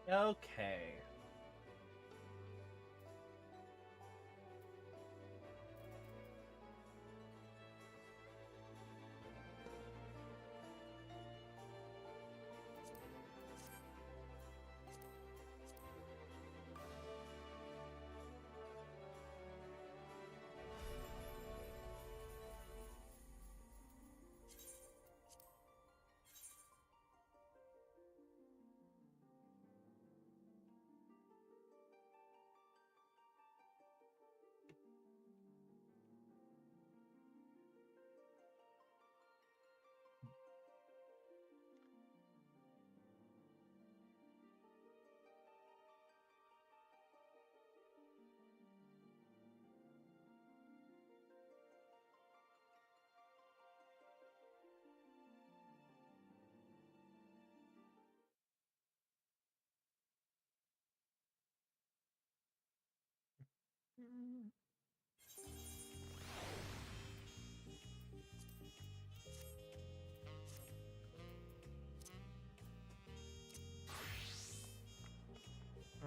Okay.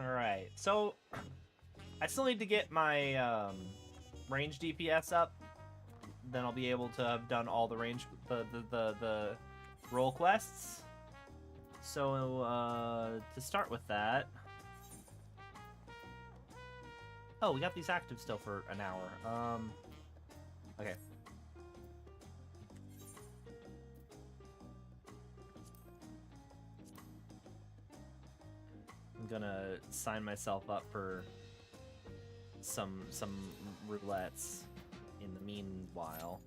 Alright, so I still need to get my range DPS up. Then I'll be able to have done all the range, the role quests. So to start with that, oh, we got these active still for an hour. Okay. I'm gonna sign myself up for some roulettes in the meanwhile.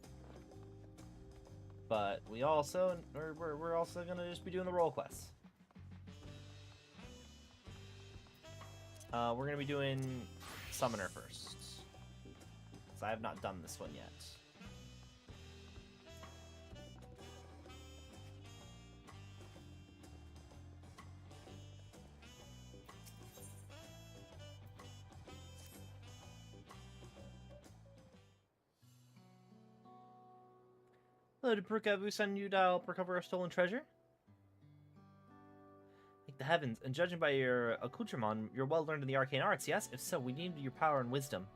But we're also gonna just be doing the role quests. We're gonna be doing Summoner first, because I have not done this one yet. Hello, did Perukavu send you to help recover a stolen treasure? Like the heavens, and judging by your accoutrement, you're well learned in the arcane arts, yes? If so, we need your power and wisdom.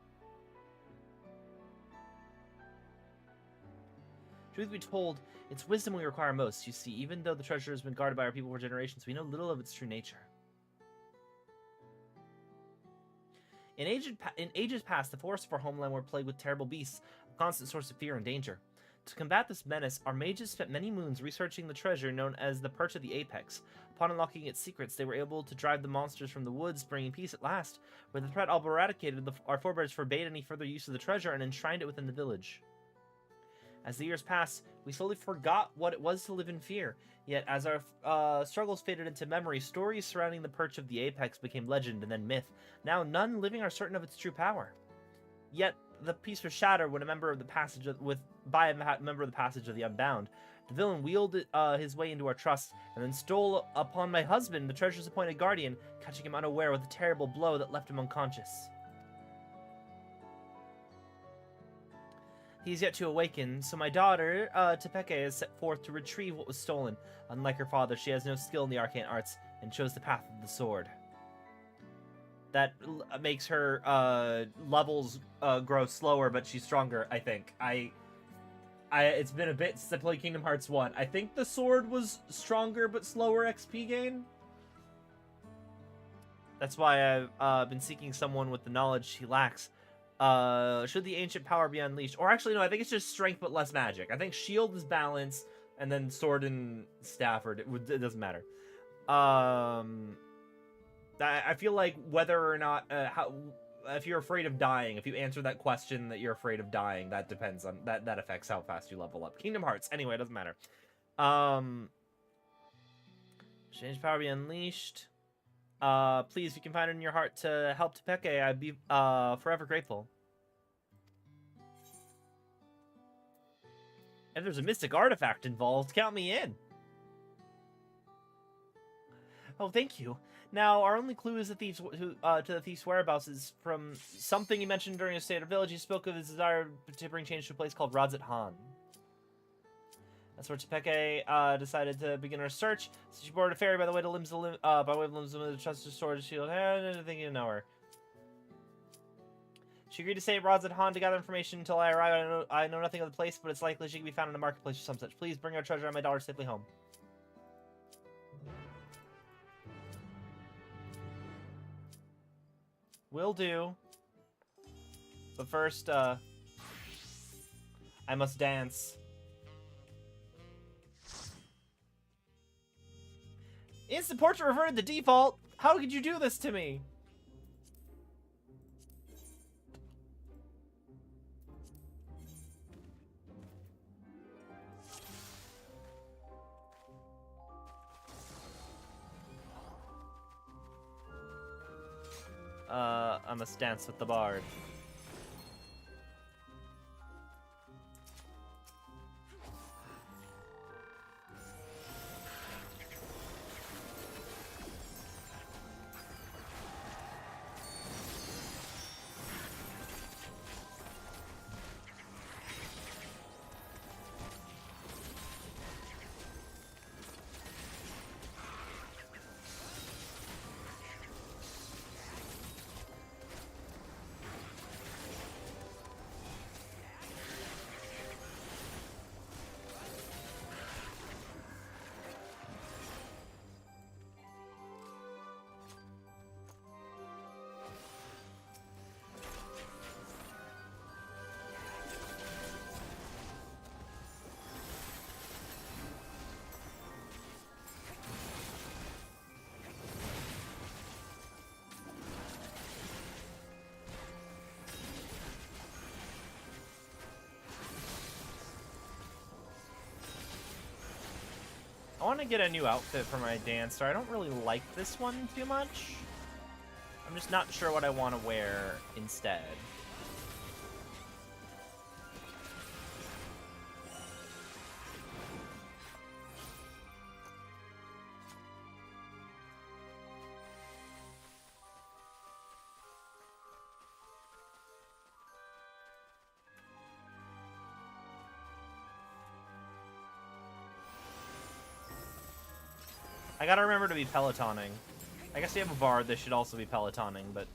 Truth be told, it's wisdom we require most. You see, even though the treasure has been guarded by our people for generations, we know little of its true nature. In ages past, the forests of our homeland were plagued with terrible beasts, a constant source of fear and danger. To combat this menace, our mages spent many moons researching the treasure known as the Perch of the Apex. Upon unlocking its secrets, they were able to drive the monsters from the woods, bringing peace at last. With the threat all but eradicated, our forebears forbade any further use of the treasure and enshrined it within the village. As the years passed, we slowly forgot what it was to live in fear. Yet, as our struggles faded into memory, stories surrounding the Perch of the Apex became legend and then myth. Now, none living are certain of its true power. Yet, the peace was shattered when a member of the passage of the Unbound. The villain wheeled his way into our trust, and then stole upon my husband, the treasure's appointed guardian, catching him unaware with a terrible blow that left him unconscious. He is yet to awaken, so my daughter, Tepeke, is set forth to retrieve what was stolen. Unlike her father, she has no skill in the arcane arts, and chose the path of the sword. That makes her levels grow slower, but she's stronger, I think. It's been a bit since I played Kingdom Hearts 1. I think the sword was stronger but slower XP gain. That's why I've been seeking someone with the knowledge she lacks. Should the ancient power be unleashed? Or actually, no, I think it's just strength but less magic. I think shield is balance, and then sword and staff, it doesn't matter. I feel like whether or not, if you're afraid of dying, if you answer that question that you're afraid of dying, that depends on, that affects how fast you level up. Kingdom Hearts, anyway, it doesn't matter. Change power be unleashed. Please, if you can find it in your heart to help Tepeke, I'd be, forever grateful. If there's a mystic artifact involved, count me in. Oh, thank you. Now, our only clue is to the thief's whereabouts is from something he mentioned during his stay at our village. He spoke of his desire to bring change to a place called Radzat Han. That's where Tepeke decided to begin her search. So she boarded a ferry by the way to by way of Lim's limited trusted storage shield. I didn't think you know her. She agreed to stay at Rods and Han to gather information until I arrive. I know nothing of the place, but it's likely she can be found in the marketplace or some such. Please bring our treasure and my daughter safely home. Will do. But first, I must dance. Instant portrait reverted to default. How could you do this to me? I must dance with the bard. I want to get a new outfit for my dancer. I don't really like this one too much. I'm just not sure what I want to wear instead. I gotta remember to be pelotoning. I guess you have a bard, they should also be pelotoning, but...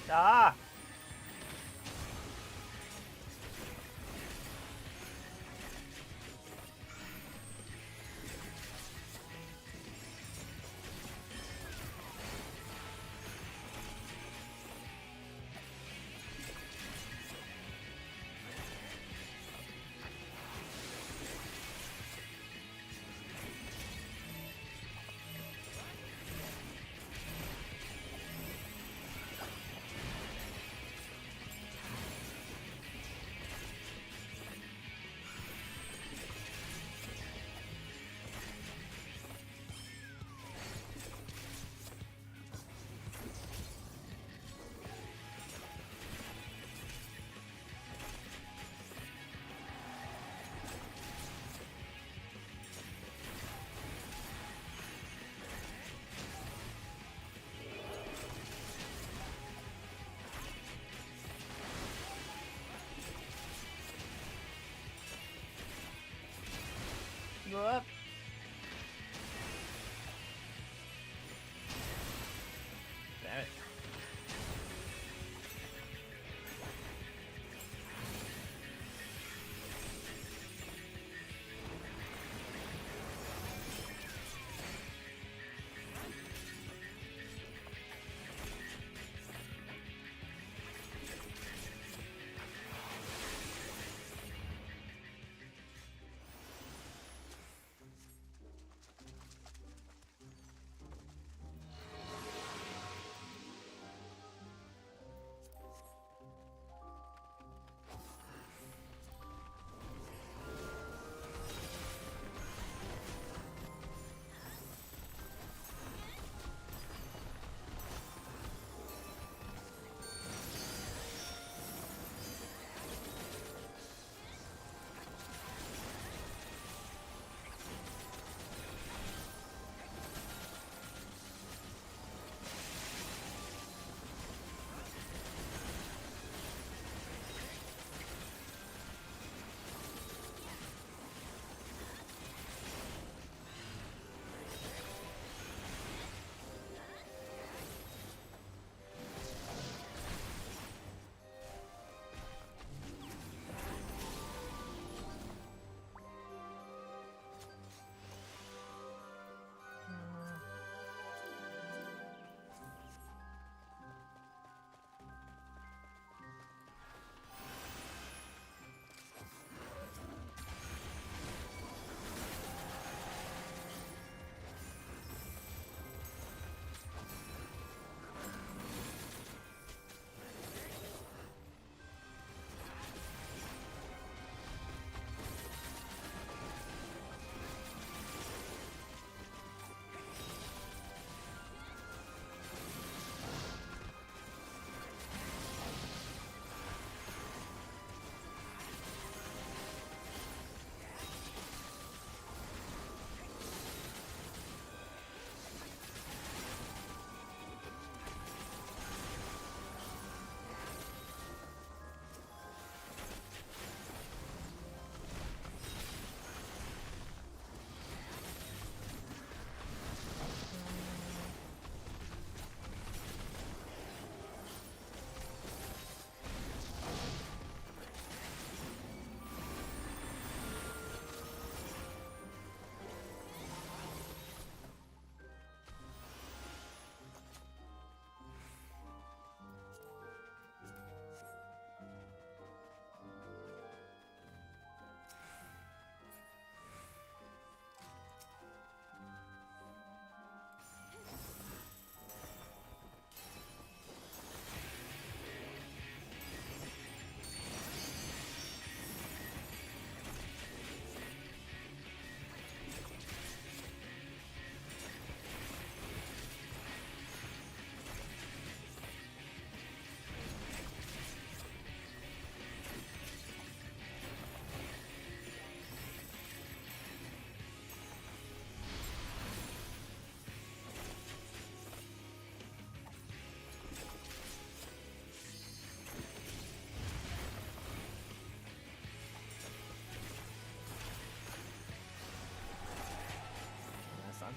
Ah!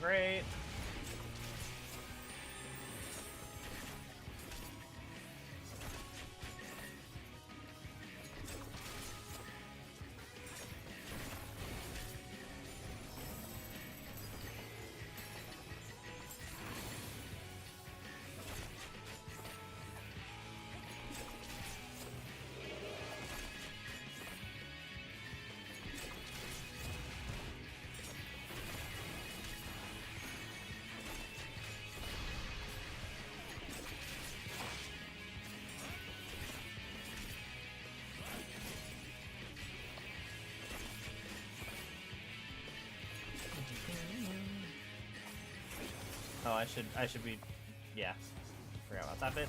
great. Oh, I should be, yeah. Forgot about that bit.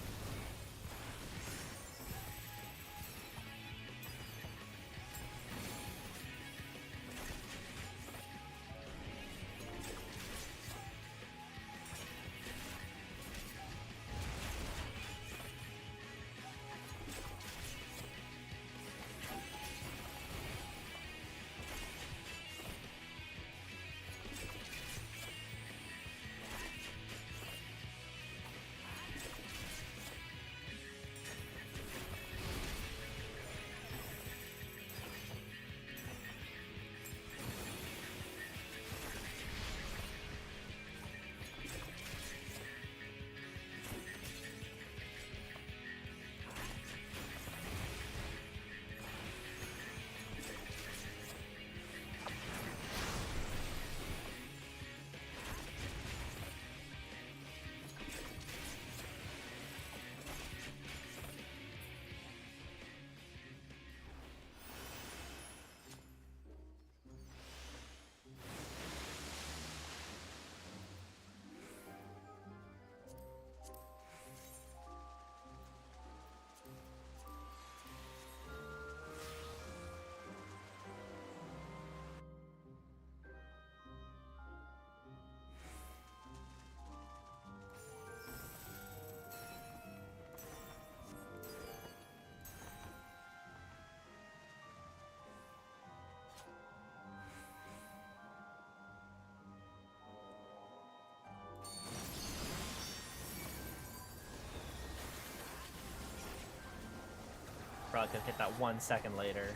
Probably could hit that 1 second later.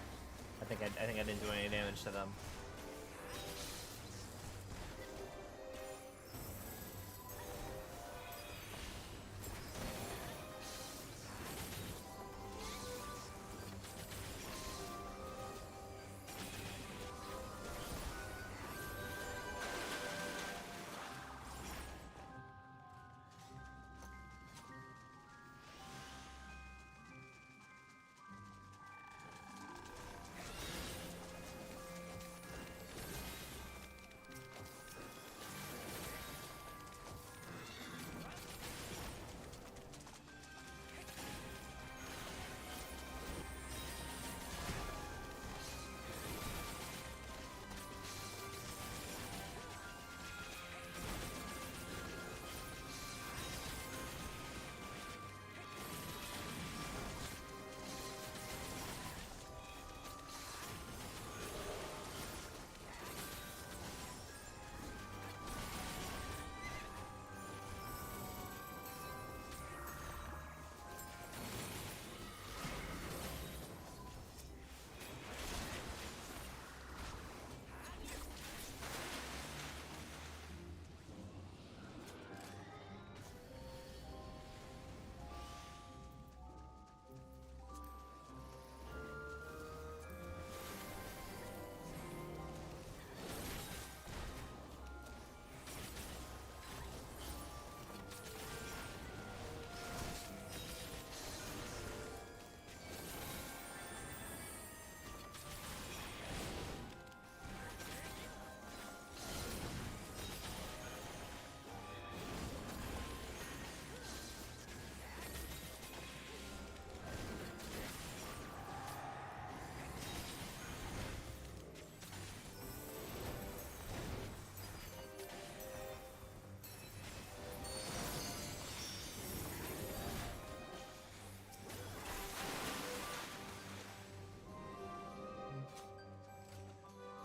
I think I didn't do any damage to them.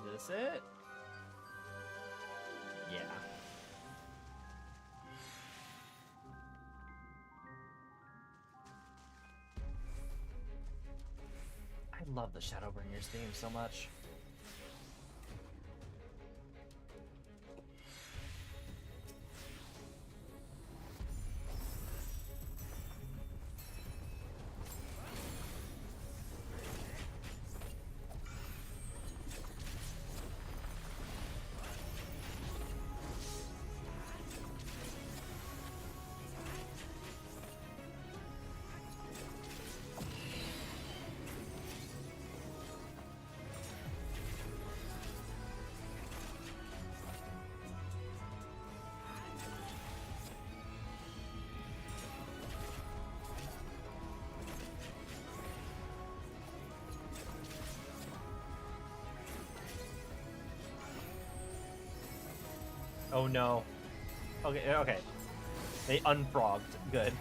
Is this it? Yeah. Love the Shadowbringers theme so much. Oh no. Okay, okay. They unfrogged. Good.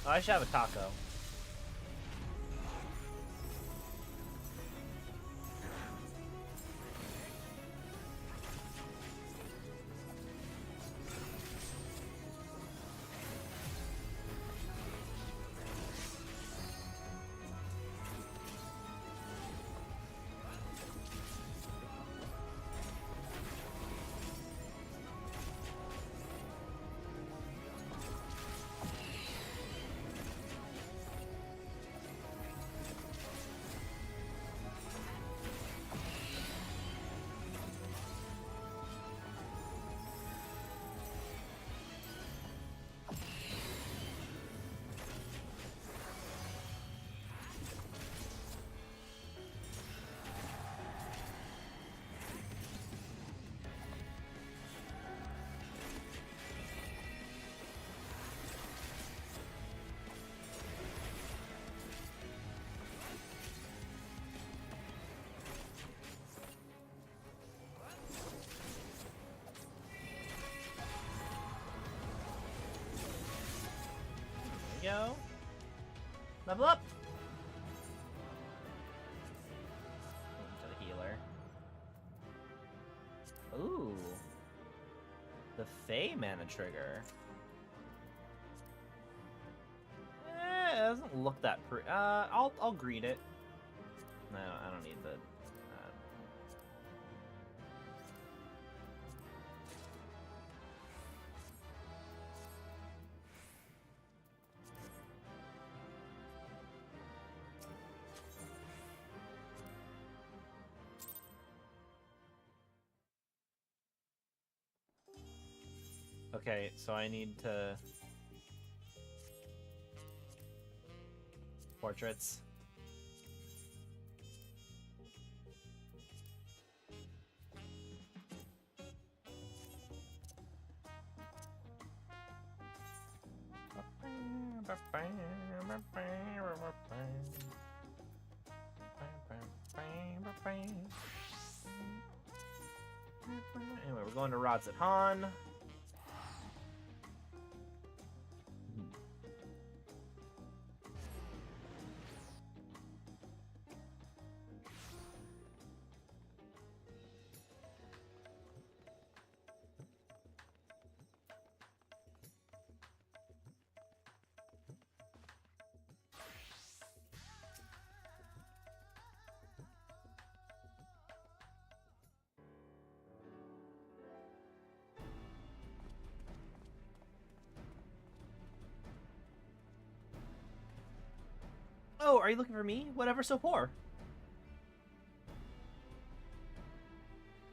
Oh, I should have a taco. Go. Level up. To the healer. Ooh. The Fey mana trigger. It doesn't look that pretty. I'll greet it. No, I don't need the. Okay, so I need to... Portraits. Anyway, we're going to Radz-at-Han. Oh, are you looking for me? Whatever so poor?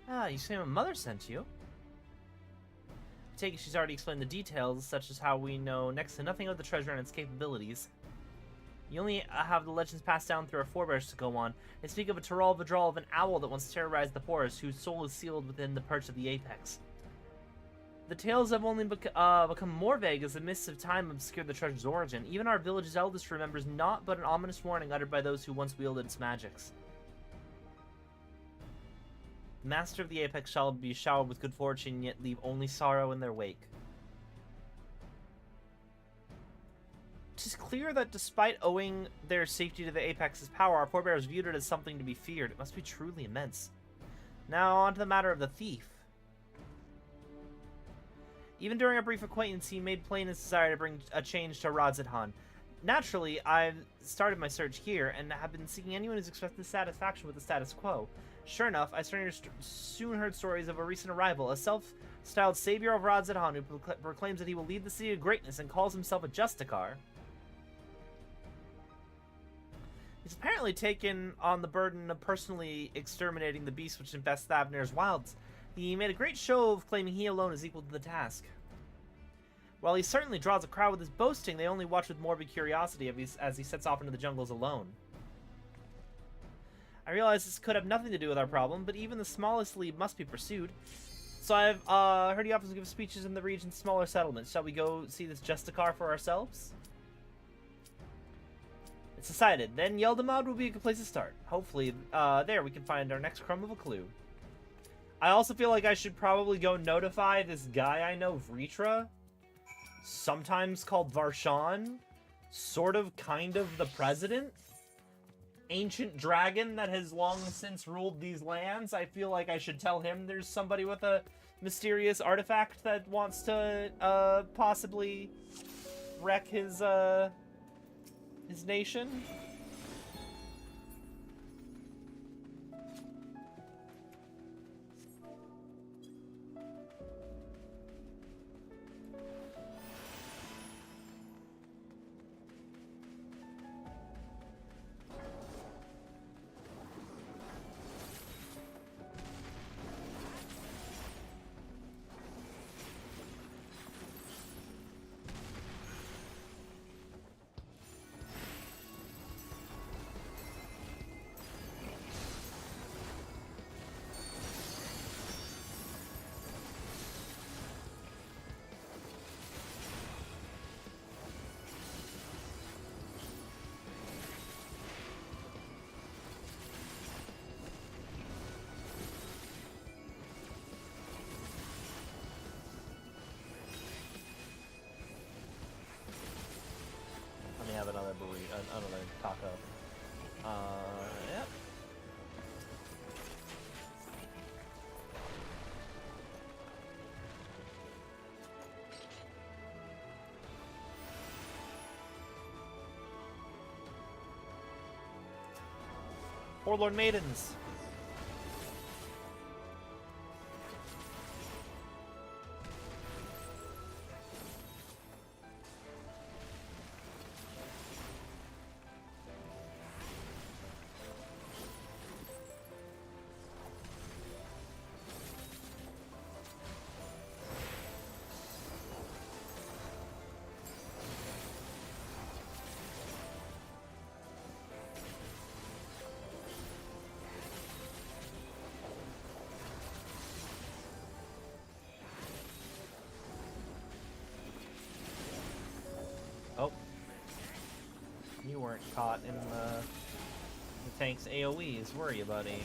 Ah, you say my mother sent you? I take it she's already explained the details, such as how we know next to nothing of the treasure and its capabilities. You only have the legends passed down through our forebears to go on. They speak of a Tural Vidral of an owl that once terrorized the forest, whose soul is sealed within the perch of the apex. The tales have only become more vague as the mists of time obscure the treasure's origin. Even our village's eldest remembers naught but an ominous warning uttered by those who once wielded its magics. The master of the apex shall be showered with good fortune, yet leave only sorrow in their wake. 'Tis clear that despite owing their safety to the apex's power, our forebears viewed it as something to be feared. It must be truly immense. Now on to the matter of the thief. Even during our brief acquaintance, he made plain his desire to bring a change to Radz-at-Han. Naturally, I've started my search here, and have been seeking anyone who's expressed dissatisfaction with the status quo. Sure enough, I soon heard stories of a recent arrival, a self-styled savior of Radz-at-Han who proclaims that he will lead the city to greatness and calls himself a Justicar. He's apparently taken on the burden of personally exterminating the beasts which infest Thavnir's wilds. He made a great show of claiming he alone is equal to the task. While he certainly draws a crowd with his boasting, they only watch with morbid curiosity as he sets off into the jungles alone. I realize this could have nothing to do with our problem, but even the smallest lead must be pursued. So I've heard he often give speeches in the region's smaller settlements. Shall we go see this Justicar for ourselves? It's decided. Then Yeldamad will be a good place to start. Hopefully, there we can find our next crumb of a clue. I also feel like I should probably go notify this guy I know, Vritra, sometimes called Varshan, sort of, kind of the president, ancient dragon that has long since ruled these lands. I feel like I should tell him there's somebody with a mysterious artifact that wants to possibly wreck his nation. Have another burrito, another taco. Yep. Forlorn Maidens. Oh. You weren't caught in the The tank's AoEs, worry, buddy.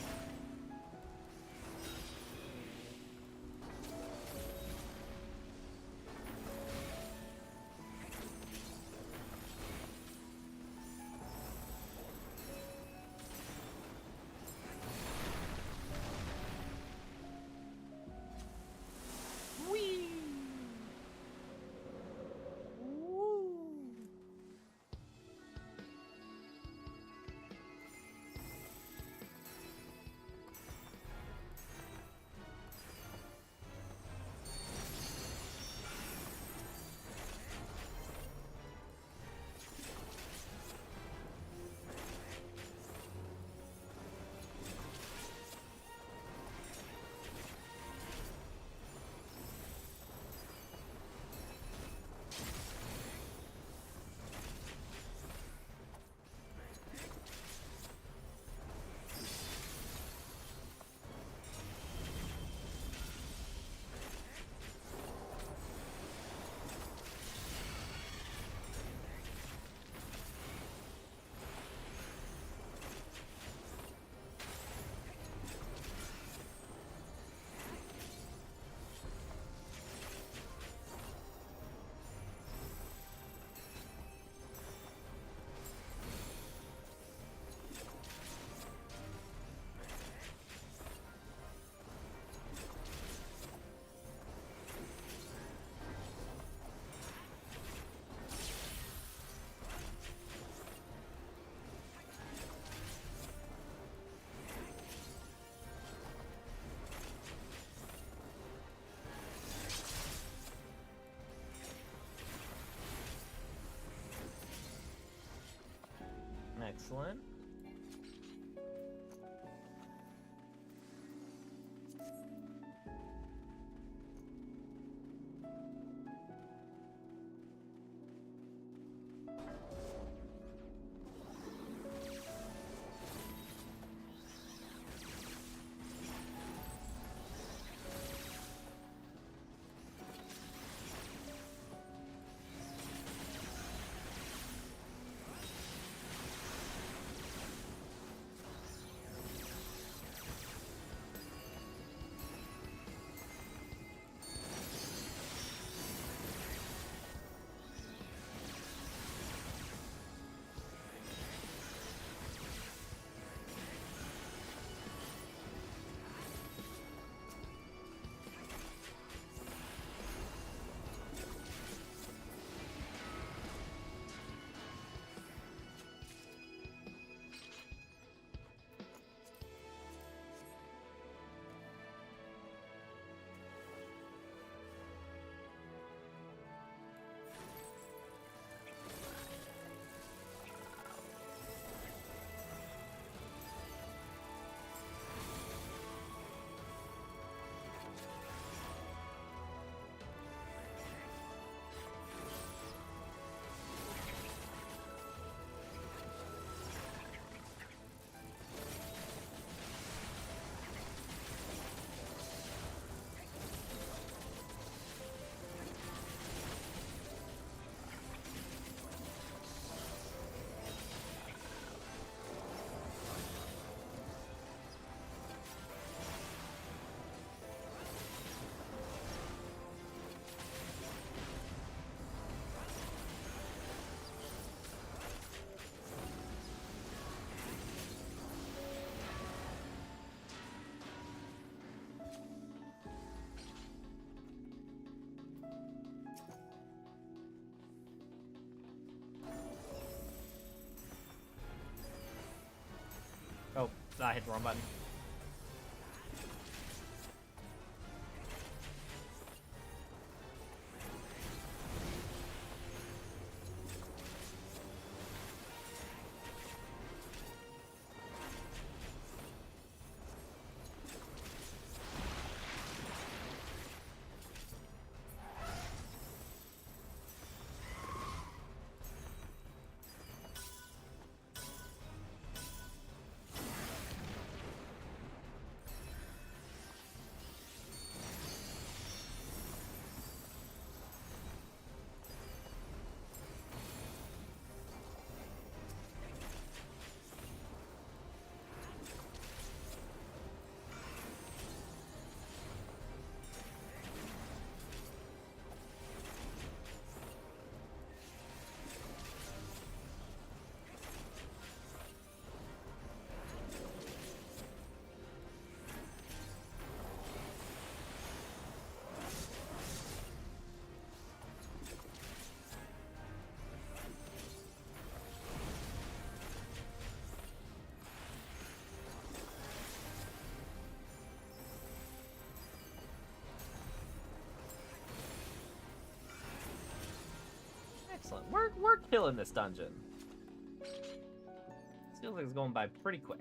Excellent. Oh, I hit the wrong button. Excellent. We're killing this dungeon. This feels like it's going by pretty quick.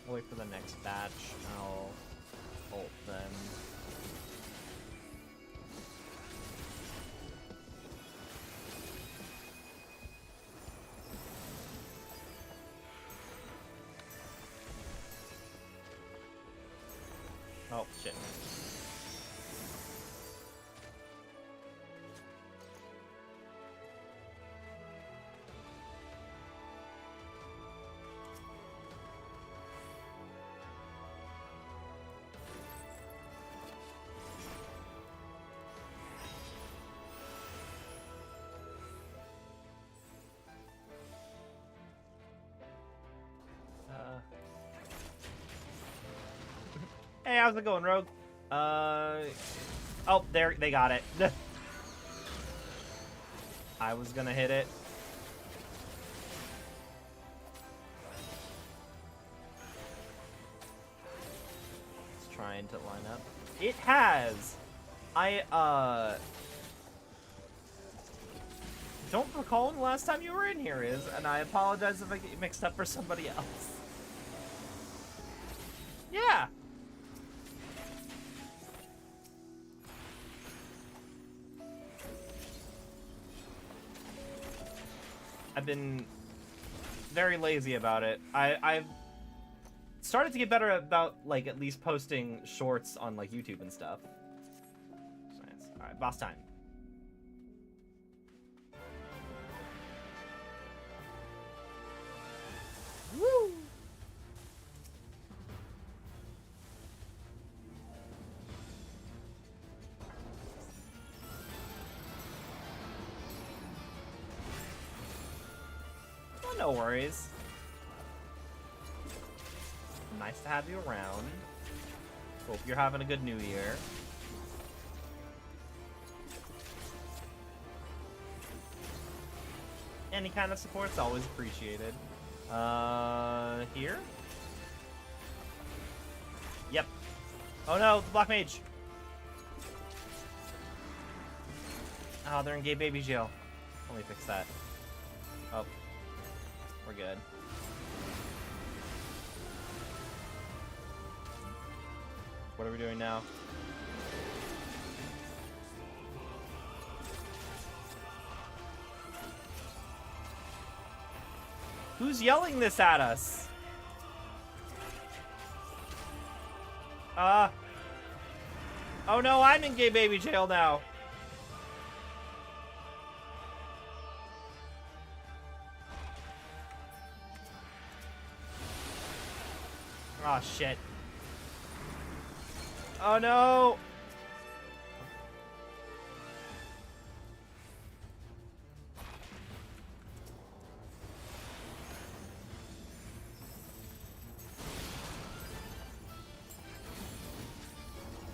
Wait for the next batch. I'll ult then. Oh, shit. Hey, how's it going, Rogue? Oh, there, they got it. I was gonna hit it. It's trying to line up. It has! Don't recall when the last time you were in here is, and I apologize if I get you mixed up for somebody else. Yeah! I've been very lazy about it. I've started to get better about, like, at least posting shorts on, like, YouTube and stuff. Nice. Alright, boss time. Woo! No worries. Nice to have you around. Hope you're having a good new year. Any kind of support's always appreciated. Here? Yep. Oh no, the Black Mage. Oh, they're in gay baby jail. Let me fix that. Oh. We're good. What are we doing now? Who's yelling this at us? Oh no, I'm in gay baby jail now. Oh shit. Oh no!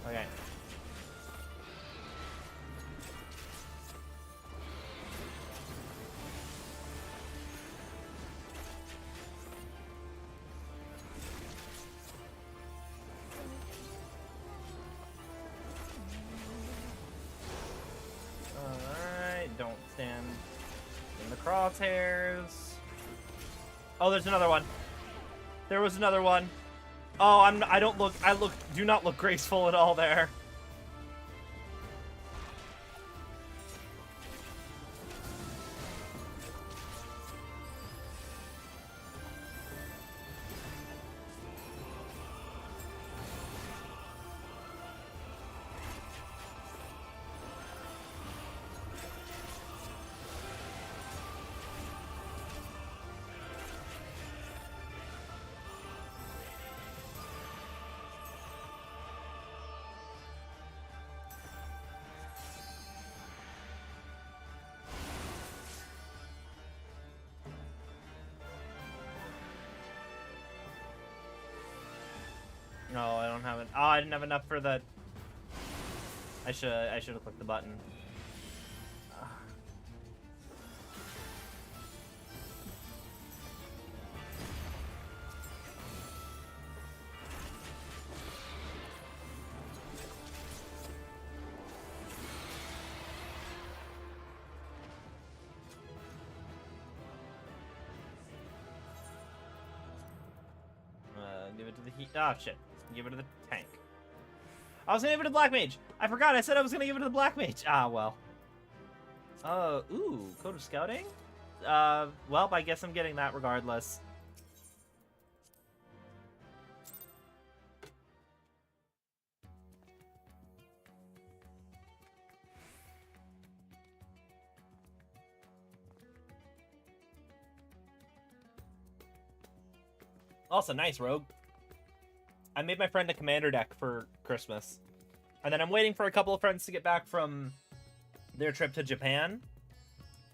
Okay. Don't stand in the crosshairs. Oh, there's another one. There was another one. Oh, do not look graceful at all there. I didn't have enough for the... I should have clicked the button. Give it to the heat. Oh, shit. Give it to the tank. I was gonna give it to the Black Mage. I forgot. I said I was gonna give it to the Black Mage. Ah, well. Ooh, Code of Scouting? Well, I guess I'm getting that regardless. Also, nice, Rogue. I made my friend a commander deck for Christmas. And then I'm waiting for a couple of friends to get back from their trip to Japan.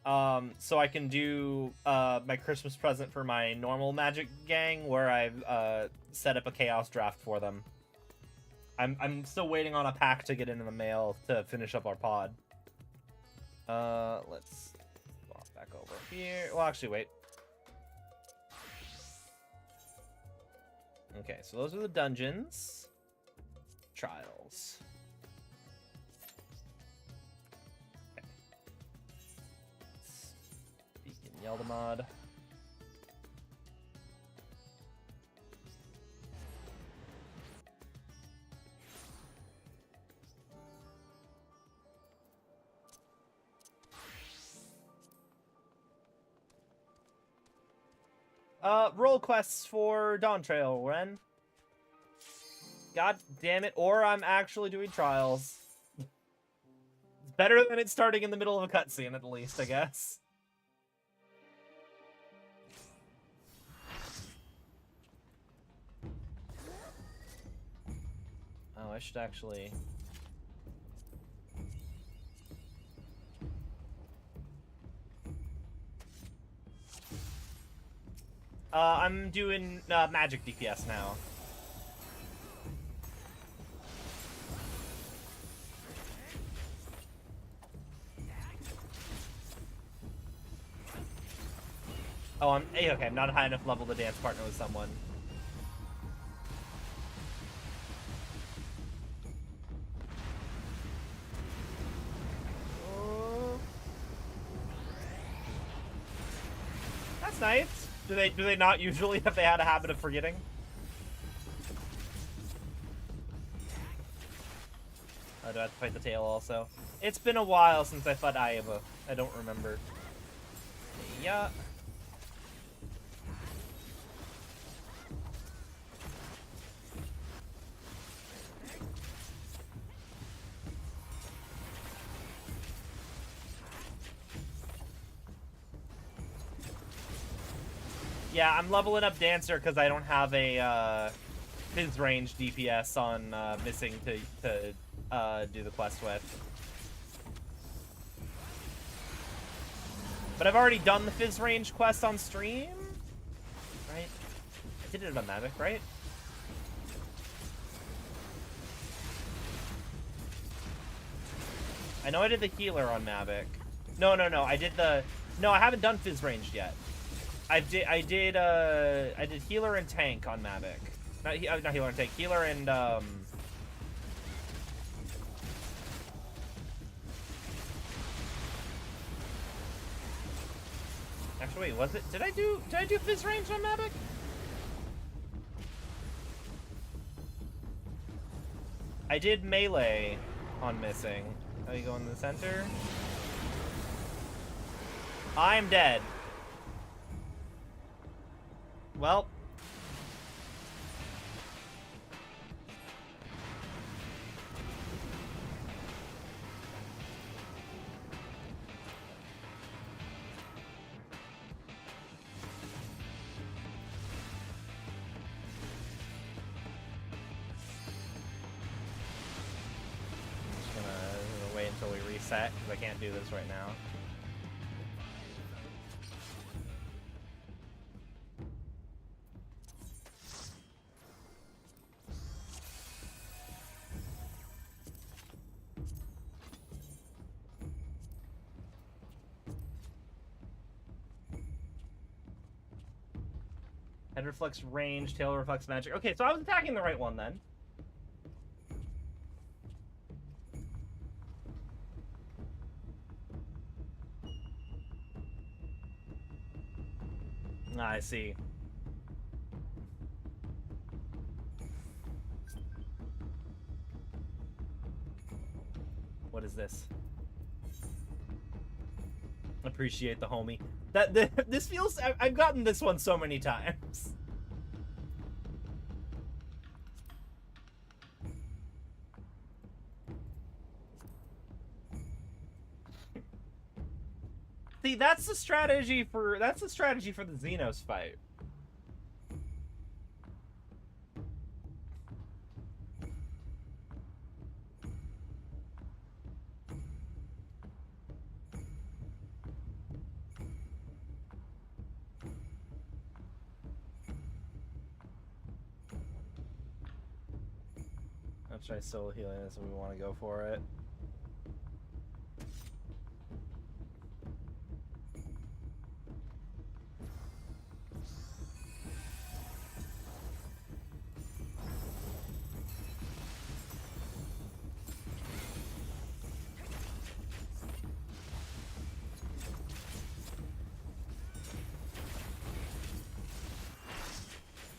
So I can do my Christmas present for my normal Magic gang, where I've set up a Chaos draft for them. I'm still waiting on a pack to get into the mail to finish up our pod. Let's walk back over here. Well, actually, wait. Okay, so those are the dungeons. Trials. Okay. Beacon Yeldamod. Roll quests for Dawn Trail, Ren. God damn it. Or I'm actually doing trials. It's better than it starting in the middle of a cutscene, at least, I guess. Oh, I should actually... I'm doing magic DPS now. Oh, okay, I'm not high enough level to dance partner with someone. That's nice. Do they not usually, if they had a habit of forgetting? Oh, do I have to fight the tail also? It's been a while since I fought Ayaba. I don't remember. Yeah. Yeah, I'm leveling up Dancer because I don't have a Fizz range DPS on Missing to do the quest with. But I've already done the Fizz range quest on stream, right? I did it on Mavic, right? I know I did the healer on Mavic. No, I did the... No, I haven't done Fizz ranged yet. I did healer and tank on Mavic. Not healer and tank. Healer and Actually, wait, was it? Did I do Fizz range on Mavic? I did melee on Missing. How you go in the center? I'm dead. Well. I'm just gonna wait until we reset, because I can't do this right now. Head reflects range, tail reflects magic. Okay, so I was attacking the right one then. I see. What is this? Appreciate the homie. This feels... I've gotten this one so many times. See, that's the strategy for the Xenos fight. I'll try solo healing this if we want to go for it.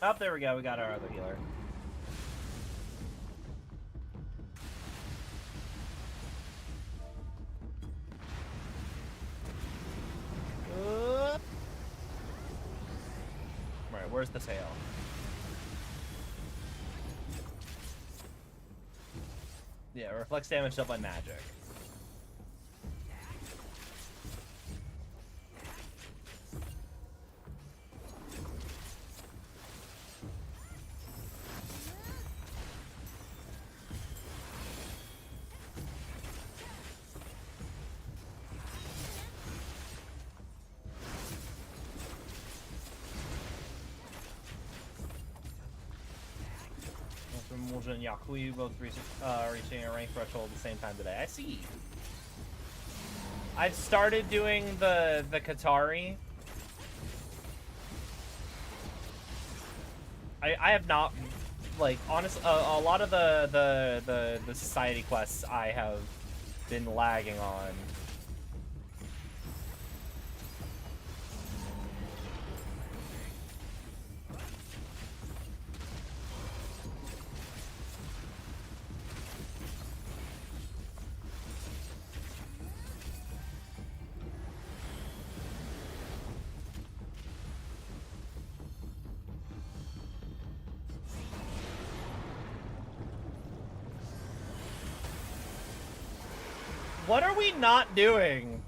Oh, there we go. We got our other healer. Alright, where's the tail? Yeah, reflects damage dealt by magic. Mulja and Yakuyu both reaching a rank threshold at the same time today. I see. I've started doing the Qatari. I have not, like, honestly, a lot of the society quests I have been lagging on. What are we not doing?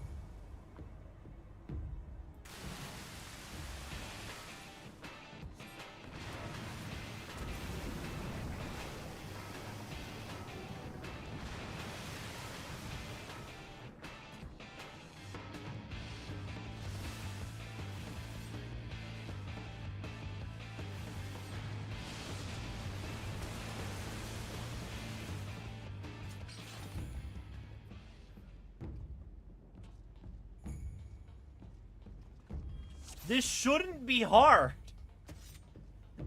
This shouldn't be hard.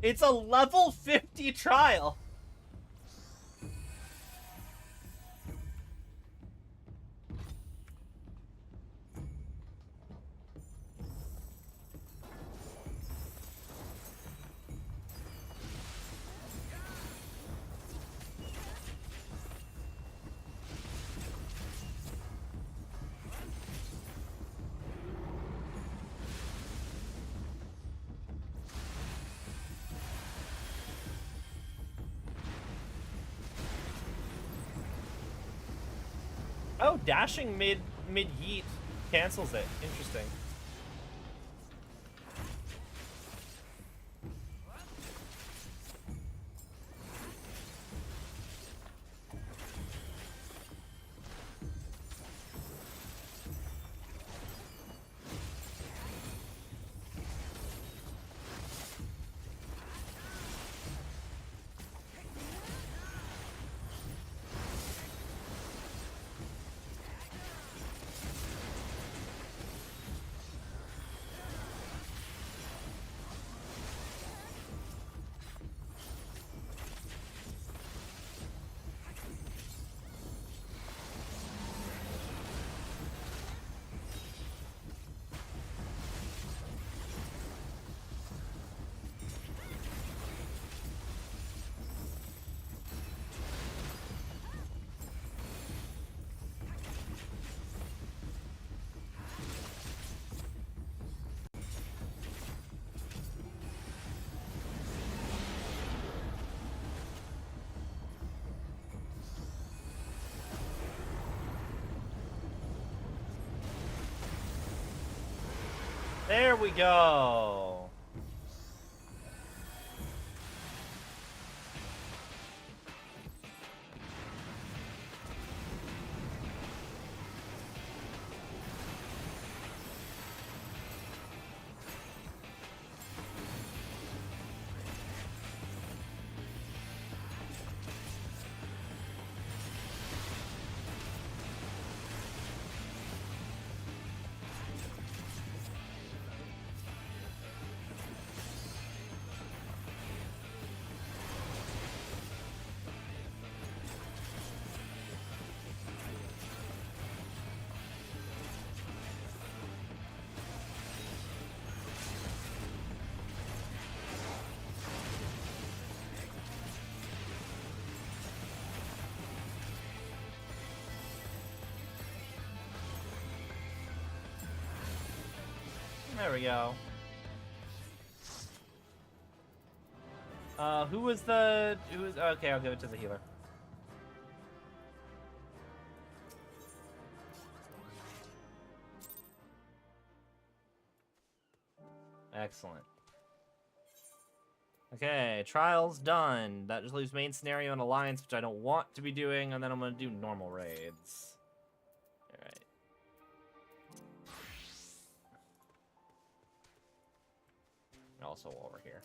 It's a level 50 trial. Oh, dashing mid yeet cancels it. Interesting. There we go. There we go. Who was okay, I'll give it to the healer. Excellent. Okay, trials done. That just leaves main scenario and alliance, which I don't want to be doing, and then I'm gonna do normal raids. Alright. Also while we're here.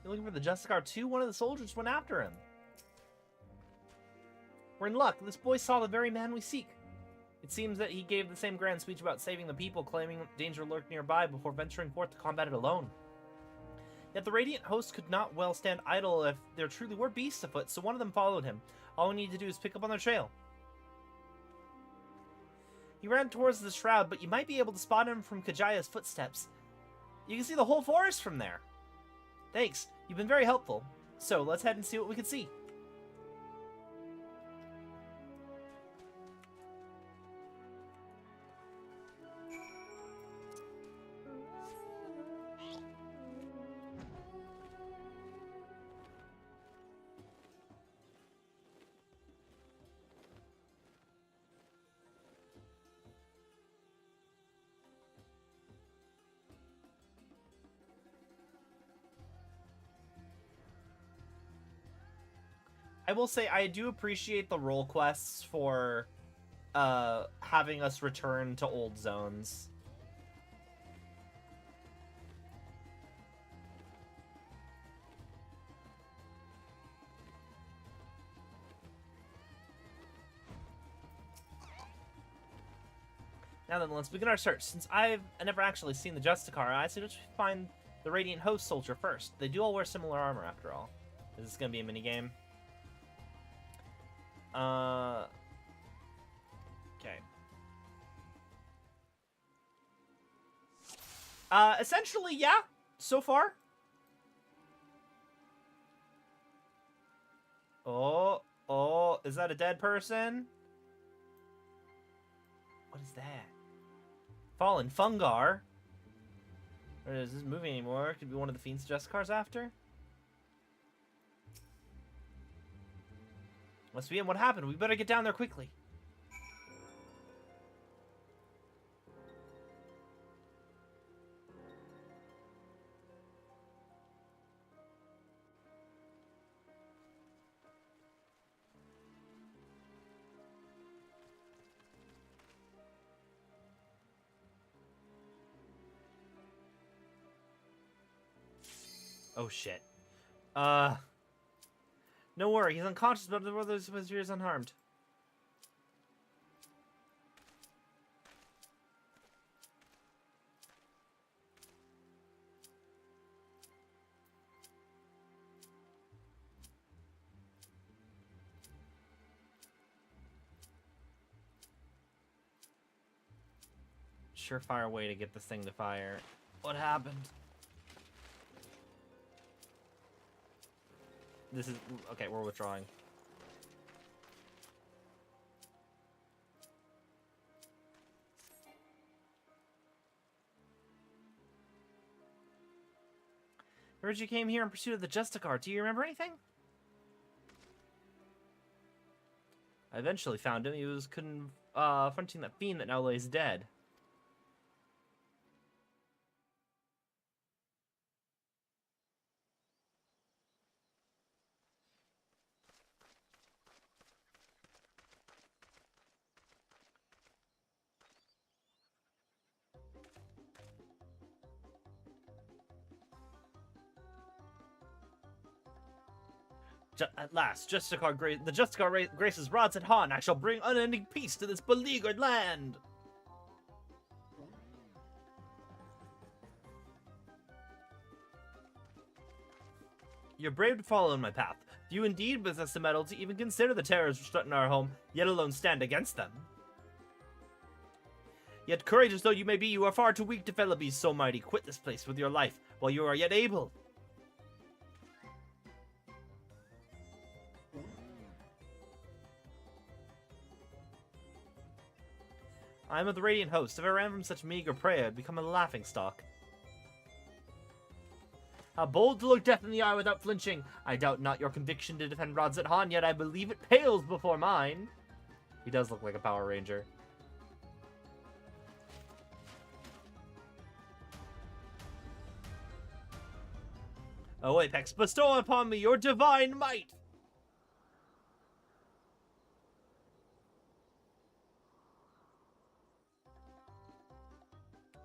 You're looking for the Justicar too? One of the soldiers went after him. We're in luck. This boy saw the very man we seek. It seems that he gave the same grand speech about saving the people, claiming danger lurked nearby before venturing forth to combat it alone. Yet the Radiant host could not well stand idle if there truly were beasts afoot, so one of them followed him. All we need to do is pick up on their trail. He ran towards the shroud, but you might be able to spot him from Kajaya's footsteps. You can see the whole forest from there. Thanks. You've been very helpful. So, let's head and see what we can see. I will say I do appreciate the role quests for having us return to old zones. Now then, let's begin our search. Since I've never actually seen the Justicar, I suggest we find the Radiant Host soldier first. They do all wear similar armor, after all. Is this going to be a minigame? Okay. Essentially, yeah. So far. Oh, is that a dead person? What is that? Fallen Fungar? Or is this moving anymore? Could be one of the Fiend's Justicars after? Must be him. What happened? We better get down there quickly. Oh shit. No worry, he's unconscious, but the brothers was yours unharmed. Surefire way to get this thing to fire. What happened? This is... Okay, we're withdrawing. Heard you came here in pursuit of the Justicar. Do you remember anything? I eventually found him. He was confronting that fiend that now lays dead. At last, the Justicar graces rods at Han. I shall bring unending peace to this beleaguered land. You're brave to follow in my path. Do you indeed possess the mettle to even consider the terrors which threaten our home, yet alone stand against them? Yet courageous though you may be, you are far too weak to fell a beast so mighty. Quit this place with your life, while you are yet able. I am of the Radiant Host. If I ran from such meager prey, I'd become a laughingstock. How bold to look death in the eye without flinching. I doubt not your conviction to defend Rods at Han, yet I believe it pales before mine. He does look like a Power Ranger. Oh, Apex, bestow upon me your divine might!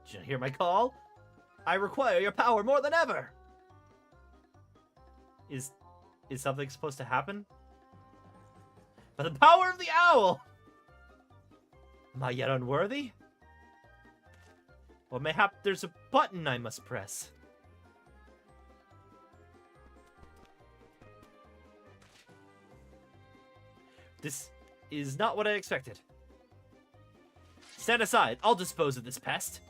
Did you hear my call? I require your power more than ever! Is something supposed to happen? By the power of the owl! Am I yet unworthy? Or mayhap there's a button I must press. This is not what I expected. Stand aside. I'll dispose of this pest.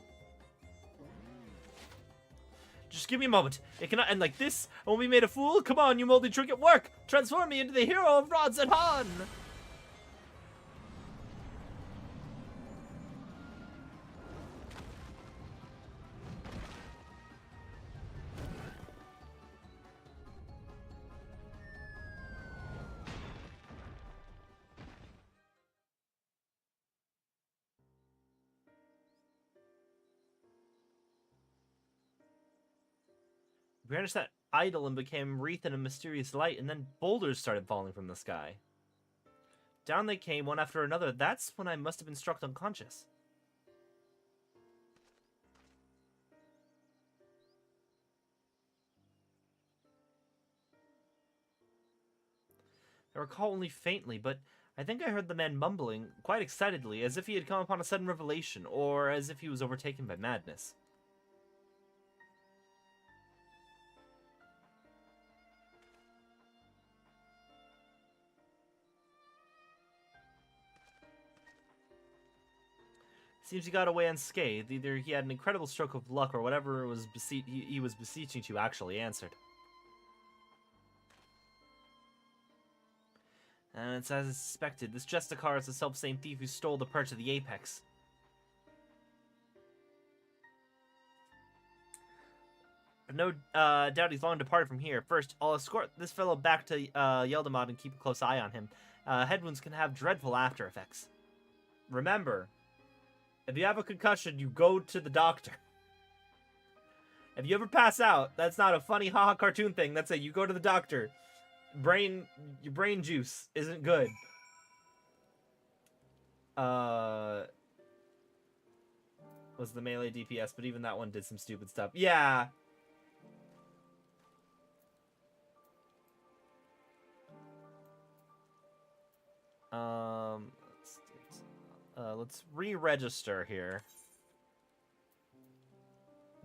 Just give me a moment. It cannot end like this. I won't be made a fool. Come on, you moldy trinket, work! Transform me into the hero of Rods and Han! Vanished that idol and became wreathed in a mysterious light, and then boulders started falling from the sky. Down they came, one after another. That's when I must have been struck unconscious. I recall only faintly, but I think I heard the man mumbling, quite excitedly, as if he had come upon a sudden revelation, or as if he was overtaken by madness. Seems he got away unscathed. Either he had an incredible stroke of luck, or whatever was he was beseeching to actually answered. And it's as I suspected. This Justicar is the self-same thief who stole the perch of the Apex. No doubt he's long departed from here. First, I'll escort this fellow back to Yeldamad and keep a close eye on him. Head wounds can have dreadful after effects. Remember, if you have a concussion, you go to the doctor. If you ever pass out, that's not a funny haha cartoon thing. That's it. You go to the doctor. Your brain juice isn't good. Was the melee DPS, but even that one did some stupid stuff. Yeah. Let's re-register here.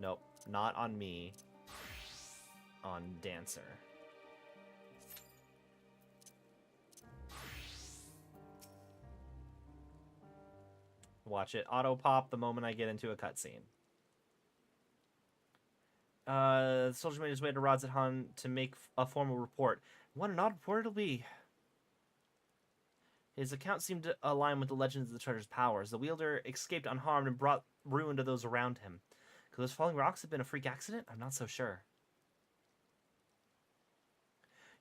Nope, not on me. On Dancer. Watch it auto-pop the moment I get into a cutscene. The soldier made his way to Rods at Han to make a formal report. What an odd report it'll be. His account seemed to align with the legends of the treasure's powers. The wielder escaped unharmed and brought ruin to those around him. Could those falling rocks have been a freak accident? I'm not so sure.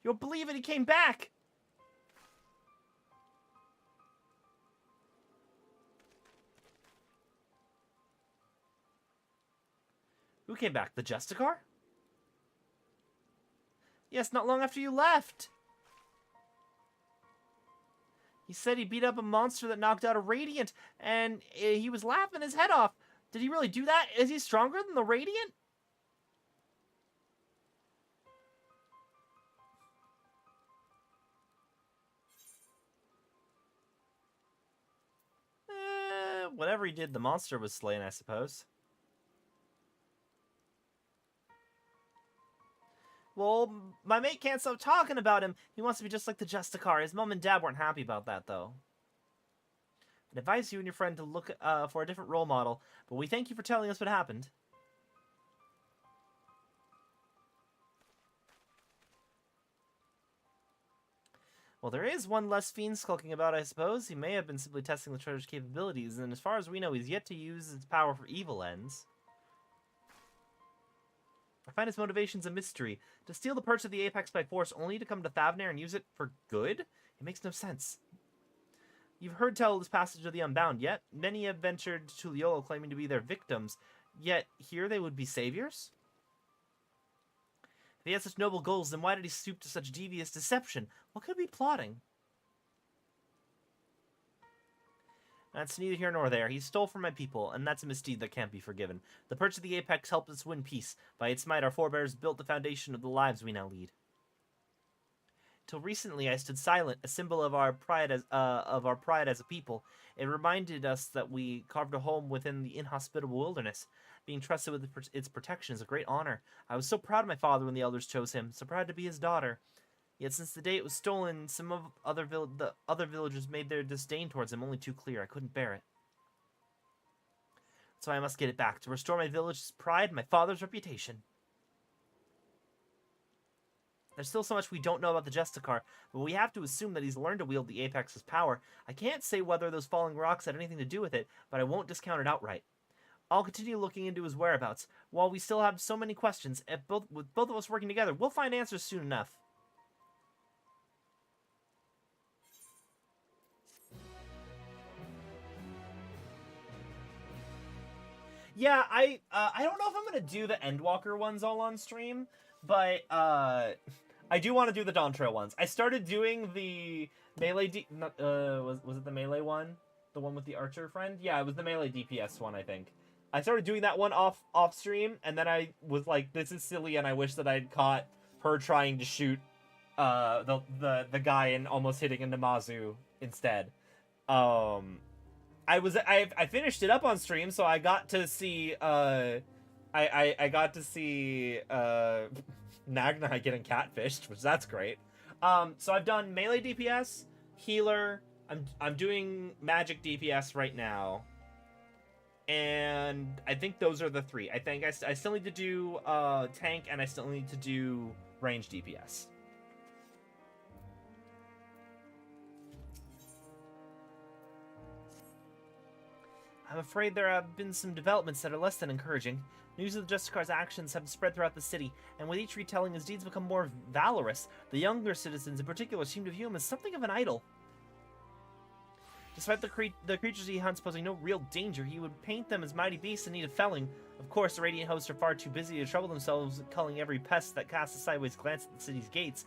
You'll believe it, he came back! Who came back? The Justicar? Yes, not long after you left. He said he beat up a monster that knocked out a Radiant, and he was laughing his head off. Did he really do that? Is he stronger than the Radiant? Whatever he did, the monster was slain, I suppose. Well, my mate can't stop talking about him. He wants to be just like the Justicar. His mom and dad weren't happy about that, though. I'd advise you and your friend to look for a different role model, but we thank you for telling us what happened. Well, there is one less fiend skulking about, I suppose. He may have been simply testing the treasure's capabilities, and as far as we know, he's yet to use its power for evil ends. I find his motivations a mystery. To steal the perch of the Apex by force only to come to Thavnair and use it for good? It makes no sense. You've heard tell of this passage of the Unbound, yet many have ventured to Tural claiming to be their victims, yet here they would be saviors? If he had such noble goals, then why did he stoop to such devious deception? What could he be plotting? That's neither here nor there. He stole from my people, and that's a misdeed that can't be forgiven. The perch of the Apex helped us win peace. By its might, our forebears built the foundation of the lives we now lead. Till recently, I stood silent, a symbol of our pride as a people. It reminded us that we carved a home within the inhospitable wilderness. Being trusted with its protection is a great honor. I was so proud of my father when the elders chose him, so proud to be his daughter. Yet since the day it was stolen, some of the other villagers made their disdain towards him only too clear. I couldn't bear it. So I must get it back, to restore my village's pride and my father's reputation. There's still so much we don't know about the Justicar, but we have to assume that he's learned to wield the Apex's power. I can't say whether those falling rocks had anything to do with it, but I won't discount it outright. I'll continue looking into his whereabouts. While we still have so many questions, with both of us working together, we'll find answers soon enough. Yeah, I don't know if I'm gonna do the Endwalker ones all on stream, but I do want to do the Dawn Trail ones. I started doing the melee was it the melee one? The one with the archer friend? Yeah, it was the melee DPS one, I think. I started doing that one off stream, and then I was like, this is silly, and I wish that I'd caught her trying to shoot the guy and almost hitting a Namazu instead. I finished it up on stream, so I got to see I got to see Nagnai getting catfished, which that's great. So I've done melee DPS, healer. I'm doing magic DPS right now, and I think those are the three. I think I still need to do tank, and I still need to do range DPS. I'm afraid there have been some developments that are less than encouraging. News of the Justicar's actions have spread throughout the city, and with each retelling, his deeds become more valorous. The younger citizens in particular seem to view him as something of an idol. Despite the creatures he hunts posing no real danger, he would paint them as mighty beasts in need of felling. Of course, the Radiant hosts are far too busy to trouble themselves culling every pest that casts a sideways glance at the city's gates.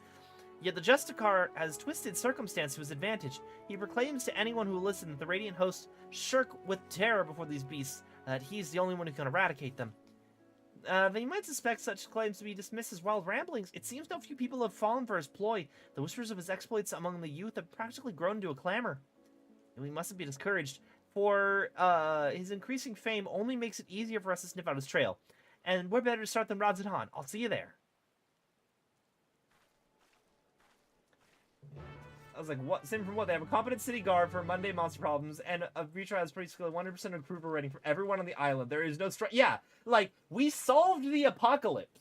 Yet the Justicar has twisted circumstance to his advantage. He proclaims to anyone who will listen that the Radiant hosts shirk with terror before these beasts, that he's the only one who can eradicate them. They might suspect such claims to be dismissed as wild ramblings. It seems no few people have fallen for his ploy. The whispers of his exploits among the youth have practically grown into a clamor. And we mustn't be discouraged, for his increasing fame only makes it easier for us to sniff out his trail. And we're better to start than Rods and Han. I'll see you there. I was like, what? Same from what? They have a competent city guard for Monday monster problems, and a retrial is basically 100% approval rating for everyone on the island. There is no stress. Yeah, like, we solved the apocalypse.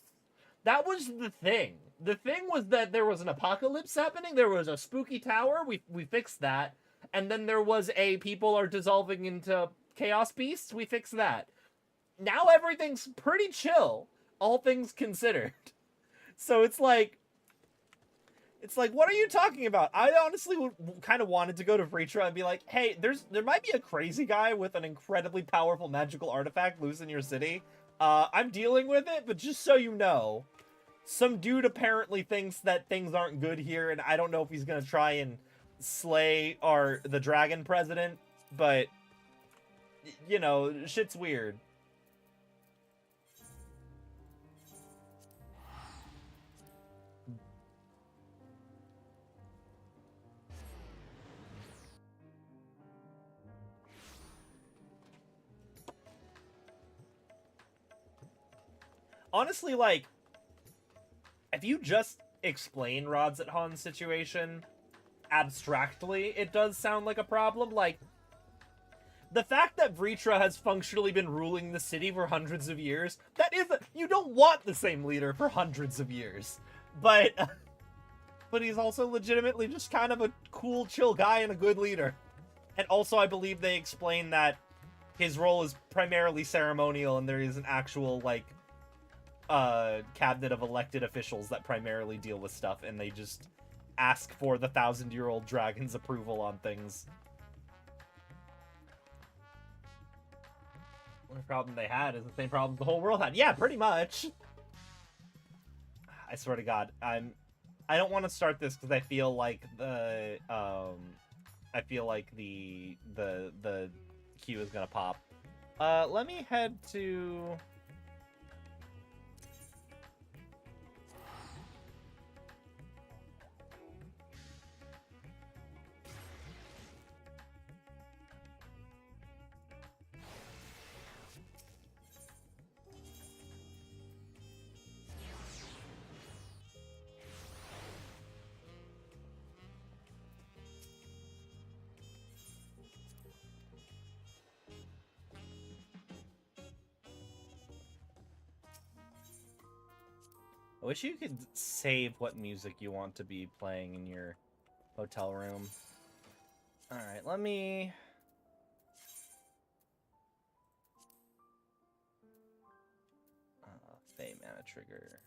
That was the thing. The thing was that there was an apocalypse happening. There was a spooky tower. We fixed that. And then there was a people are dissolving into chaos beasts. We fixed that. Now everything's pretty chill, all things considered. So it's like, It's like, what are you talking about? I honestly kind of wanted to go to Vritra and be like, hey, there might be a crazy guy with an incredibly powerful magical artifact loose in your city. I'm dealing with it, but just so you know, some dude apparently thinks that things aren't good here, and I don't know if he's gonna try and slay the dragon president, but, you know, shit's weird. Honestly, like, if you just explain Rodzethan's situation abstractly, it does sound like a problem. Like, the fact that Vritra has functionally been ruling the city for hundreds of years, you don't want the same leader for hundreds of years. But he's also legitimately just kind of a cool, chill guy and a good leader. And also, I believe they explain that his role is primarily ceremonial and there is an actual, like, cabinet of elected officials that primarily deal with stuff, and they just ask for the 1,000-year-old dragon's approval on things. The only problem they had is the same problem the whole world had. Yeah, pretty much. I swear to God, I don't want to start this because I feel like the queue is gonna pop. Let me head to. I wish you could save what music you want to be playing in your hotel room. Alright, let me... Fey mana trigger.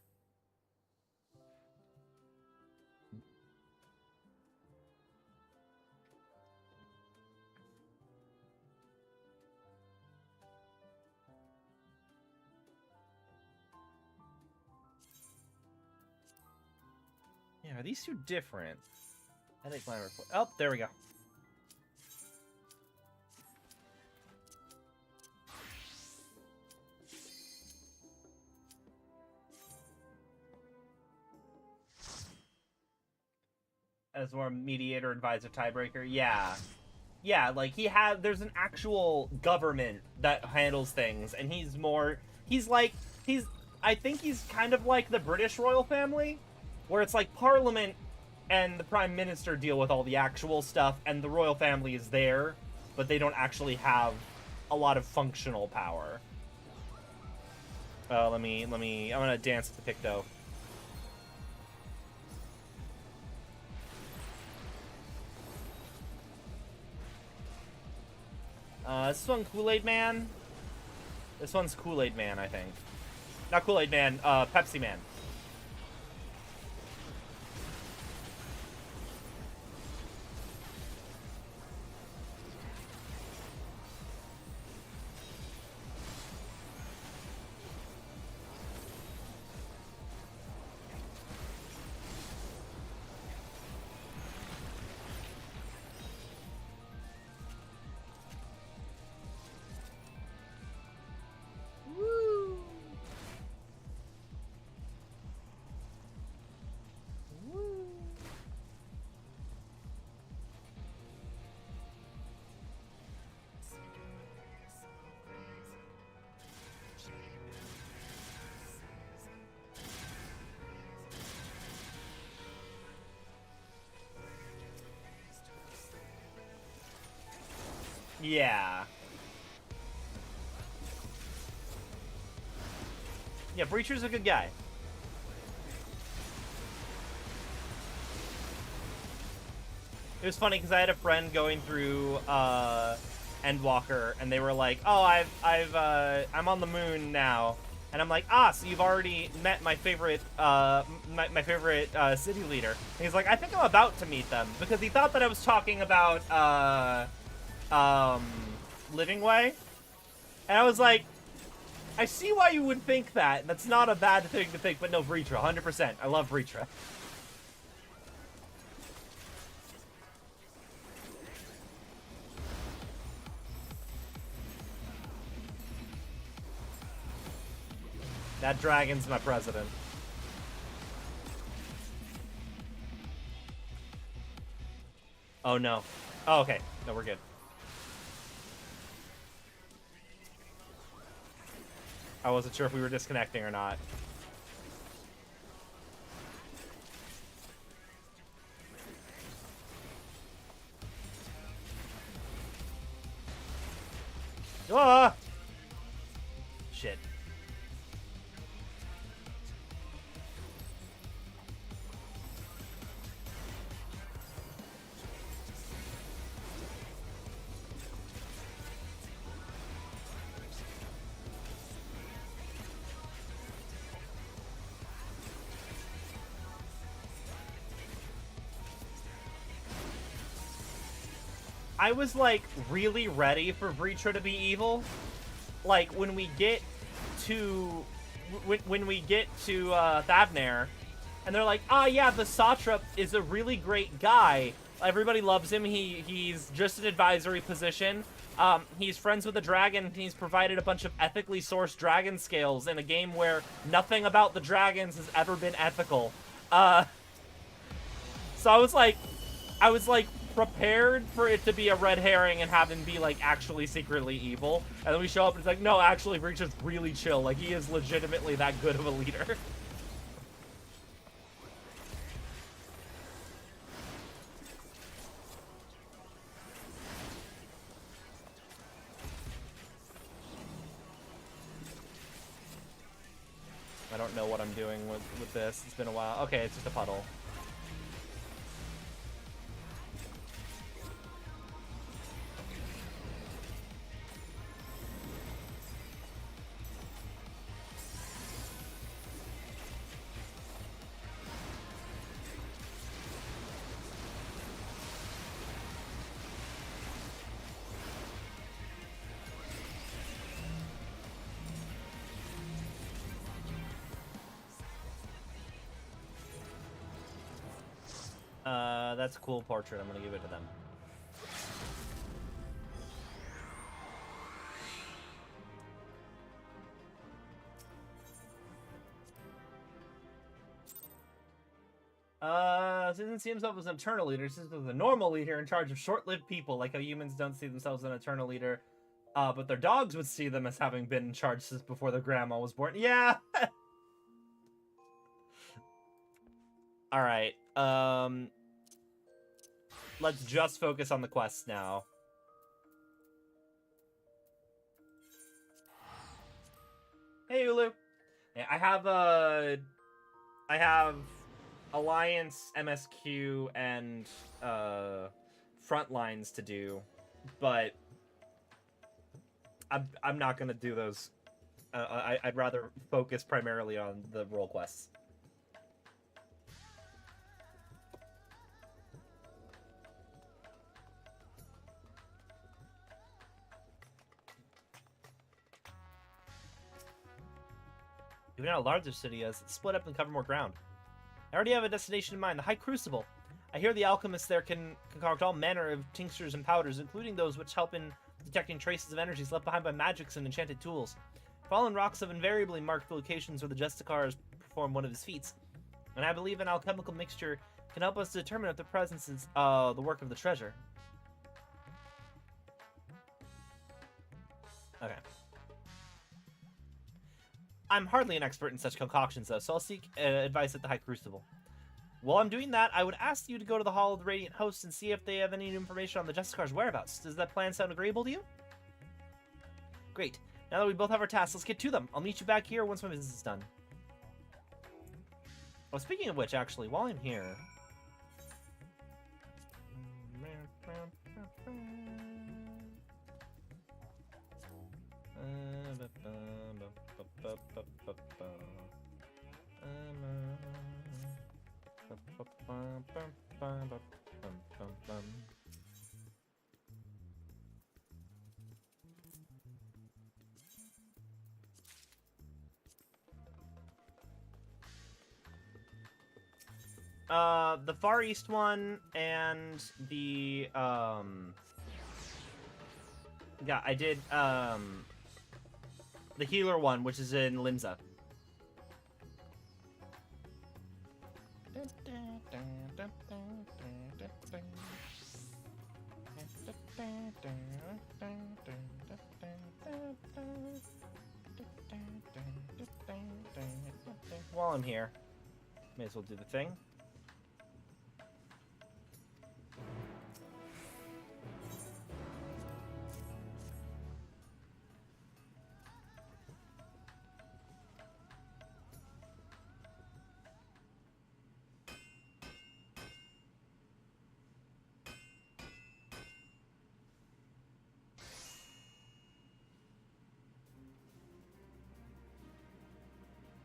Yeah, are these two different? I think my report. Oh, there we go. As more mediator, advisor, tiebreaker. Yeah. Yeah, like there's an actual government that handles things, and I think he's kind of like the British royal family, where it's like Parliament and the Prime Minister deal with all the actual stuff, and the royal family is there, but they don't actually have a lot of functional power. I'm gonna dance with the Picto. This one Kool-Aid Man? This one's Kool-Aid Man, I think. Not Kool-Aid Man, Pepsi Man. Yeah. Yeah, Breacher's a good guy. It was funny because I had a friend going through Endwalker, and they were like, "Oh, I'm on the moon now," And I'm like, so you've already met my favorite, my favorite city leader. And he's like, I think I'm about to meet them, because he thought that I was talking about Living Way, and I was like, I see why you would think that. That's not a bad thing to think, but no, Vritra, 100%. I love Vritra. That dragon's my president. Oh, no. Oh, okay. No, we're good. I wasn't sure if we were disconnecting or not. Ah! Shit. I was, like, really ready for Vritra to be evil. Like, when we get to... When we get to, Thavnair, and they're like, yeah, the Satrap is a really great guy. Everybody loves him. He's just an advisory position. He's friends with the dragon, and he's provided a bunch of ethically sourced dragon scales in a game where nothing about the dragons has ever been ethical. So I was like, prepared for it to be a red herring and have him be, like, actually secretly evil. And then we show up and it's like, no, actually, Breach is really chill. Like, he is legitimately that good of a leader. I don't know what I'm doing with this. It's been a while. Okay, it's just a puddle. That's a cool portrait. I'm gonna give it to them. Susan sees himself as an eternal leader. Susan was a normal leader in charge of short-lived people, like how humans don't see themselves as an eternal leader. But their dogs would see them as having been in charge since before their grandma was born. Yeah! Alright, let's just focus on the quests now. Hey, Ulu. Yeah, I have Alliance, MSQ, and Frontlines to do, but I'm not gonna do those. I'd rather focus primarily on the role quests. Even how large the city is, it's split up and cover more ground. I already have a destination in mind, the High Crucible. I hear the alchemists there can concoct all manner of tinctures and powders, including those which help in detecting traces of energies left behind by magics and enchanted tools. Fallen rocks have invariably marked the locations where the Justicars perform one of his feats, and I believe an alchemical mixture can help us determine if the presence is the work of the treasure. Okay. I'm hardly an expert in such concoctions, though, so I'll seek advice at the High Crucible. While I'm doing that, I would ask you to go to the Hall of the Radiant Hosts and see if they have any information on the Justicar's whereabouts. Does that plan sound agreeable to you? Great. Now that we both have our tasks, let's get to them. I'll meet you back here once my business is done. Oh, speaking of which, actually, while I'm here... The Far East one and the yeah, I did the healer one, which is in Limsa. While I'm here, may as well do the thing.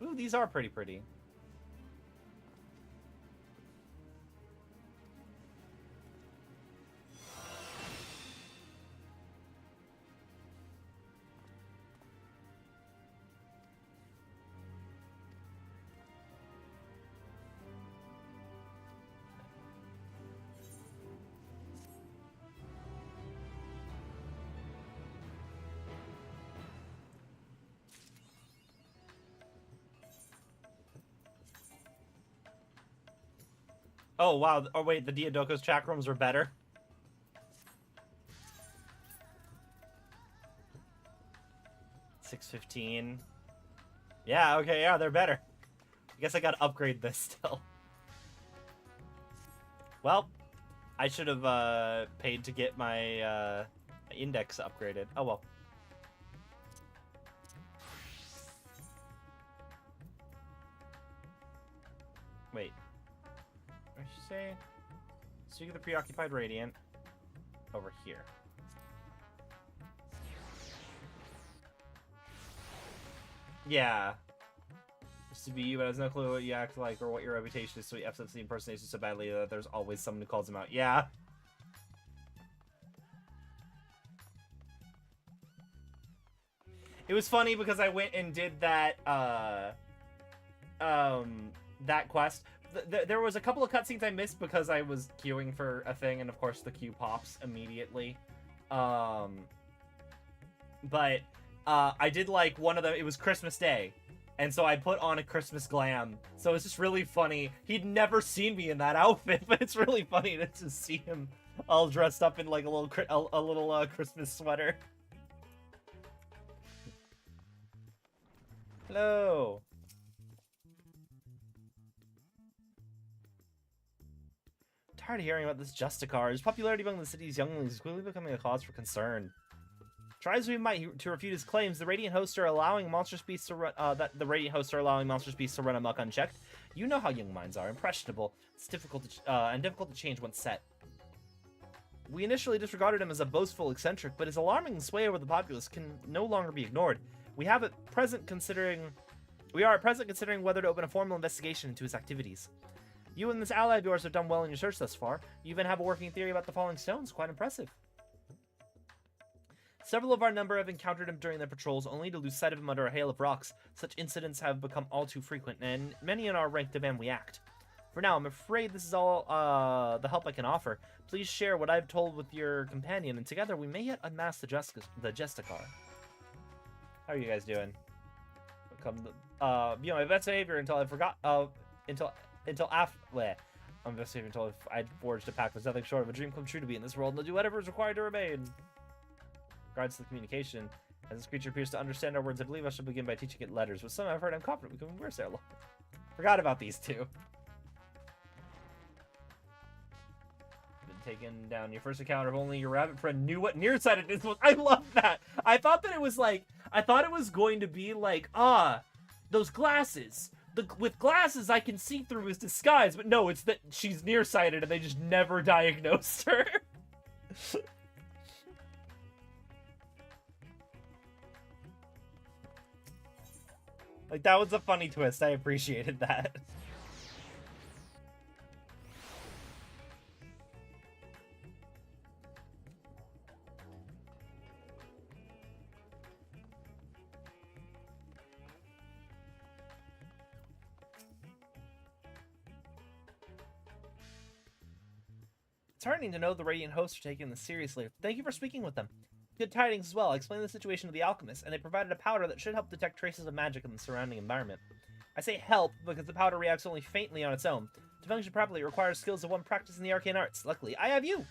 Ooh, these are pretty. Oh, wow. Oh, wait, the Diodoko's chakrams are better? $6.15. Yeah, okay, yeah, they're better. I guess I gotta upgrade this still. Well, I should have paid to get my index upgraded. Oh, well. Wait. I should say, Speak of the Preoccupied Radiant over here. Yeah. Used to be you, but I has no clue what you act like or what your reputation is, so he F's up the impersonation so badly that there's always someone who calls him out. Yeah. It was funny because I went and did that, that quest. There was a couple of cutscenes I missed because I was queuing for a thing, and of course the queue pops immediately. But I did like one of them. It was Christmas Day, and so I put on a Christmas glam. So it's just really funny. He'd never seen me in that outfit, but it's really funny to just see him all dressed up in like a little Christmas sweater. Hello. Tired of hearing about this Justicar. His popularity among the city's younglings is quickly becoming a cause for concern. Try as we might to refute his claims, the Radiant Hosts are allowing monstrous beasts to run. Run amok unchecked. You know how young minds are, impressionable. It's difficult to change once set. We initially disregarded him as a boastful eccentric, but his alarming sway over the populace can no longer be ignored. We are at present considering whether to open a formal investigation into his activities. You and this ally of yours have done well in your search thus far. You even have a working theory about the falling stones. Quite impressive. Several of our number have encountered him during their patrols, only to lose sight of him under a hail of rocks. Such incidents have become all too frequent, and many in our rank demand we act. For now, I'm afraid this is all the help I can offer. Please share what I've told with your companion, and together we may yet unmask the Justicar. How are you guys doing? My best behavior until I forgot. Until after. I'm best behavior until I'd forged a pact was nothing short of a dream come true to be in this world, and I'll do whatever is required to remain. Regards to the communication, as this creature appears to understand our words, I believe I should begin by teaching it letters. With some effort, I'm confident we can converse there. Forgot about these two. Been taken down. Your first encounter of only your rabbit friend knew what nearsightedness was. I love that. I thought that it was like, I thought it was going to be like, those glasses. With glasses, I can see through his disguise, but no, it's that she's nearsighted and they just never diagnosed her. Like, that was a funny twist. I appreciated that. heartening to know the Radiant hosts are taking this seriously. Thank you for speaking with them. Good tidings as well. I explained the situation to the alchemists, and they provided a powder that should help detect traces of magic in the surrounding environment. I say help because the powder reacts only faintly on its own. To function properly, it requires skills of one practiced in the arcane arts. Luckily, I have you!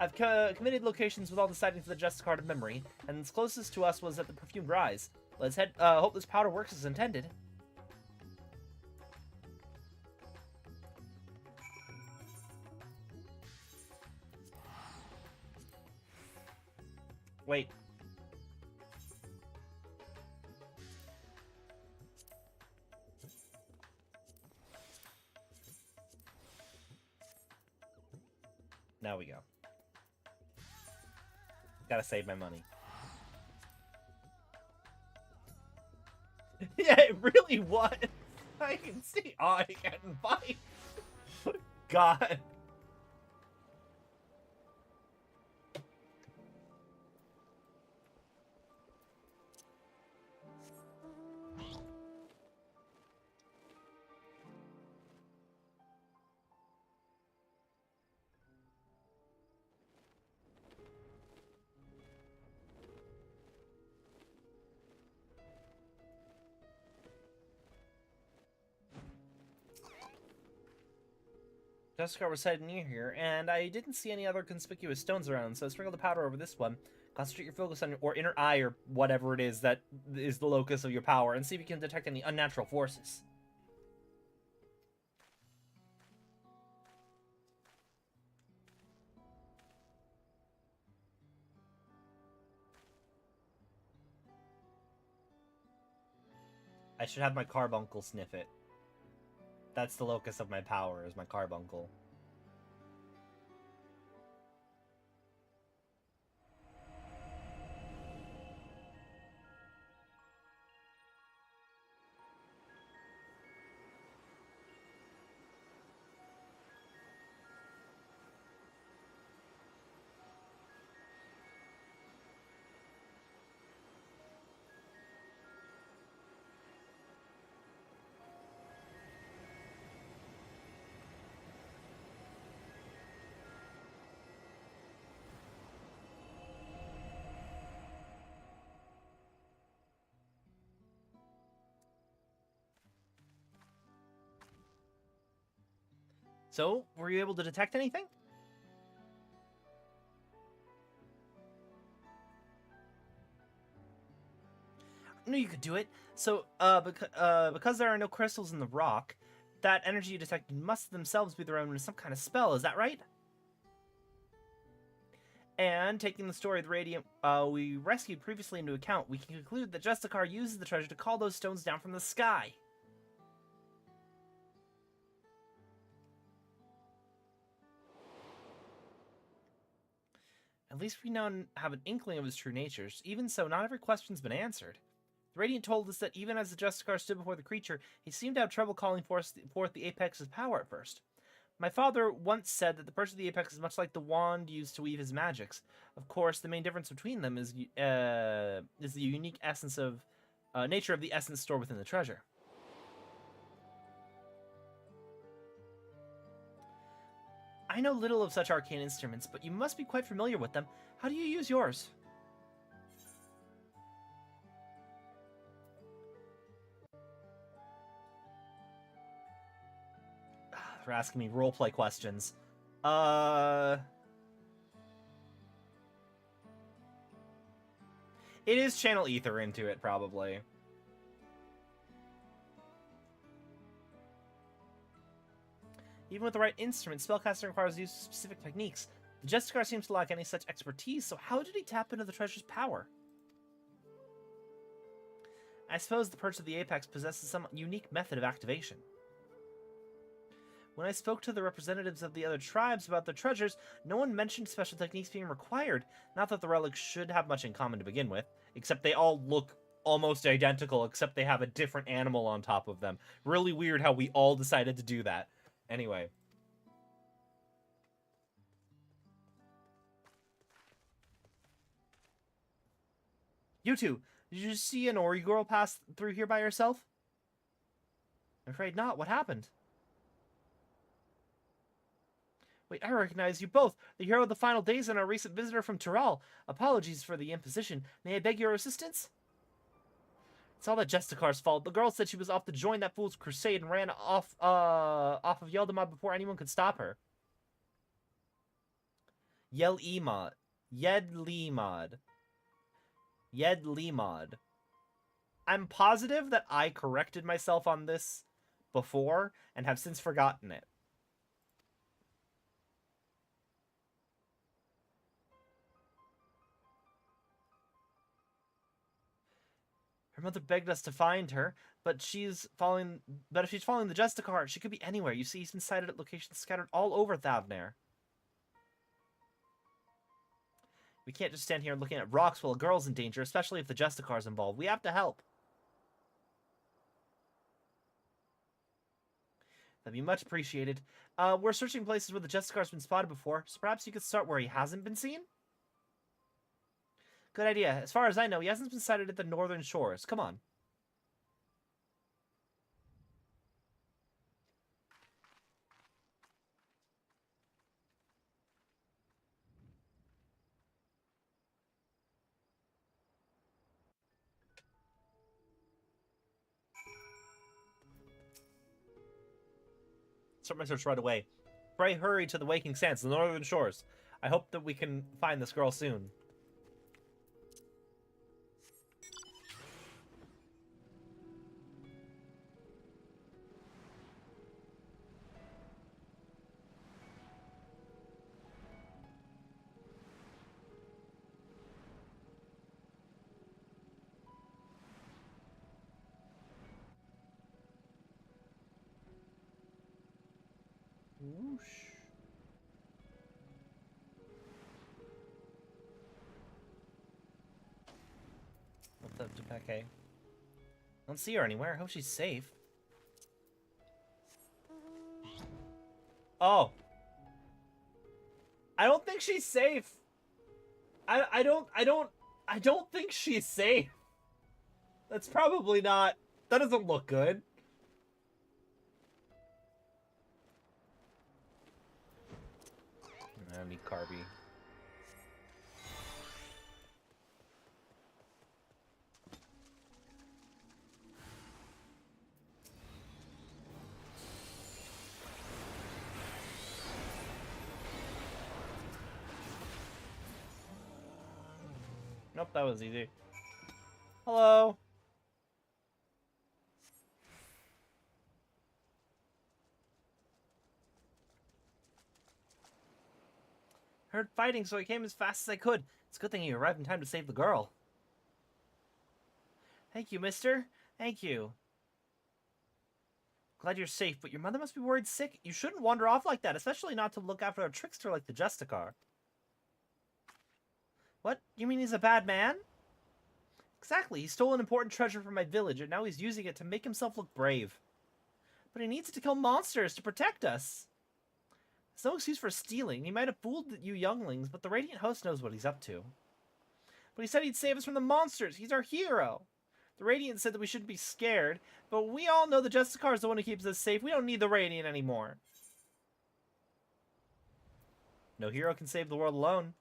I've committed locations with all the sightings of the Justice Card of Memory, and its closest to us was at the Perfumed Rise. Let's hope this powder works as intended. Wait. Now we go. Gotta save my money. Yeah, it really was. I can see. Oh, I can't buy. God. Jessica was headed near here, and I didn't see any other conspicuous stones around, so I sprinkled the powder over this one. Concentrate your focus on your inner eye, or whatever it is that is the locus of your power, and see if you can detect any unnatural forces. I should have my carbuncle sniff it. That's the locus of my power, is my carbuncle. So, were you able to detect anything? I knew you could do it. So, because there are no crystals in the rock, that energy you detected must themselves be their own some kind of spell, is that right? And, taking the story of the Radiant we rescued previously into account, we can conclude that Justicar uses the treasure to call those stones down from the sky. At least we now have an inkling of his true nature. Even so, not every question's been answered. The Radiant told us that even as the Justicar stood before the creature, he seemed to have trouble calling forth the Apex's power at first. My father once said that the Purse of the Apex is much like the wand used to weave his magics. Of course, the main difference between them is the unique essence of nature of the essence stored within the treasure. I know little of such arcane instruments, but you must be quite familiar with them. How do you use yours? They're asking me roleplay questions. It is channel ether into it, probably. Even with the right instrument, spellcasting requires the use of specific techniques. The Justicar seems to lack any such expertise, so how did he tap into the treasure's power? I suppose the Perch of the Apex possesses some unique method of activation. When I spoke to the representatives of the other tribes about their treasures, no one mentioned special techniques being required. Not that the relics should have much in common to begin with, except they all look almost identical, except they have a different animal on top of them. Really weird how we all decided to do that. Anyway. You two, did you see an Ori girl pass through here by herself? I'm afraid not. What happened? Wait, I recognize you both. The hero of the final days and our recent visitor from Tural. Apologies for the imposition. May I beg your assistance? It's all that Justicar's fault. The girl said she was off to join that fool's crusade and ran off of Yeldamad before anyone could stop her. Yed-Limod. Yed-Limod. I'm positive that I corrected myself on this before and have since forgotten it. Her mother begged us to find her, but if she's following the Justicar, she could be anywhere. You see, he's been sighted at locations scattered all over Thavnair. We can't just stand here looking at rocks while a girl's in danger, especially if the Justicar's involved. We have to help. That'd be much appreciated. We're searching places where the Justicar's been spotted before, so perhaps you could start where he hasn't been seen? Good idea. As far as I know, he hasn't been sighted at the northern shores. Come on. Start my search right away. Pray hurry to the Waking Sands, the northern shores. I hope that we can find this girl soon. Whoosh. What's up, Japeke? I don't see her anywhere. I hope she's safe. Oh. I don't think she's safe. I don't think she's safe. That's probably not... That doesn't look good. I need Carby. Nope, that was easy. Hello. Heard fighting, so I came as fast as I could. It's a good thing you arrived in time to save the girl. Thank you, mister. Thank you. Glad you're safe, but your mother must be worried sick. You shouldn't wander off like that, especially not to look after a trickster like the Justicar. What? You mean he's a bad man? Exactly. He stole an important treasure from my village, and now he's using it to make himself look brave. But he needs it to kill monsters to protect us. There's no excuse for stealing. He might have fooled you younglings, but the Radiant Host knows what he's up to. But he said he'd save us from the monsters. He's our hero. The Radiant said that we shouldn't be scared, but we all know the Justicar is the one who keeps us safe. We don't need the Radiant anymore. No hero can save the world alone.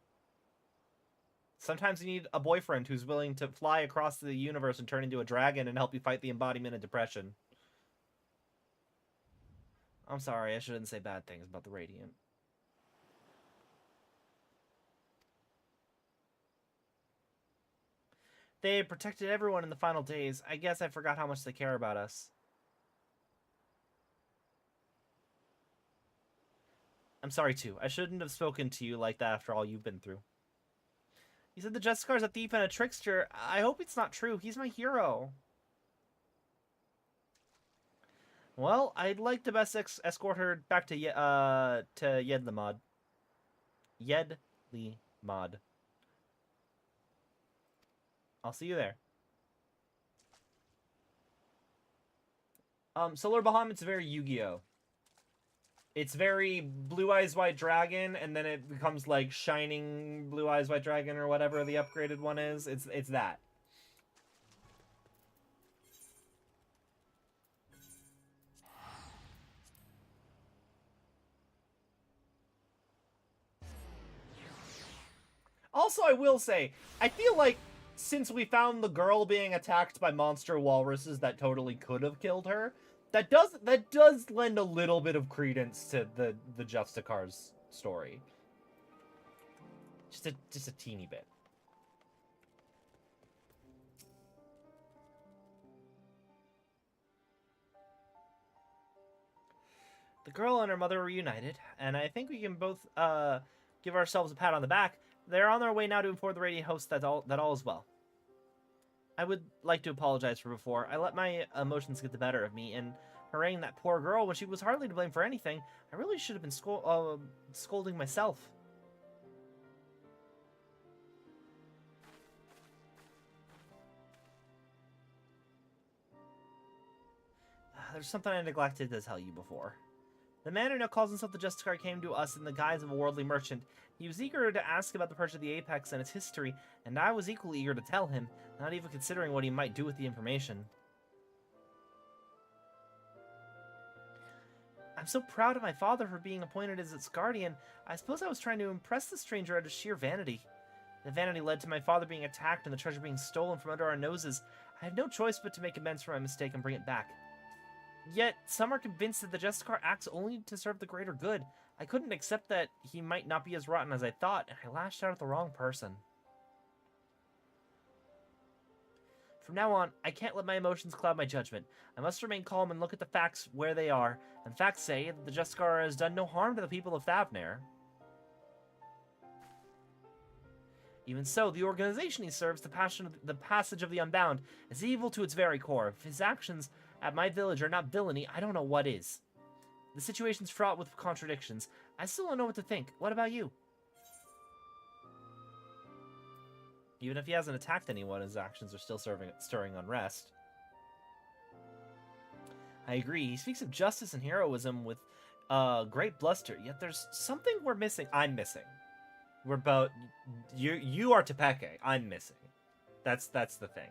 Sometimes you need a boyfriend who's willing to fly across the universe and turn into a dragon and help you fight the embodiment of depression. I'm sorry, I shouldn't say bad things about the Radiant. They protected everyone in the final days. I guess I forgot how much they care about us. I'm sorry, too. I shouldn't have spoken to you like that after all you've been through. You said the Justicar's a thief and a trickster. I hope it's not true. He's my hero. Well, I'd like to best escort her back to Yed-Limod. Yed-Limod. I'll see you there. Solar Bahamut's very Yu-Gi-Oh! It's very Blue Eyes White Dragon, and then it becomes like Shining Blue Eyes White Dragon or whatever the upgraded one is. It's that. Also, I will say, I feel like since we found the girl being attacked by monster walruses that totally could have killed her, that does lend a little bit of credence to the Justicar's story. Just a teeny bit. The girl and her mother are reunited, and I think we can both give ourselves a pat on the back. They're on their way now to inform the radio host that all is well. I would like to apologize for before. I let my emotions get the better of me, and haranguing that poor girl when she was hardly to blame for anything. I really should have been scolding myself. There's something I neglected to tell you before. The man who now calls himself the Justicar came to us in the guise of a worldly merchant. He was eager to ask about the purchase of the Apex and its history, and I was equally eager to tell him, not even considering what he might do with the information. I'm so proud of my father for being appointed as its guardian. I suppose I was trying to impress the stranger out of sheer vanity. The vanity led to my father being attacked and the treasure being stolen from under our noses. I have no choice but to make amends for my mistake and bring it back. Yet, some are convinced that the Justicar acts only to serve the greater good. I couldn't accept that he might not be as rotten as I thought, and I lashed out at the wrong person. From now on, I can't let my emotions cloud my judgment. I must remain calm and look at the facts where they are, and facts say that the Justicar has done no harm to the people of Thavnair. Even so, the organization he serves, the Passage of the Unbound, is evil to its very core. If his actions at my village are not villainy, I don't know what is. The situation's fraught with contradictions. I still don't know what to think. What about you? Even if he hasn't attacked anyone, his actions are still stirring unrest. I agree. He speaks of justice and heroism with great bluster, yet there's something we're missing. I'm missing. We're both... You are Tepeke. I'm missing. That's the thing.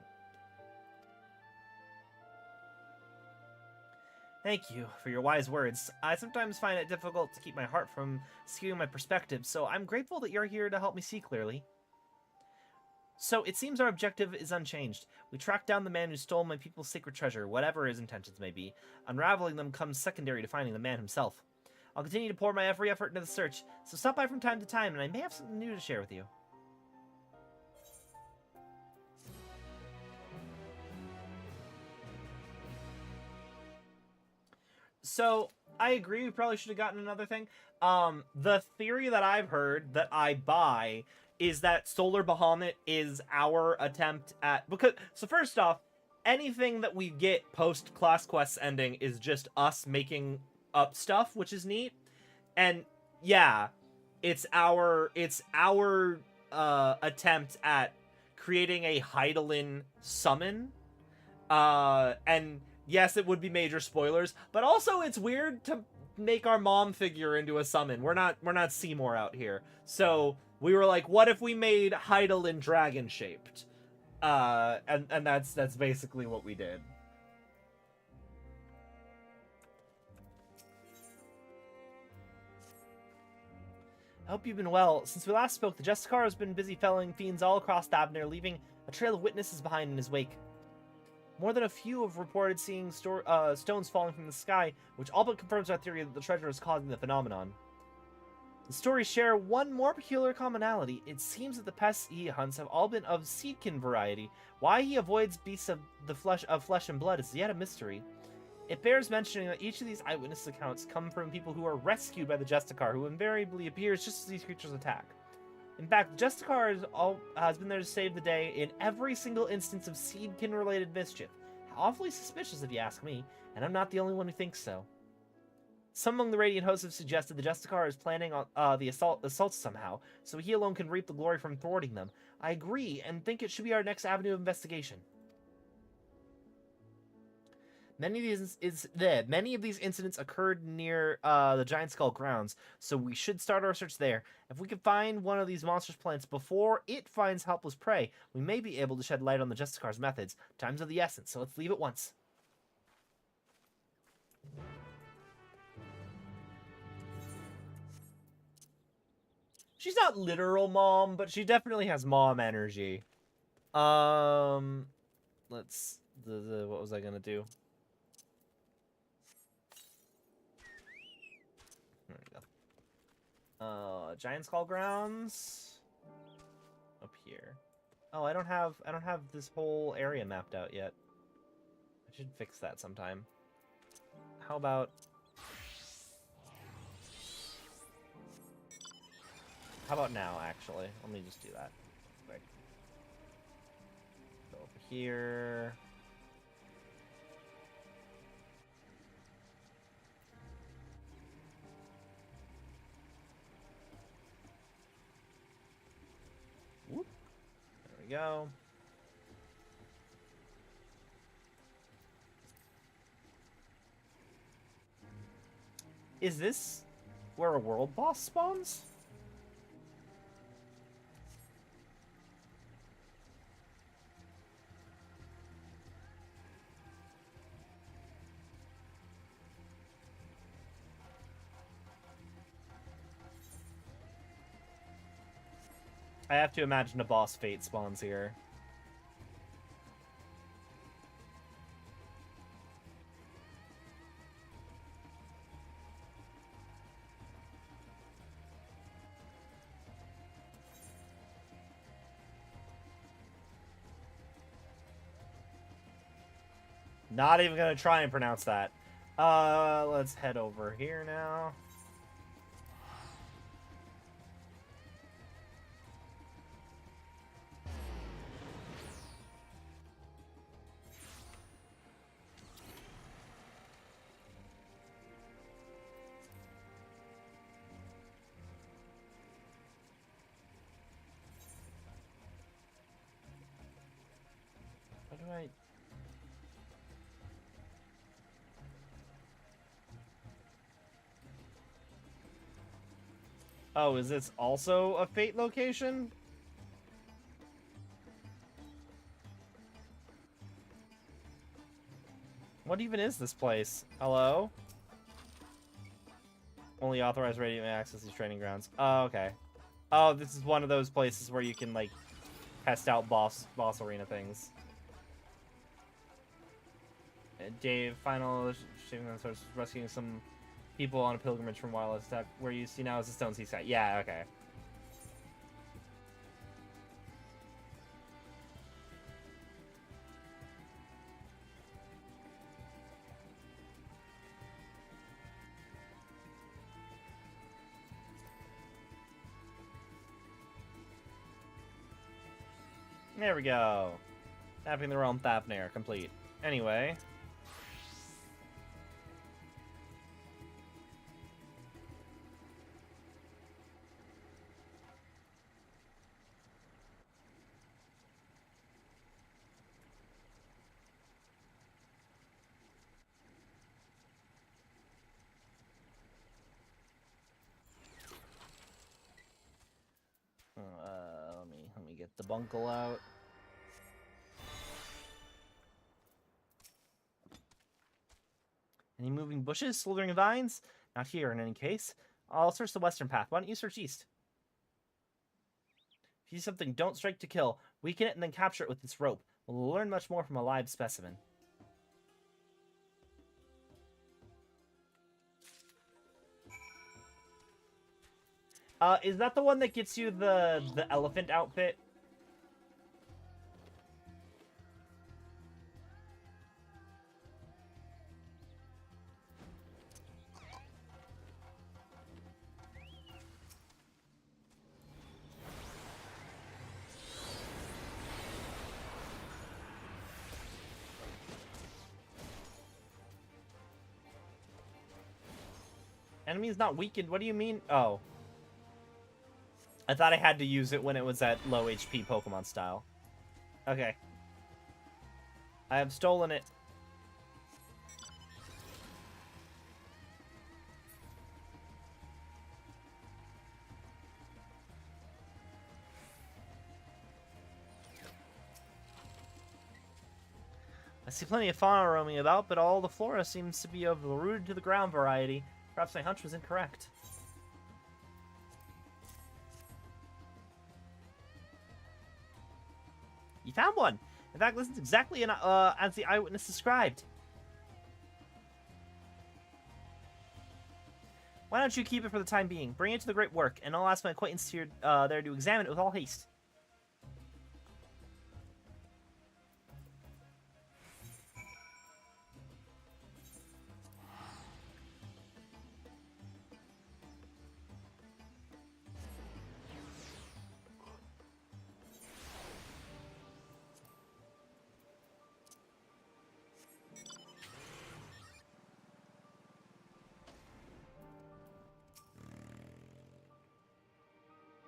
Thank you for your wise words. I sometimes find it difficult to keep my heart from skewing my perspective, so I'm grateful that you're here to help me see clearly. So, it seems our objective is unchanged. We track down the man who stole my people's sacred treasure, whatever his intentions may be. Unraveling them comes secondary to finding the man himself. I'll continue to pour my every effort into the search, so stop by from time to time, and I may have something new to share with you. So, I agree, we probably should have gotten another thing. The theory that I've heard that I buy is that Solar Bahamut is our attempt at... So first off, anything that we get post-Class Quest ending is just us making up stuff, which is neat. And, yeah, it's our attempt at creating a Hydaelyn summon. And... yes, it would be major spoilers, but also it's weird to make our mom figure into a summon. We're not Seymour out here. So we were like, what if we made Hydaelyn dragon shaped? And that's basically what we did. I hope you've been well. Since we last spoke, the Justicar has been busy felling fiends all across Thavnair, leaving a trail of witnesses behind in his wake. More than a few have reported seeing stones falling from the sky, which all but confirms our theory that the treasure is causing the phenomenon. The stories share one more peculiar commonality. It seems that the pests he hunts have all been of seedkin variety. Why he avoids beasts of flesh and blood is yet a mystery. It bears mentioning that each of these eyewitness accounts come from people who are rescued by the Justicar, who invariably appears just as these creatures attack. In fact, the Justicar has been there to save the day in every single instance of seedkin-related mischief. Awfully suspicious if you ask me, and I'm not the only one who thinks so. Some among the Radiant hosts have suggested the Justicar is planning on the assaults somehow, so he alone can reap the glory from thwarting them. I agree, and think it should be our next avenue of investigation. Many of these incidents occurred near the Giant Skull grounds, so we should start our search there. If we can find one of these monstrous plants before it finds helpless prey, we may be able to shed light on the Justicar's methods. Time's of the essence, so let's leave at once. She's not literal mom, but she definitely has mom energy. Let's... what was I gonna do? There we go. Giant Skull Grounds... Up here. Oh, I don't have this whole area mapped out yet. I should fix that sometime. How about... How about now, actually? Let me just do that quick. Go over here. Whoop. There we go. Is this where a world boss spawns? I have to imagine a boss fate spawns here. Not even gonna try and pronounce that. Let's head over here now. What do I... Oh, is this also a fate location? What even is this place? Hello? Only authorized radio may access these training grounds. Oh, okay. Oh, this is one of those places where you can, like, test out boss arena things. Dave, final starts rescuing some people on a pilgrimage from Wildlife Step. Where you see now is the Stone Sea site. Yeah, okay. There we go. Tapping the realm Thapnir, complete. Anyway. Let me get the bunkle out. Any moving bushes, slithering vines? Not here in any case. I'll search the western path. Why don't you search east? If you see something, don't strike to kill. Weaken it and then capture it with this rope. We'll learn much more from a live specimen. Is that the one that gets you the elephant outfit? Enemy is not weakened. What do you mean? Oh. I thought I had to use it when it was at low HP Pokemon style. Okay. I have stolen it. I see plenty of fauna roaming about, but all the flora seems to be of the rooted to the ground variety. Perhaps my hunch was incorrect. You found one. In fact, listens exactly as the eyewitness described. Why don't you keep it for the time being? Bring it to the Great Work, and I'll ask my acquaintance here there to examine it with all haste.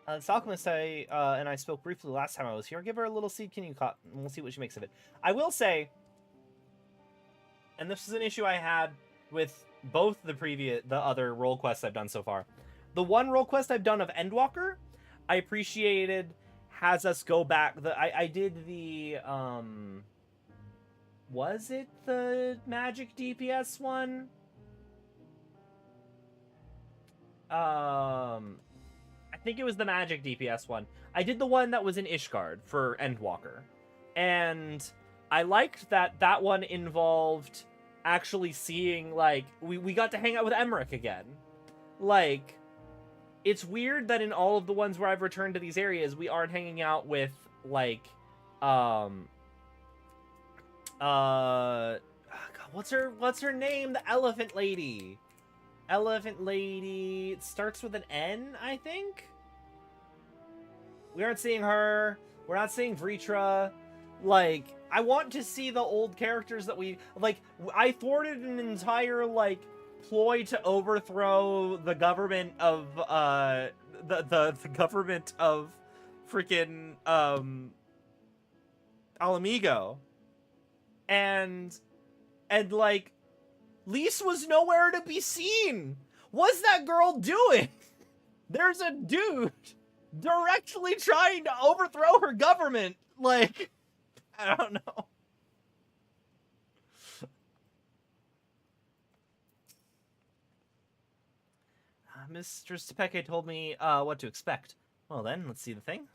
This alchemist and I spoke briefly last time I was here. Give her a little seed can you cut, and we'll see what she makes of it. I will say, and this is an issue I had with both the other role quests I've done so far. The one role quest I've done of Endwalker, I appreciated has us go back. I did the was it the magic DPS one? I think it was the magic DPS one. I did the one that was in Ishgard for Endwalker. And I liked that that one involved actually seeing, like, we got to hang out with Emmerich again. Like, it's weird that in all of the ones where I've returned to these areas, we aren't hanging out with, like, God, what's her name? The elephant lady. Elephant lady. It starts with an N, I think? We aren't seeing her. We're not seeing Vritra. Like, I want to see the old characters that we... Like, I thwarted an entire, like, ploy to overthrow the government of, the government of freaking, Alamigo. And, like, Lise was nowhere to be seen. What's that girl doing? There's a dude directly trying to overthrow her government. Like, I don't know. Mistress Tepeke told me what to expect. Well then, let's see the thing.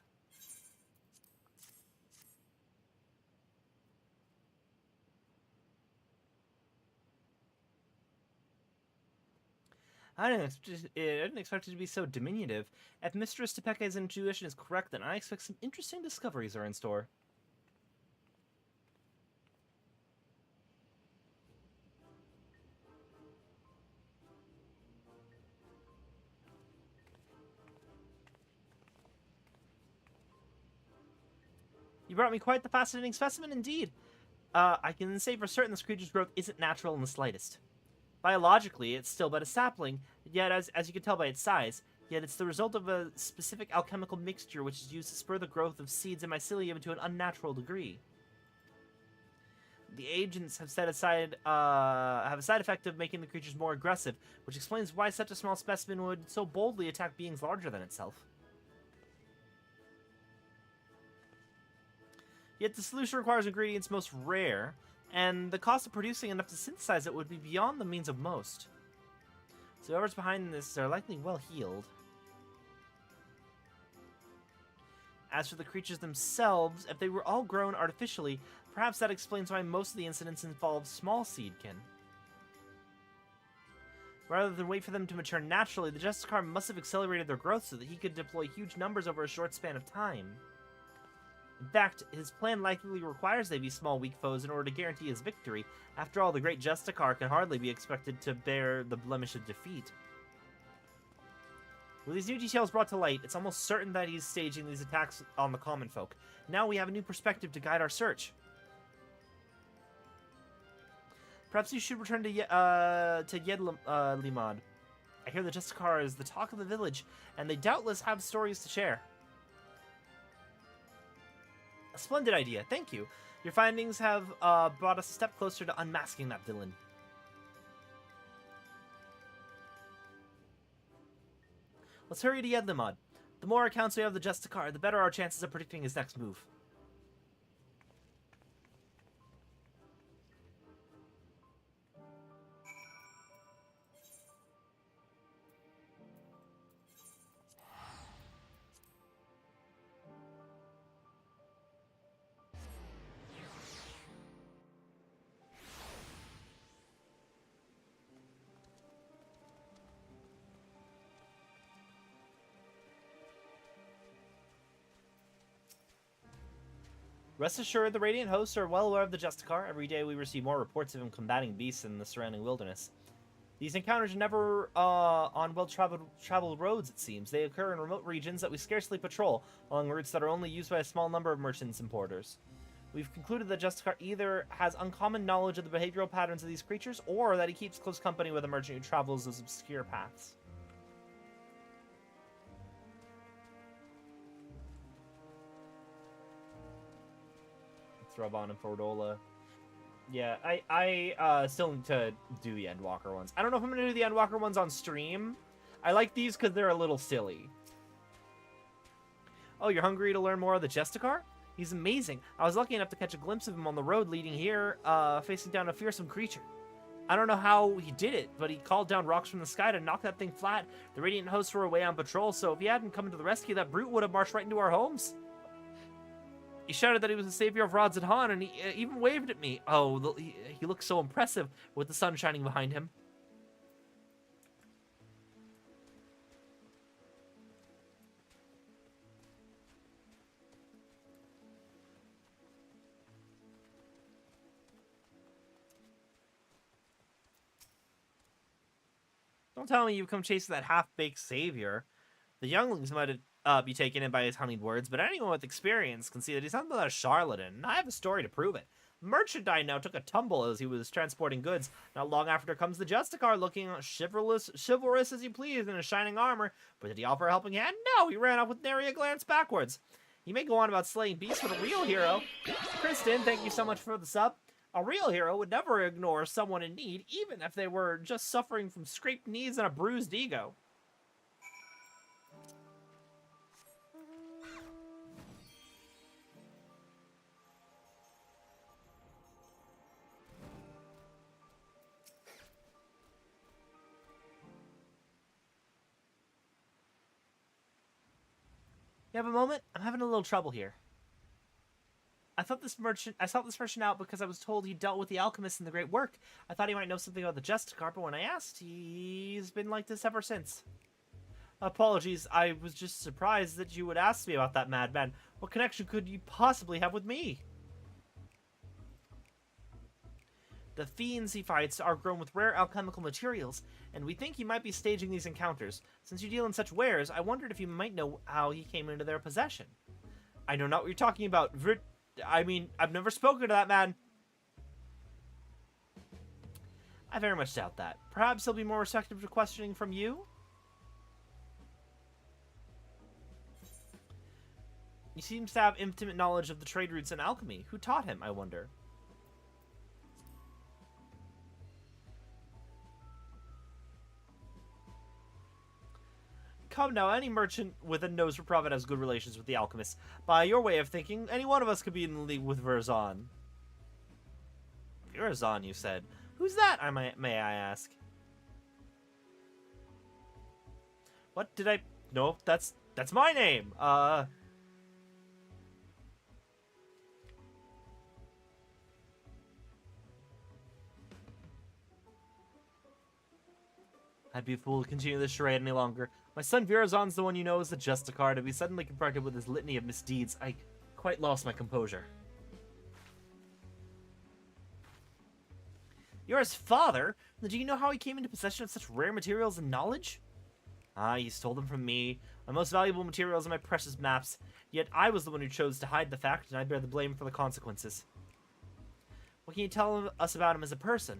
I didn't expect it to be so diminutive. If Mistress Tepeke's intuition is correct, then I expect some interesting discoveries are in store. You brought me quite the fascinating specimen indeed. I can say for certain this creature's growth isn't natural in the slightest. Biologically, it's still but a sapling, yet as you can tell by its size, yet it's the result of a specific alchemical mixture which is used to spur the growth of seeds and mycelium to an unnatural degree. The agents have have a side effect of making the creatures more aggressive, which explains why such a small specimen would so boldly attack beings larger than itself. Yet the solution requires ingredients most rare, and the cost of producing enough to synthesize it would be beyond the means of most. So whoever's behind this are likely well heeled. As for the creatures themselves, if they were all grown artificially, perhaps that explains why most of the incidents involve small seedkin. Rather than wait for them to mature naturally, the Justicar must have accelerated their growth so that he could deploy huge numbers over a short span of time. In fact, his plan likely requires they be small, weak foes in order to guarantee his victory. After all, the great Justicar can hardly be expected to bear the blemish of defeat. With these new details brought to light, it's almost certain that he's staging these attacks on the common folk. Now we have a new perspective to guide our search. Perhaps you should return to Yedlimad. I hear the Justicar is the talk of the village, and they doubtless have stories to share. A splendid idea, thank you. Your findings have brought us a step closer to unmasking that villain. Let's hurry to Yedlimad. The more accounts we have of the Justicar, the better our chances of predicting his next move. Rest assured, the Radiant hosts are well aware of the Justicar. Every day we receive more reports of him combating beasts in the surrounding wilderness. These encounters are never on well-traveled roads, it seems. They occur in remote regions that we scarcely patrol, along routes that are only used by a small number of merchants and porters. We've concluded that Justicar either has uncommon knowledge of the behavioral patterns of these creatures, or that he keeps close company with a merchant who travels those obscure paths. Let's rub on him for Fordola. Yeah, I still need to do the Endwalker ones. I don't know if I'm going to do the Endwalker ones on stream. I like these because they're a little silly. Oh, you're hungry to learn more of the Justicar? He's amazing. I was lucky enough to catch a glimpse of him on the road leading here, facing down a fearsome creature. I don't know how he did it, but he called down rocks from the sky to knock that thing flat. The Radiant hosts were away on patrol, so if he hadn't come to the rescue, that brute would have marched right into our homes. He shouted that he was the savior of Rods and Han, and he even waved at me. Oh, he looked so impressive with the sun shining behind him. Don't tell me you've come chasing that half-baked savior. The younglings might be taken in by his honeyed words, but anyone with experience can see that he's nothing but a charlatan, and I have a story to prove it. Merchant I know took a tumble as he was transporting goods. Not long after comes the Justicar, looking chivalrous as he pleased in his shining armor. But did he offer a helping hand? No, he ran off with nary a glance backwards. He may go on about slaying beasts, but a real hero... Kristen, thank you so much for the sub. A real hero would never ignore someone in need, even if they were just suffering from scraped knees and a bruised ego. You have a moment? I'm having a little trouble here. I sought this merchant out because I was told he dealt with the alchemists in the Great Work. I thought he might know something about the Justicar, but when I asked, he's been like this ever since. Apologies, I was just surprised that you would ask me about that madman. What connection could you possibly have with me? The fiends he fights are grown with rare alchemical materials, and we think he might be staging these encounters. Since you deal in such wares, I wondered if you might know how he came into their possession. I know not what you're talking about. I mean, I've never spoken to that man. I very much doubt that. Perhaps he'll be more receptive to questioning from you? He seems to have intimate knowledge of the trade routes in alchemy. Who taught him, I wonder? Come now, any merchant with a nose for profit has good relations with the alchemists. By your way of thinking, any one of us could be in league with Verzon. Verzon, you said. Who's that, may I ask? What did I... No, that's my name. I'd be a fool to continue this charade any longer. My son Virazon's the one you know as the Justicar. To be suddenly confronted with his litany of misdeeds, I quite lost my composure. You're his father? Do you know how he came into possession of such rare materials and knowledge? Ah, he stole them from me. My most valuable materials are my precious maps. Yet I was the one who chose to hide the fact, and I bear the blame for the consequences. What can you tell us about him as a person?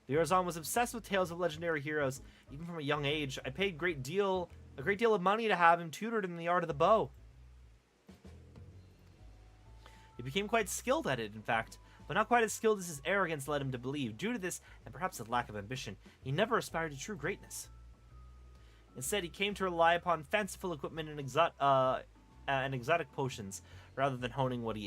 Virazon was obsessed with tales of legendary heroes, even from a young age. I paid a great deal of money to have him tutored in the art of the bow. He became quite skilled at it, in fact, but not quite as skilled as his arrogance led him to believe. Due to this, and perhaps a lack of ambition, he never aspired to true greatness. Instead, he came to rely upon fanciful equipment and exotic potions, rather than honing what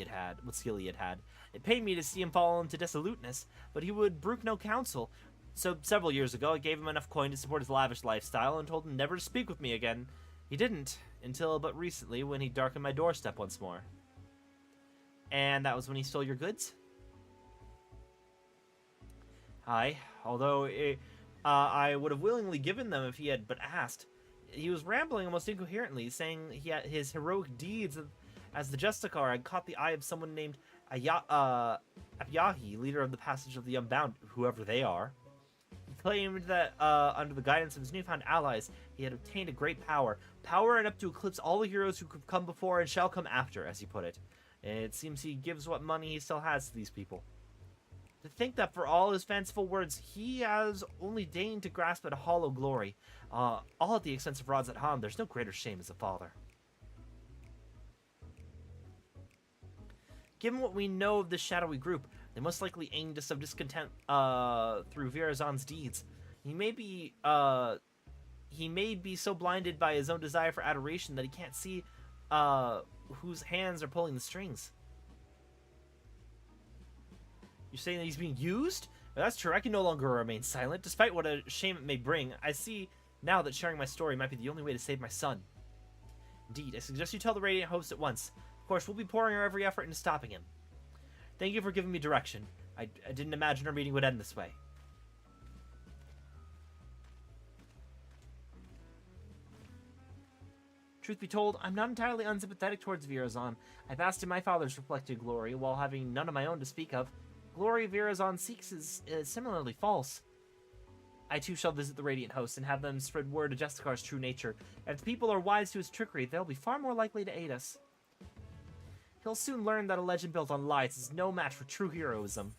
skill he had had. It pained me to see him fall into dissoluteness, but he would brook no counsel. So several years ago, I gave him enough coin to support his lavish lifestyle and told him never to speak with me again. He didn't, until but recently when he darkened my doorstep once more. And that was when he stole your goods? Aye, although I would have willingly given them if he had but asked. He was rambling almost incoherently, saying his heroic deeds As the Justicar, I caught the eye of someone named Abyahi, leader of the Passage of the Unbound, whoever they are. He claimed that, under the guidance of his newfound allies, he had obtained a great power. Power enough to eclipse all the heroes who could come before and shall come after, as he put it. And it seems he gives what money he still has to these people. To think that for all his fanciful words, he has only deigned to grasp at a hollow glory, all at the expense of Rods at Han. There's no greater shame as a father. Given what we know of this shadowy group, they most likely aim to sow discontent through Virazon's deeds. He may be so blinded by his own desire for adoration that he can't see whose hands are pulling the strings. You're saying that he's being used? Well, that's true. I can no longer remain silent, despite what a shame it may bring. I see now that sharing my story might be the only way to save my son. Indeed, I suggest you tell the Radiant host at once. Of course, we'll be pouring our every effort into stopping him. Thank you for giving me direction. I didn't imagine our meeting would end this way. Truth be told, I'm not entirely unsympathetic towards Virazon. I basked in my father's reflected glory, while having none of my own to speak of. Glory Virazon seeks is similarly false. I too shall visit the Radiant host and have them spread word of Justicar's true nature. If the people are wise to his trickery, they'll be far more likely to aid us. He'll soon learn that a legend built on lies is no match for true heroism.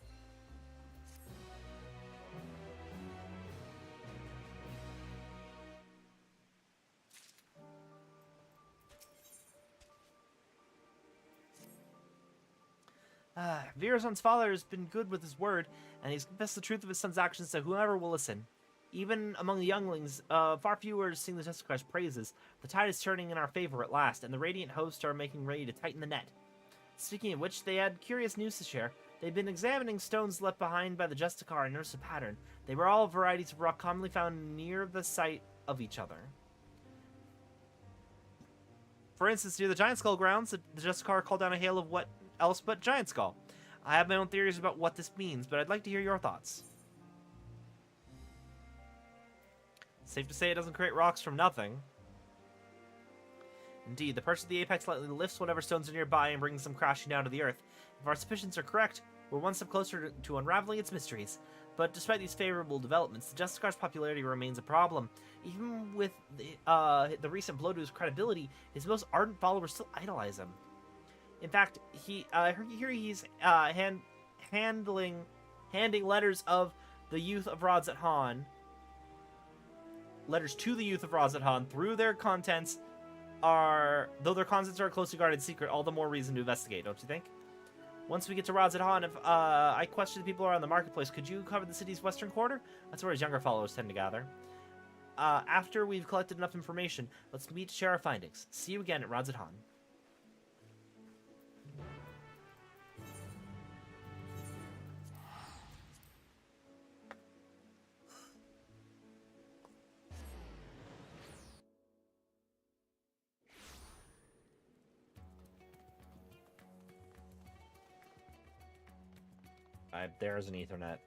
Virazon's father has been good with his word, and he's confessed the truth of his son's actions to whoever will listen. Even among the younglings, far fewer sing the Justicar's praises. The tide is turning in our favor at last, and the Radiant hosts are making ready to tighten the net. Speaking of which, they had curious news to share. They'd been examining stones left behind by the Justicar and noticed a pattern. They were all varieties of rock commonly found near the site of each other. For instance, near the Giant Skull grounds, the Justicar called down a hail of what else but Giant Skull. I have my own theories about what this means, but I'd like to hear your thoughts. Safe to say it doesn't create rocks from nothing. Indeed, the perch of the apex lightly lifts whatever stones are nearby and brings them crashing down to the earth. If our suspicions are correct, we're one step closer to unraveling its mysteries. But despite these favorable developments, the Justicar's popularity remains a problem. Even with the recent blow to his credibility, his most ardent followers still idolize him. In fact, he's handing letters of the youth of Rods at Han. Letters to the youth of Rods at Han through their contents though their contents are a closely guarded secret, all the more reason to investigate, don't you think? Once we get to Rods at Han, if I question the people around the marketplace, could you cover the city's western quarter? That's where his younger followers tend to gather. After we've collected enough information, let's meet to share our findings. See you again at Rods at Han. There's an Ethernet.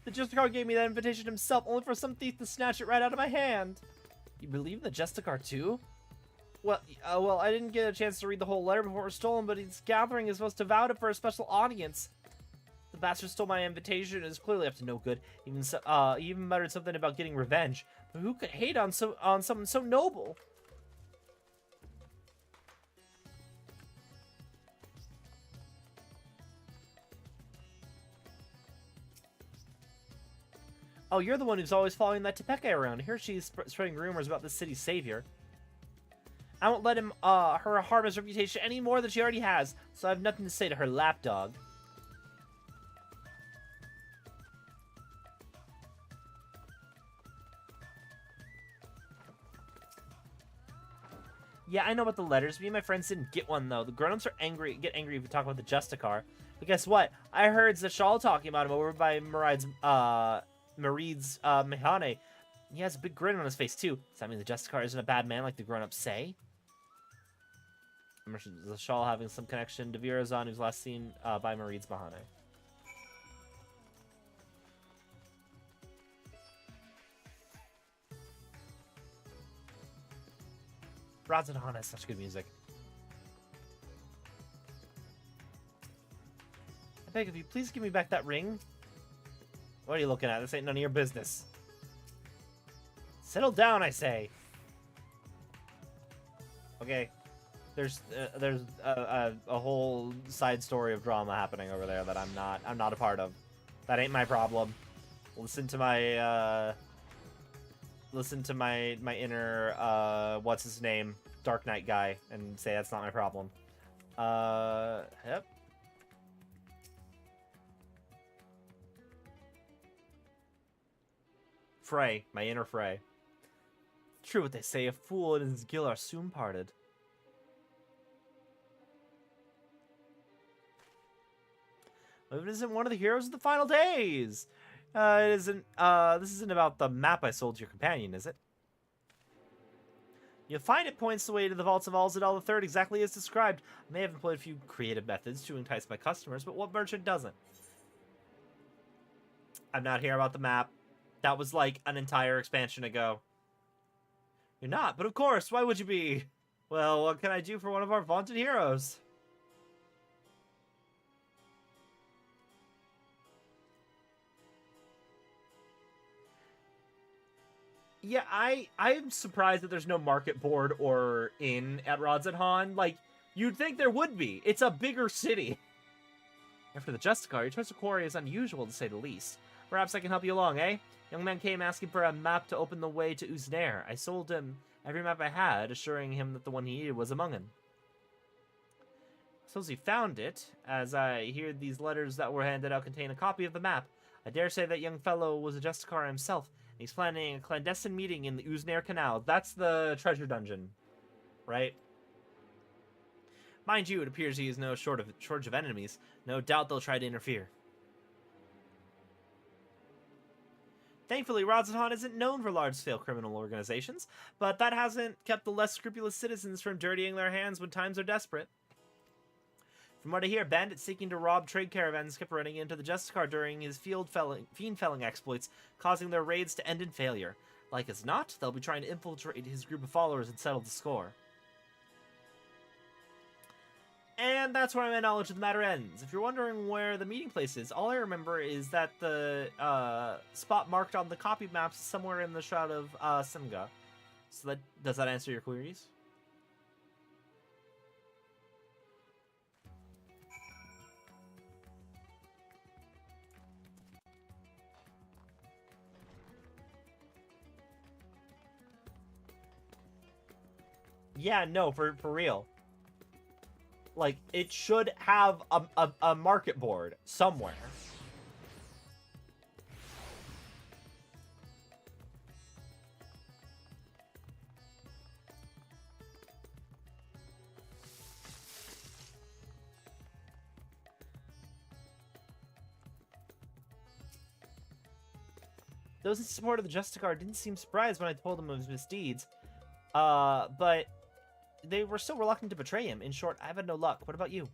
The Justicar gave me that invitation himself, only for some thief to snatch it right out of my hand. You believe in the Justicar too? Well, I didn't get a chance to read the whole letter before it was stolen, but his gathering is supposed to vow it for a special audience. The bastard stole my invitation and is clearly up to no good. He even muttered something about getting revenge. But who could hate on someone so noble? Oh, you're the one who's always following that Tepeke around. Here she's spreading rumors about the city's savior. I won't let her harm his reputation any more than she already has, so I have nothing to say to her lapdog. Yeah, I know about the letters. Me and my friends didn't get one, though. The grown-ups get angry if we talk about the Justicar. But guess what? I heard Zashal talking about him over by Marid's Mehane. He has a big grin on his face, too. Does that mean the Justicar isn't a bad man like the grown-ups say? The shawl having some connection to Virazon, who's last seen by Marid's Bahane. Razadhan has such good music. I beg of you, please give me back that ring. What are you looking at? This ain't none of your business. Settle down, I say. Okay. There's a whole side story of drama happening over there that I'm not a part of. That ain't my problem. Listen to my inner what's his name, Dark Knight guy, and say that's not my problem. Yep. Frey, my inner Frey. True what they say, a fool and his gill are soon parted. It isn't one of the heroes of the final days. It isn't. This isn't about the map I sold to your companion, is it? You'll find it points the way to the vaults of Alzadal III, exactly as described. I may have employed a few creative methods to entice my customers, but what merchant doesn't? I'm not here about the map. That was like an entire expansion ago. You're not, but of course, why would you be? Well, what can I do for one of our vaunted heroes? Yeah, I'm surprised that there's no market board or inn at Rodzadhan. Like, you'd think there would be. It's a bigger city. After the Justicar, your choice of quarry is unusual, to say the least. Perhaps I can help you along, eh? Young man came asking for a map to open the way to Uznair. I sold him every map I had, assuring him that the one he needed was among them. Suppose he found it, as I hear these letters that were handed out contain a copy of the map. I dare say that young fellow was a Justicar himself. He's planning a clandestine meeting in the Uznair Canal. That's the treasure dungeon, right? Mind you, it appears he is no shortage of enemies. No doubt they'll try to interfere. Thankfully, Rodzadhan isn't known for large-scale criminal organizations, but that hasn't kept the less scrupulous citizens from dirtying their hands when times are desperate. From what I hear, bandits seeking to rob trade caravans kept running into the Justicar during his fiend-felling exploits, causing their raids to end in failure. Like as not, they'll be trying to infiltrate his group of followers and settle the score. And that's where my knowledge of the matter ends. If you're wondering where the meeting place is, all I remember is that the spot marked on the copy maps is somewhere in the Shroud of Semga. So does that answer your queries? Yeah, no, for real. Like, it should have a market board somewhere. Those in support of the Justicar didn't seem surprised when I told them of his misdeeds. But they were still reluctant to betray him. In short, I've had no luck. What about you?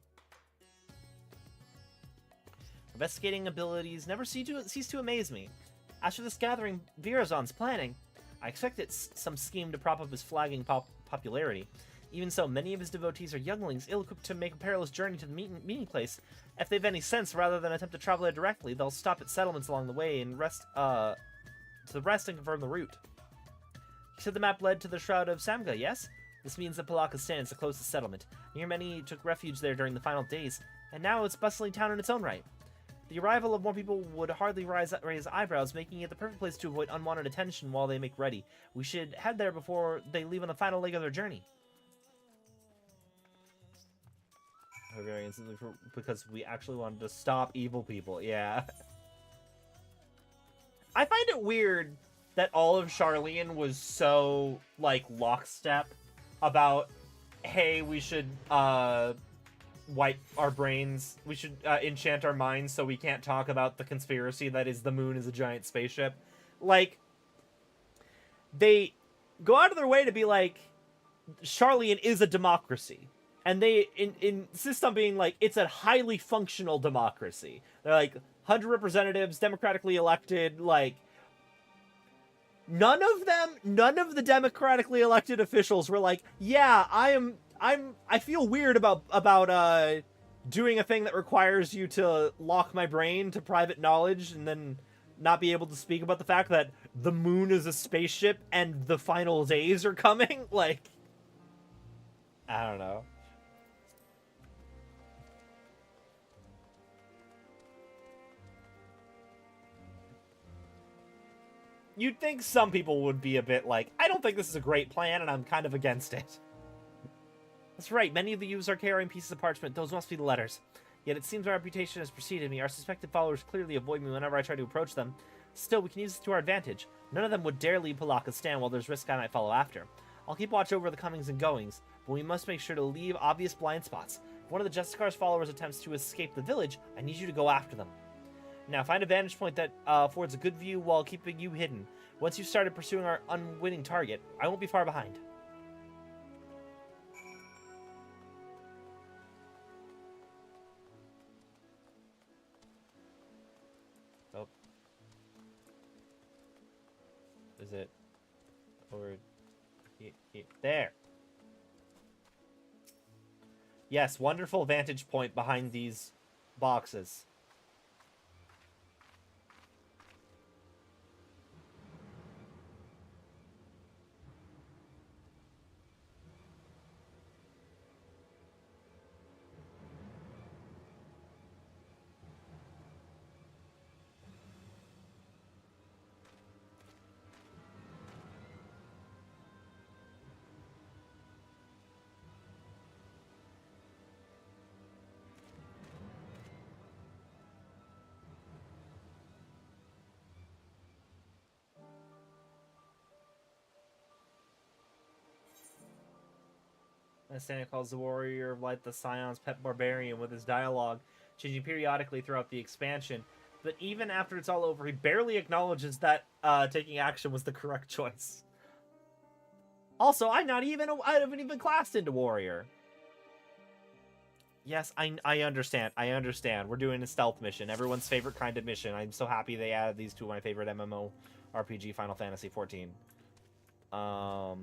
Investigating abilities never cease to amaze me. As for this gathering Virazon's planning, I expect it's some scheme to prop up his flagging popularity. Even so, many of his devotees are younglings, ill-equipped to make a perilous journey to the meeting place. If they've any sense, rather than attempt to travel there directly, they'll stop at settlements along the way and rest and confirm the route. You said the map led to the Shroud of Samga, yes? This means that Palakistan is the closest settlement. Near many took refuge there during the final days, and now it's a bustling town in its own right. The arrival of more people would hardly raise eyebrows, making it the perfect place to avoid unwanted attention while they make ready. We should head there before they leave on the final leg of their journey. Very instantly, because we actually wanted to stop evil people, yeah. I find it weird that all of Charlene was so, like, lockstep about, hey, we should, wipe our brains, we should, enchant our minds so we can't talk about the conspiracy that is the moon is a giant spaceship. Like, they go out of their way to be like, Charlene is a democracy. and they insist on being like, it's a highly functional democracy. They're like 100 representatives, democratically elected. Like, none of the democratically elected officials were like, yeah, I feel weird about doing a thing that requires you to lock my brain to private knowledge and then not be able to speak about the fact that the moon is a spaceship and the final days are coming. Like, I don't know. You'd think some people would be a bit like, I don't think this is a great plan and I'm kind of against it. That's right, many of the youths are carrying pieces of parchment. Those must be the letters. Yet it seems my reputation has preceded me. Our suspected followers clearly avoid me whenever I try to approach them. Still, we can use this to our advantage. None of them would dare leave Palaka's stand while there's risk I might follow after. I'll keep watch over the comings and goings, but we must make sure to leave obvious blind spots. If one of the Justicar's followers attempts to escape the village, I need you to go after them. Now, find a vantage point that affords a good view while keeping you hidden. Once you've started pursuing our unwitting target, I won't be far behind. Oh. Is it over here? There. Yes, wonderful vantage point behind these boxes. Santa calls the warrior of light the Scion's pet barbarian with his dialogue, changing periodically throughout the expansion. But even after it's all over, he barely acknowledges that taking action was the correct choice. Also, I haven't even classed into warrior. Yes, I understand. I understand. We're doing a stealth mission. Everyone's favorite kind of mission. I'm so happy they added these to my favorite MMO RPG, Final Fantasy XIV. Oh.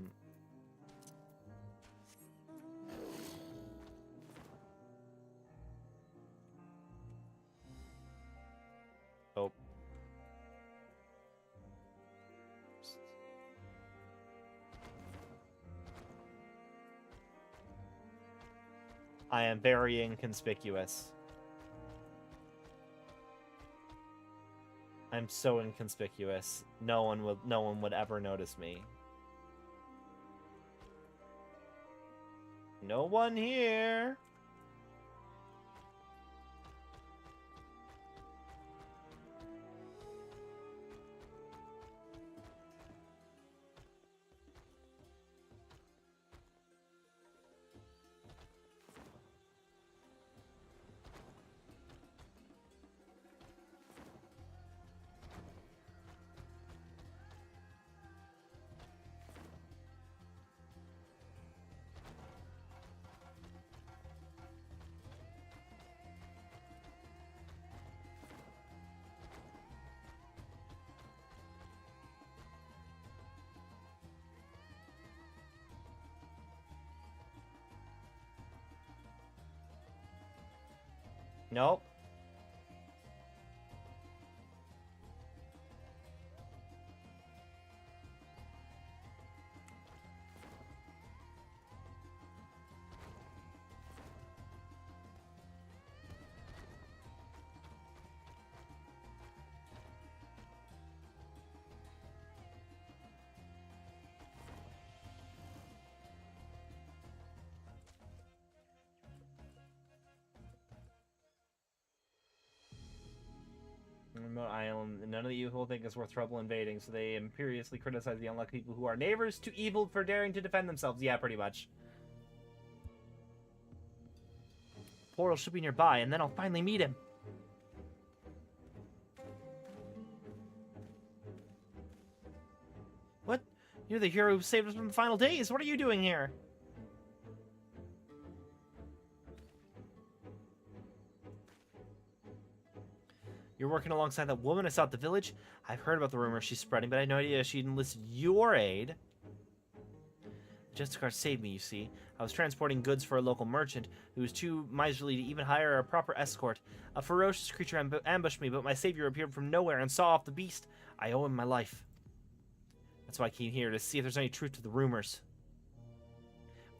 I am very inconspicuous. I'm so inconspicuous. No one would ever notice me. No one here. Nope. Remote island. None of the evil think it's worth trouble invading, so they imperiously criticize the unlucky people who are neighbors to evil for daring to defend themselves. Yeah, pretty much. Portal should be nearby, and then I'll finally meet him. What? You're the hero who saved us from the final days. What are you doing here? You're working alongside that woman I saw at the village? I've heard about the rumors she's spreading, but I had no idea she'd enlisted your aid. Justicar saved me, you see. I was transporting goods for a local merchant who was too miserly to even hire a proper escort. A ferocious creature ambushed me, but my savior appeared from nowhere and saw off the beast. I owe him my life. That's why I came here, to see if there's any truth to the rumors.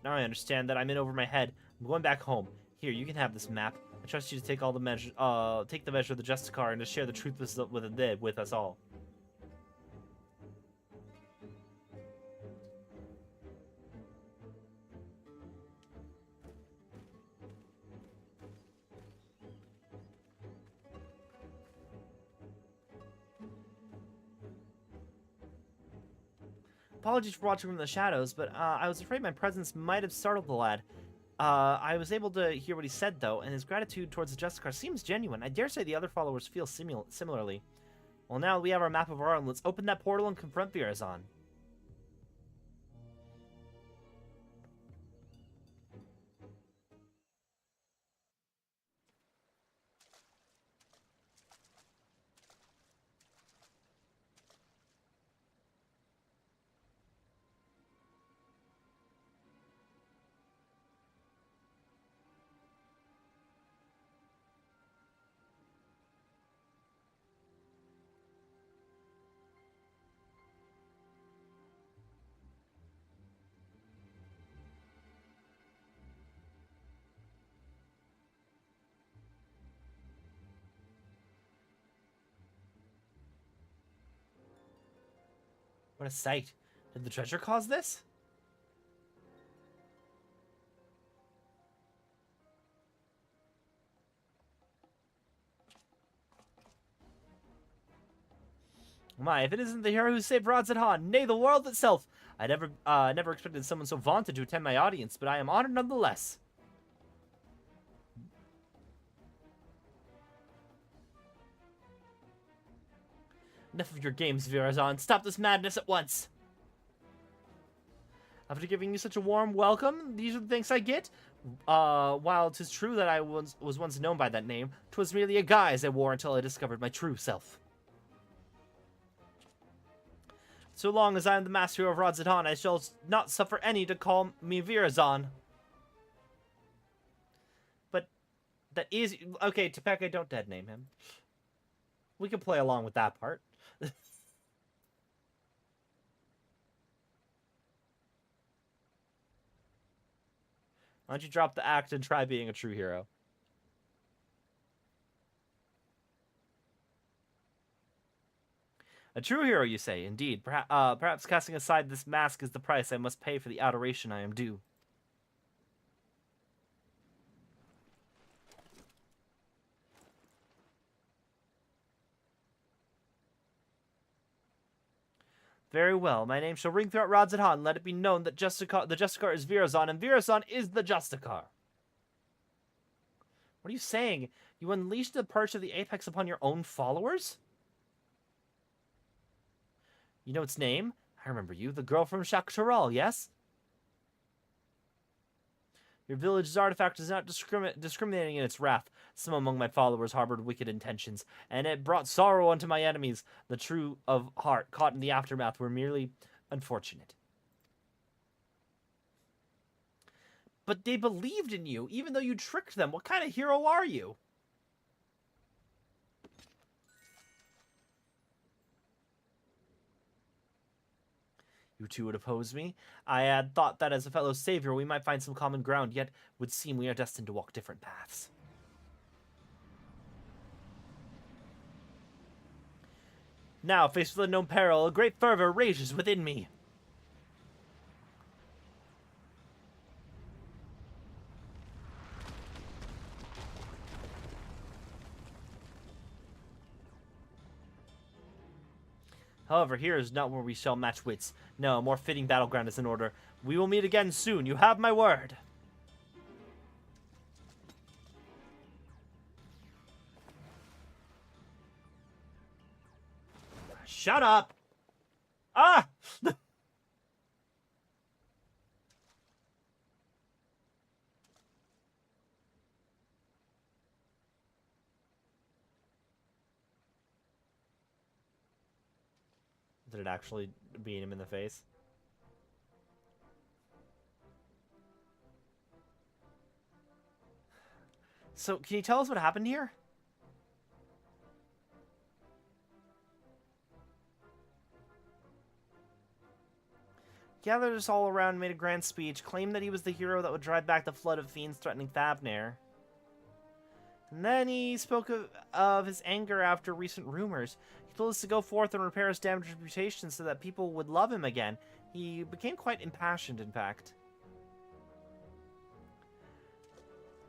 Now I understand that I'm in over my head. I'm going back home. Here, you can have this map. I trust you to take all the measure, take the measure of the Justicar and to share the truth with us all. Apologies for watching from the shadows, but I was afraid my presence might have startled the lad. I was able to hear what he said, though, and his gratitude towards the Justicar seems genuine. I dare say the other followers feel similarly. Well, now we have our map of our own. Let's open that portal and confront Virazon. What a sight. Did the treasure cause this? My, if it isn't the hero who saved Radz-at-Han, nay, the world itself! I never expected someone so vaunted to attend my audience, but I am honored nonetheless. Enough of your games, Virazon. Stop this madness at once! After giving you such a warm welcome, these are the thanks I get? While 'tis true that I was once known by that name, 'twas merely a guise I wore until I discovered my true self. So long as I am the master of Radz-at-Han, I shall not suffer any to call me Virazon. But that is... Okay, Topeka, don't dead name him. We can play along with that part. Why don't you drop the act and try being a true hero? A true hero, you say? Indeed. Perhaps casting aside this mask is the price I must pay for the adoration I am due. Very well. My name shall ring throughout Radz-at-Han. Let it be known that the Justicar is Virazon, and Virazon is the Justicar. What are you saying? You unleashed the perch of the Apex upon your own followers? You know its name? I remember you. The girl from Tural, yes? Your village's artifact is not discriminating in its wrath. Some among my followers harbored wicked intentions, and it brought sorrow unto my enemies. The true of heart, caught in the aftermath, were merely unfortunate. But they believed in you, even though you tricked them. What kind of hero are you? You two would oppose me? I had thought that as a fellow savior we might find some common ground, yet would seem we are destined to walk different paths. Now, faced with unknown peril, a great fervor rages within me. However, here is not where we shall match wits. No, a more fitting battleground is in order. We will meet again soon, you have my word. Shut up! Ah! Did it actually beat him in the face? So, can you tell us what happened here? Gathered us all around, made a grand speech, claimed that he was the hero that would drive back the flood of fiends threatening Thavnair. And then he spoke of his anger after recent rumors. He told us to go forth and repair his damaged reputation so that people would love him again. He became quite impassioned, in fact.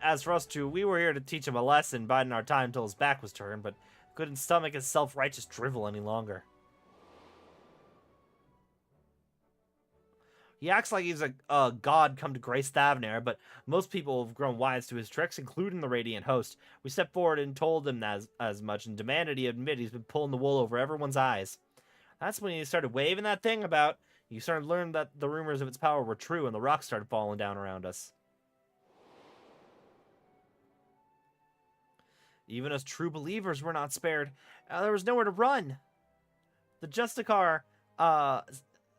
As for us two, we were here to teach him a lesson, biding our time till his back was turned, but couldn't stomach his self-righteous drivel any longer. He acts like he's a god come to grace Thavnair, but most people have grown wise to his tricks, including the Radiant Host. We stepped forward and told him as much, and demanded he admit he's been pulling the wool over everyone's eyes. That's when he started waving that thing about. You started to learn that the rumors of its power were true, and the rocks started falling down around us. Even as true believers were not spared. There was nowhere to run. The Justicar,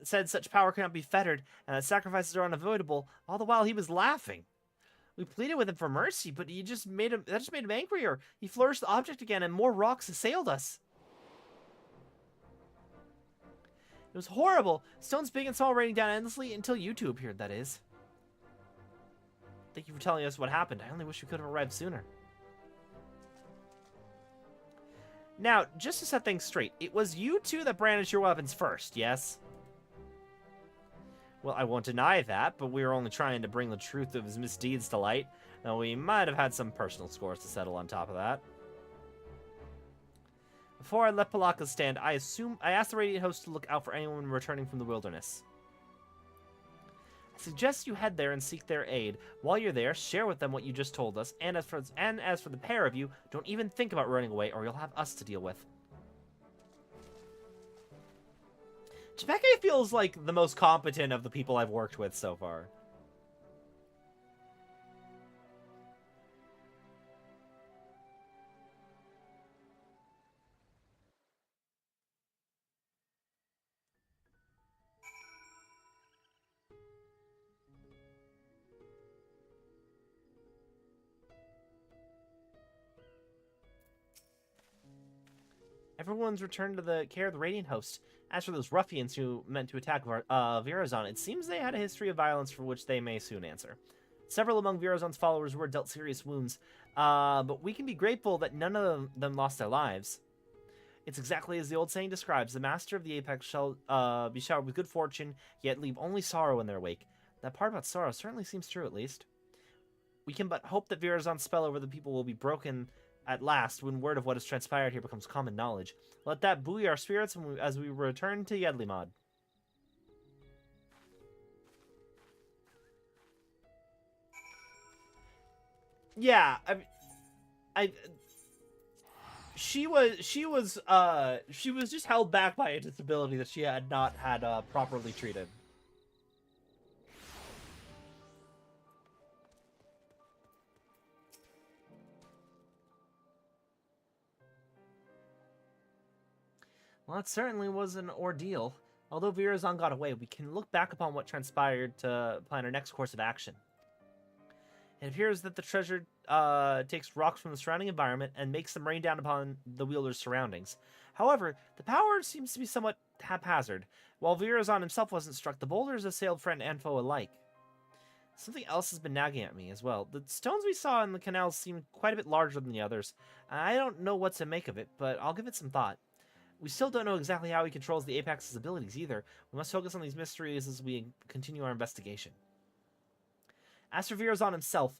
said such power cannot be fettered, and that sacrifices are unavoidable, all the while he was laughing. We pleaded with him for mercy, but that just made him angrier. He flourished the object again, and more rocks assailed us. It was horrible. Stones big and small raining down endlessly until you two appeared, that is. Thank you for telling us what happened. I only wish we could have arrived sooner. Now, just to set things straight, it was you two that brandished your weapons first, yes? Well, I won't deny that, but we were only trying to bring the truth of his misdeeds to light. Now, we might have had some personal scores to settle on top of that. Before I left Palaka's stand, I asked the Radiant Host to look out for anyone returning from the wilderness. I suggest you head there and seek their aid. While you're there, share with them what you just told us, and as for the pair of you, don't even think about running away, or you'll have us to deal with. Chipeke feels like the most competent of the people I've worked with so far. Everyone's returned to the care of the Radiant Host. As for those ruffians who meant to attack Virazon, it seems they had a history of violence for which they may soon answer. Several among Virazon's followers were dealt serious wounds, but we can be grateful that none of them lost their lives. It's exactly as the old saying describes, the master of the Apex shall be showered with good fortune, yet leave only sorrow in their wake. That part about sorrow certainly seems true, at least. We can but hope that Virazon's spell over the people will be broken at last, when word of what has transpired here becomes common knowledge. Let that buoy our spirits as we return to Yedlimod. Yeah, she was just held back by a disability that she had not had properly treated. Well, it certainly was an ordeal. Although Virazon got away, we can look back upon what transpired to plan our next course of action. It appears that the treasure takes rocks from the surrounding environment and makes them rain down upon the wielder's surroundings. However, the power seems to be somewhat haphazard. While Virazon himself wasn't struck, the boulders assailed friend and foe alike. Something else has been nagging at me as well. The stones we saw in the canal seem quite a bit larger than the others. I don't know what to make of it, but I'll give it some thought. We still don't know exactly how he controls the Apex's abilities either. We must focus on these mysteries as we continue our investigation. As for Virazon himself,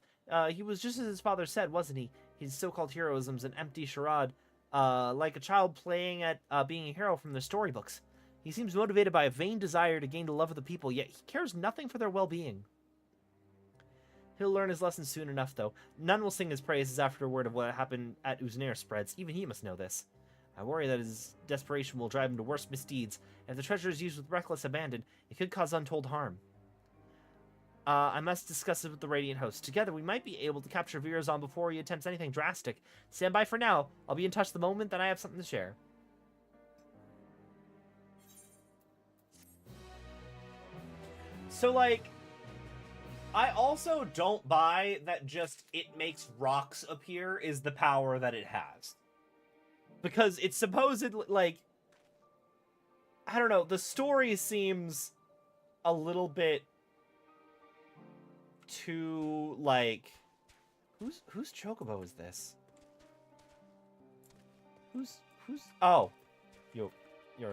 he was just as his father said, wasn't he? His so-called heroism's an empty charade, like a child playing at being a hero from the storybooks. He seems motivated by a vain desire to gain the love of the people, yet he cares nothing for their well-being. He'll learn his lesson soon enough, though. None will sing his praises after word of what happened at Uznir spreads. Even he must know this. I worry that his desperation will drive him to worse misdeeds. If the treasure is used with reckless abandon, it could cause untold harm. I must discuss it with the Radiant Host. Together, we might be able to capture Virazon before he attempts anything drastic. Stand by for now. I'll be in touch the moment that I have something to share. So, like, I also don't buy that just it makes rocks appear is the power that it has. Because it's supposedly, like, I don't know, the story seems a little bit too, like, whose chocobo is this? Who's, oh, you're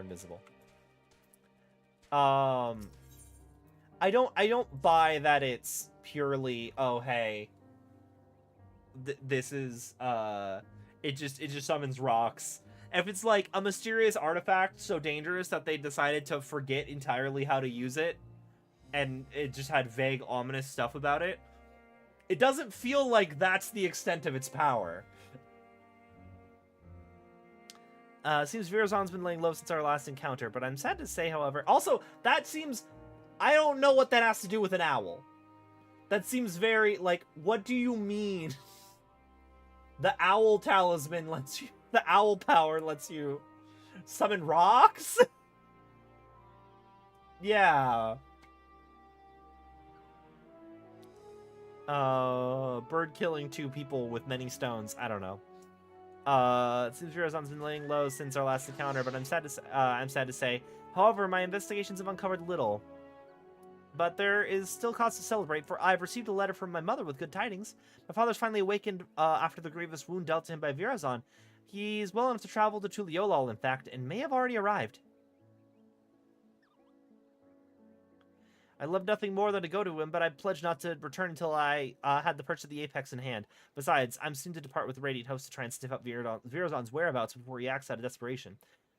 invisible. I don't buy that it's purely, oh, hey, this is, it just summons rocks. If it's like a mysterious artifact so dangerous that they decided to forget entirely how to use it, and it just had vague, ominous stuff about it, it doesn't feel like that's the extent of its power. Seems Virazon's been laying low since our last encounter, but I'm sad to say, however... Also, that seems... I don't know what that has to do with an owl. That seems very, like, what do you mean? The owl talisman lets you... The owl power lets you summon rocks? Yeah. Bird killing 2 people with many stones. I don't know. It seems Virazon's been laying low since our last encounter, but I'm sad to say. However, my investigations have uncovered little. But there is still cause to celebrate, for I've received a letter from my mother with good tidings. My father's finally awakened after the grievous wound dealt to him by Virazon. He's well enough to travel to Tural, in fact, and may have already arrived. I love nothing more than to go to him, but I pledged not to return until I had the perch of the apex in hand. Besides, I'm soon to depart with the Radiant Host to try and sniff up Virazon's whereabouts before he acts out of desperation.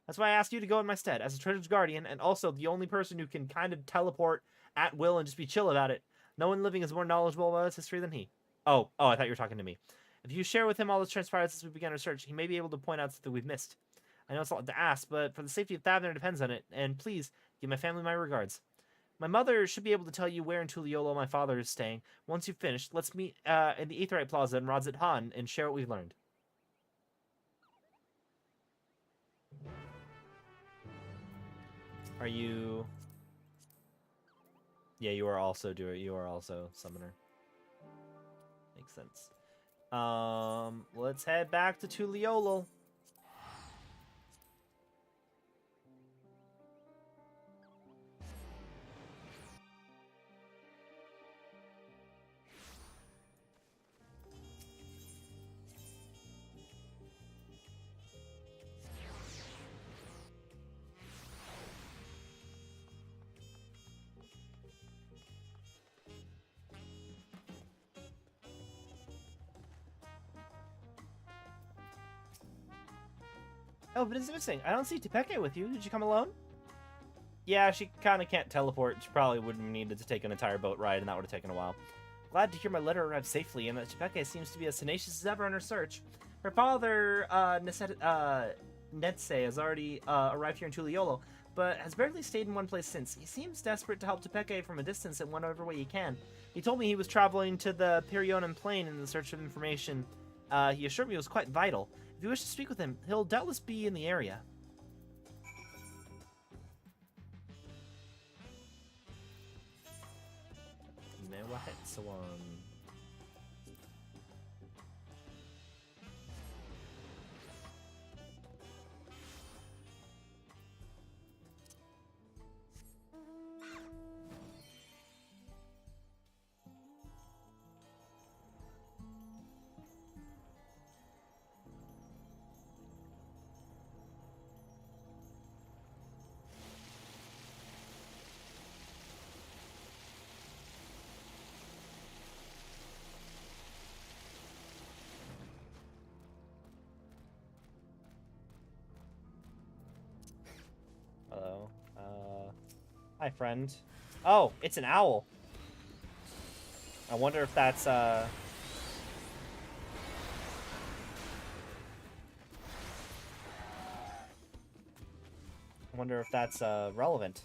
That's why I asked you to go in my stead, as a treasure's guardian, and also the only person who can kind of teleport at will and just be chill about it. No one living is more knowledgeable about its history than he. Oh, I thought you were talking to me. If you share with him all that's transpired since we began our search, he may be able to point out something we've missed. I know it's a lot to ask, but for the safety of Thavner depends on it, and please, give my family my regards. My mother should be able to tell you where in Tuliolo my father is staying. Once you've finished, let's meet in the Aetheryte Plaza in Radzit Han and share what we've learned. Are you... Yeah, you are also summoner. Makes sense. Let's head back to Tuliolo. Oh, but it's missing. I don't see Tepeke with you. Did you come alone? Yeah, she kind of can't teleport. She probably would have needed to take an entire boat ride, and that would have taken a while. Glad to hear my letter arrived safely, and that Tepeke seems to be as tenacious as ever in her search. Her father, Netse, has already arrived here in Tuliolo, but has barely stayed in one place since. He seems desperate to help Tepeke from a distance in whatever way he can. He told me he was traveling to the Perionem Plain in the search of information. He assured me it was quite vital. If you wish to speak with him, he'll doubtless be in the area. Hello. Hi, friend. Oh, it's an owl. I wonder if that's, I wonder if that's, relevant.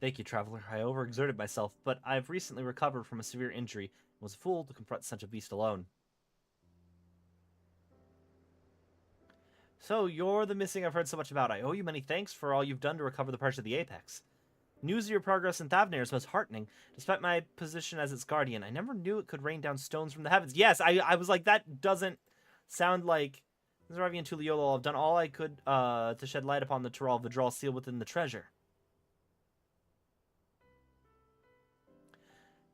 Thank you, traveler. I overexerted myself, but I've recently recovered from a severe injury and was a fool to confront such a beast alone. So, you're the missing I've heard so much about. I owe you many thanks for all you've done to recover the Perch of the Apex. News of your progress in Thavnair is most heartening. Despite my position as its guardian, I never knew it could rain down stones from the heavens. Yes, I was like, that doesn't sound like... Zaravi and Tuliolo have done all I could to shed light upon the Tural Vidral seal within the treasure.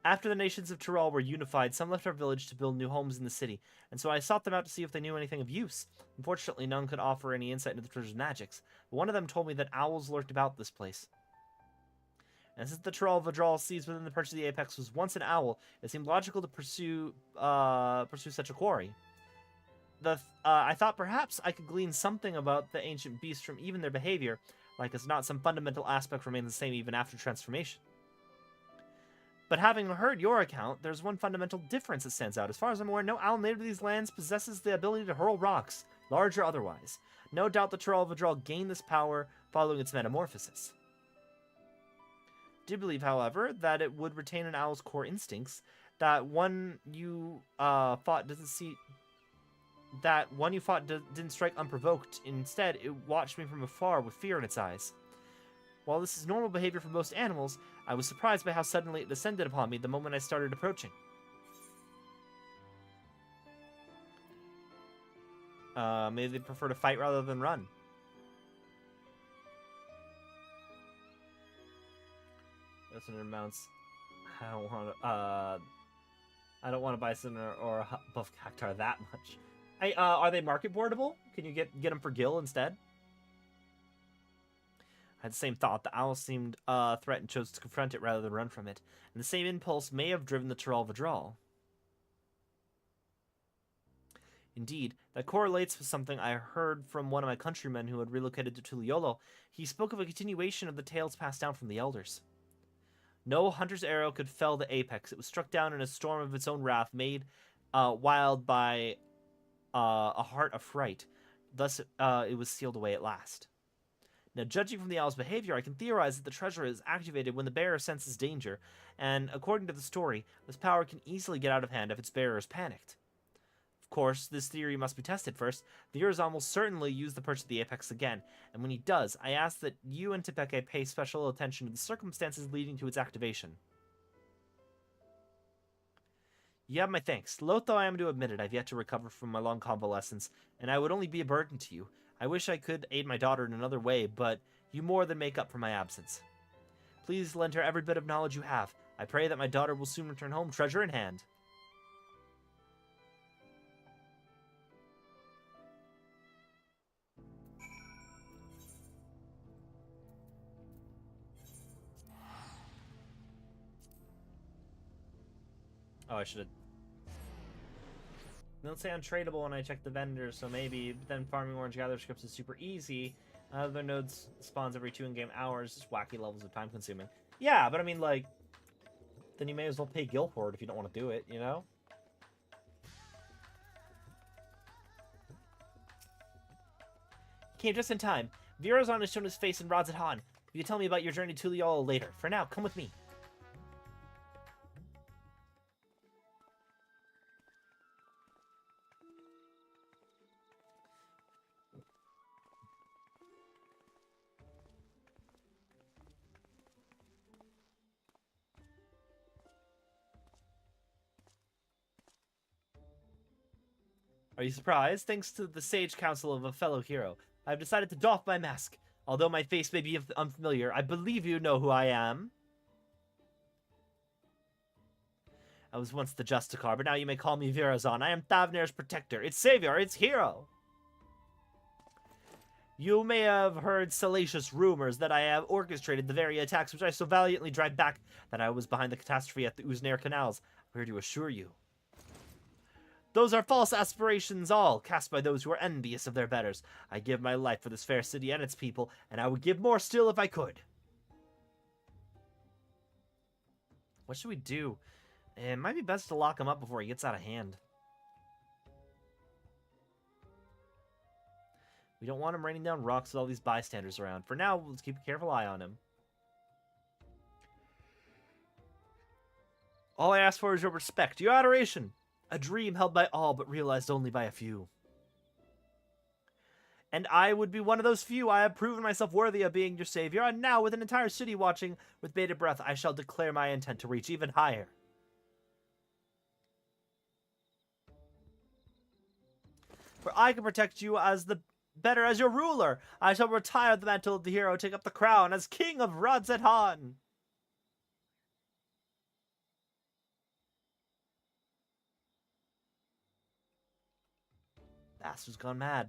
After the nations of Tural were unified, some left our village to build new homes in the city, and so I sought them out to see if they knew anything of use. Unfortunately, none could offer any insight into the treasure's magics, but one of them told me that owls lurked about this place. And since the Tural Vidral seized within the Perch of the Apex was once an owl, it seemed logical to pursue such a quarry. I thought perhaps I could glean something about the ancient beasts from even their behavior, like as not some fundamental aspect remains the same even after transformation. But having heard your account, there's one fundamental difference that stands out. As far as I'm aware, no owl native to these lands possesses the ability to hurl rocks, large or otherwise. No doubt the Tural Vidral gained this power following its metamorphosis. I do believe, however, that it would retain an owl's core instincts, that one you fought didn't strike unprovoked. Instead, it watched me from afar with fear in its eyes. While this is normal behavior for most animals, I was surprised by how suddenly it descended upon me the moment I started approaching. Maybe they prefer to fight rather than run. Listener mounts. I don't want to buy Sinner or a buff Cactar that much. Are they market boardable? Can you get them for Gil instead? I had the same thought. The owl seemed threatened and chose to confront it rather than run from it. And the same impulse may have driven the Tural Vidral. Indeed, that correlates with something I heard from one of my countrymen who had relocated to Tuliolo. He spoke of a continuation of the tales passed down from the elders. No hunter's arrow could fell the apex. It was struck down in a storm of its own wrath, made wild by a heart of fright. Thus, it was sealed away at last. Now, judging from the owl's behavior, I can theorize that the treasure is activated when the bearer senses danger, and according to the story, this power can easily get out of hand if its bearer is panicked. Of course, this theory must be tested first. Virazon will certainly use the Perch of the Apex again, and when he does, I ask that you and Tepeke pay special attention to the circumstances leading to its activation. You have my thanks. Loath though I am to admit it, I've yet to recover from my long convalescence, and I would only be a burden to you. I wish I could aid my daughter in another way, but you more than make up for my absence. Please lend her every bit of knowledge you have. I pray that my daughter will soon return home, treasure in hand. Oh, I should have... They don't say untradeable when I check the vendors, so maybe. But then farming orange gather scripts is super easy. Other nodes spawns every 2 in-game hours. Just wacky levels of time consuming. Yeah, but I mean, like... Then you may as well pay Gil for it if you don't want to do it, you know? Came just in time. Virazon has shown his face in Rods at Han. You can tell me about your journey to Tuliolo later. For now, come with me. Are you surprised? Thanks to the sage counsel of a fellow hero, I've decided to doff my mask. Although my face may be unfamiliar, I believe you know who I am. I was once the Justicar, but now you may call me Virazon. I am Thavnair's protector, its savior, its hero. You may have heard salacious rumors that I have orchestrated the very attacks which I so valiantly drive back, that I was behind the catastrophe at the Uznair canals. I'm here to assure you. Those are false aspirations all, cast by those who are envious of their betters. I give my life for this fair city and its people, and I would give more still if I could. What should we do? It might be best to lock him up before he gets out of hand. We don't want him raining down rocks with all these bystanders around. For now, let's keep a careful eye on him. All I ask for is your respect, your adoration. A dream held by all, but realized only by a few. And I would be one of those few. I have proven myself worthy of being your savior, and now, with an entire city watching with bated breath, I shall declare my intent to reach even higher. For I can protect you as better as your ruler. I shall retire the mantle of the hero, take up the crown as king of Radzethan. Bastard's gone mad.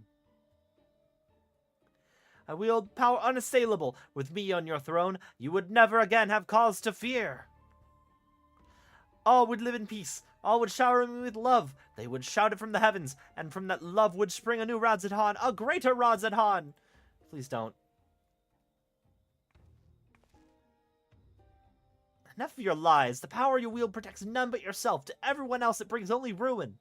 I wield power unassailable. With me on your throne, you would never again have cause to fear. All would live in peace. All would shower me with love. They would shout it from the heavens, and from that love would spring a new Radzethan, a greater Radzethan. Please don't. Enough of your lies. The power you wield protects none but yourself. To everyone else, it brings only ruin.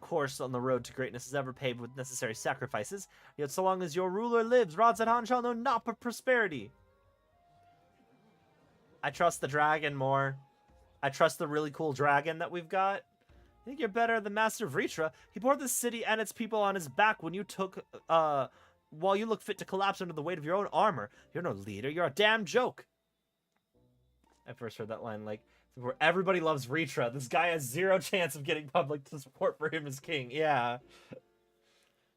Course on the road to greatness is ever paved with necessary sacrifices. Yet so long as your ruler lives, Radzethan shall know naught but prosperity. I trust the dragon more. I trust the really cool dragon that we've got. I think you're better than Master Vritra. He bore this city and its people on his back when you took, while you look fit to collapse under the weight of your own armor. You're no leader. You're a damn joke. I first heard that line, like, where everybody loves Vritra. This guy has zero chance of getting public support for him as king. Yeah.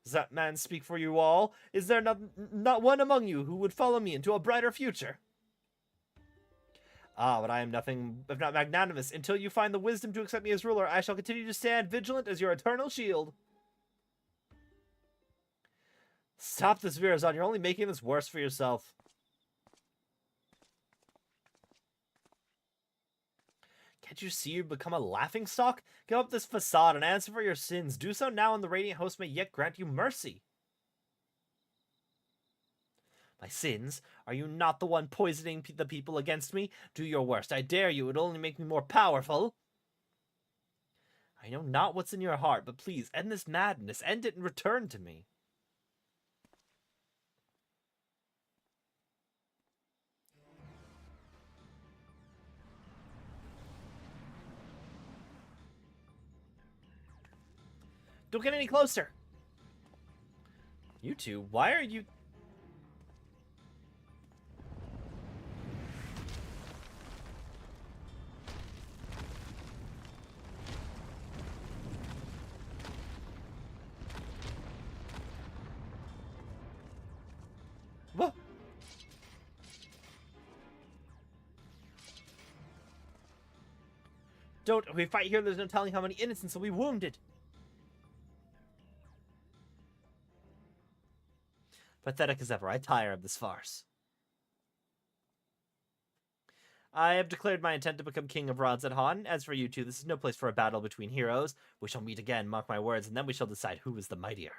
Does that man speak for you all? Is there not one among you who would follow me into a brighter future? Ah, but I am nothing if not magnanimous. Until you find the wisdom to accept me as ruler, I shall continue to stand vigilant as your eternal shield. Stop this, Virazon. You're only making this worse for yourself. Can't you see you've become a laughingstock? Give up this facade and answer for your sins. Do so now, and the Radiant Host may yet grant you mercy. My sins? Are you not the one poisoning the people against me? Do your worst. I dare you. It will only make me more powerful. I know not what's in your heart, but please, end this madness. End it and return to me. Don't get any closer. You two, why are you... What? Don't. If we fight here, there's no telling how many innocents will be wounded. Pathetic as ever. I tire of this farce. I have declared my intent to become king of Radzethan. As for you two, this is no place for a battle between heroes. We shall meet again, mark my words, and then we shall decide who is the mightier.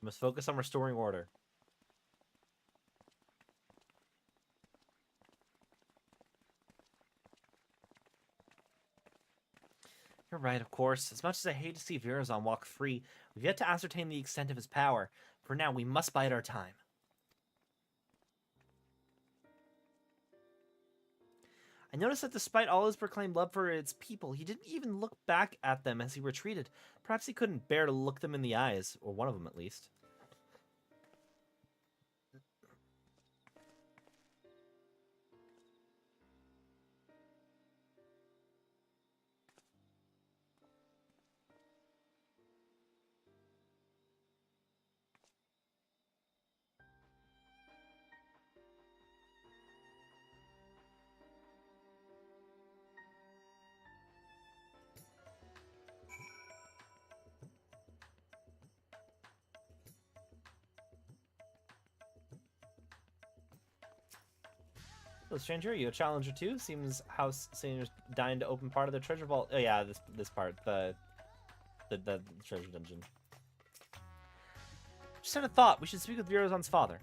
We must focus on restoring order. You're right, of course. As much as I hate to see Virazon walk free, we've yet to ascertain the extent of his power. For now, we must bide our time. I noticed that despite all his proclaimed love for its people, he didn't even look back at them as he retreated. Perhaps he couldn't bear to look them in the eyes, or one of them at least. Hello, stranger. Are you a challenger too? Seems house seniors dying to open part of the treasure vault. Oh yeah, this part, the treasure dungeon. Just had a thought. We should speak with Virozon's father.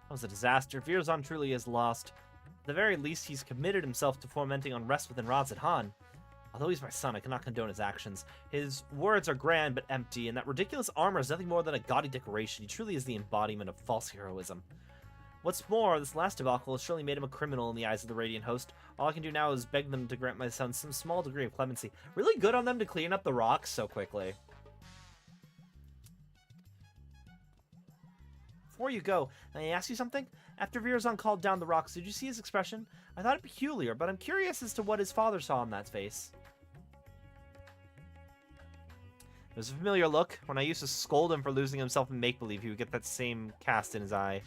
That was a disaster. Virozon truly is lost. At the very least, he's committed himself to fomenting unrest within Radzat. Although he's my son, I cannot condone his actions. His words are grand but empty, and that ridiculous armor is nothing more than a gaudy decoration. He truly is the embodiment of false heroism. What's more, this last debacle has surely made him a criminal in the eyes of the Radiant Host. All I can do now is beg them to grant my son some small degree of clemency. Really good on them to clean up the rocks so quickly. Before you go, may I ask you something? After Virozon called down the rocks, did you see his expression? I thought it peculiar, but I'm curious as to what his father saw on that face. It was a familiar look. When I used to scold him for losing himself in make-believe, he would get that same cast in his eye.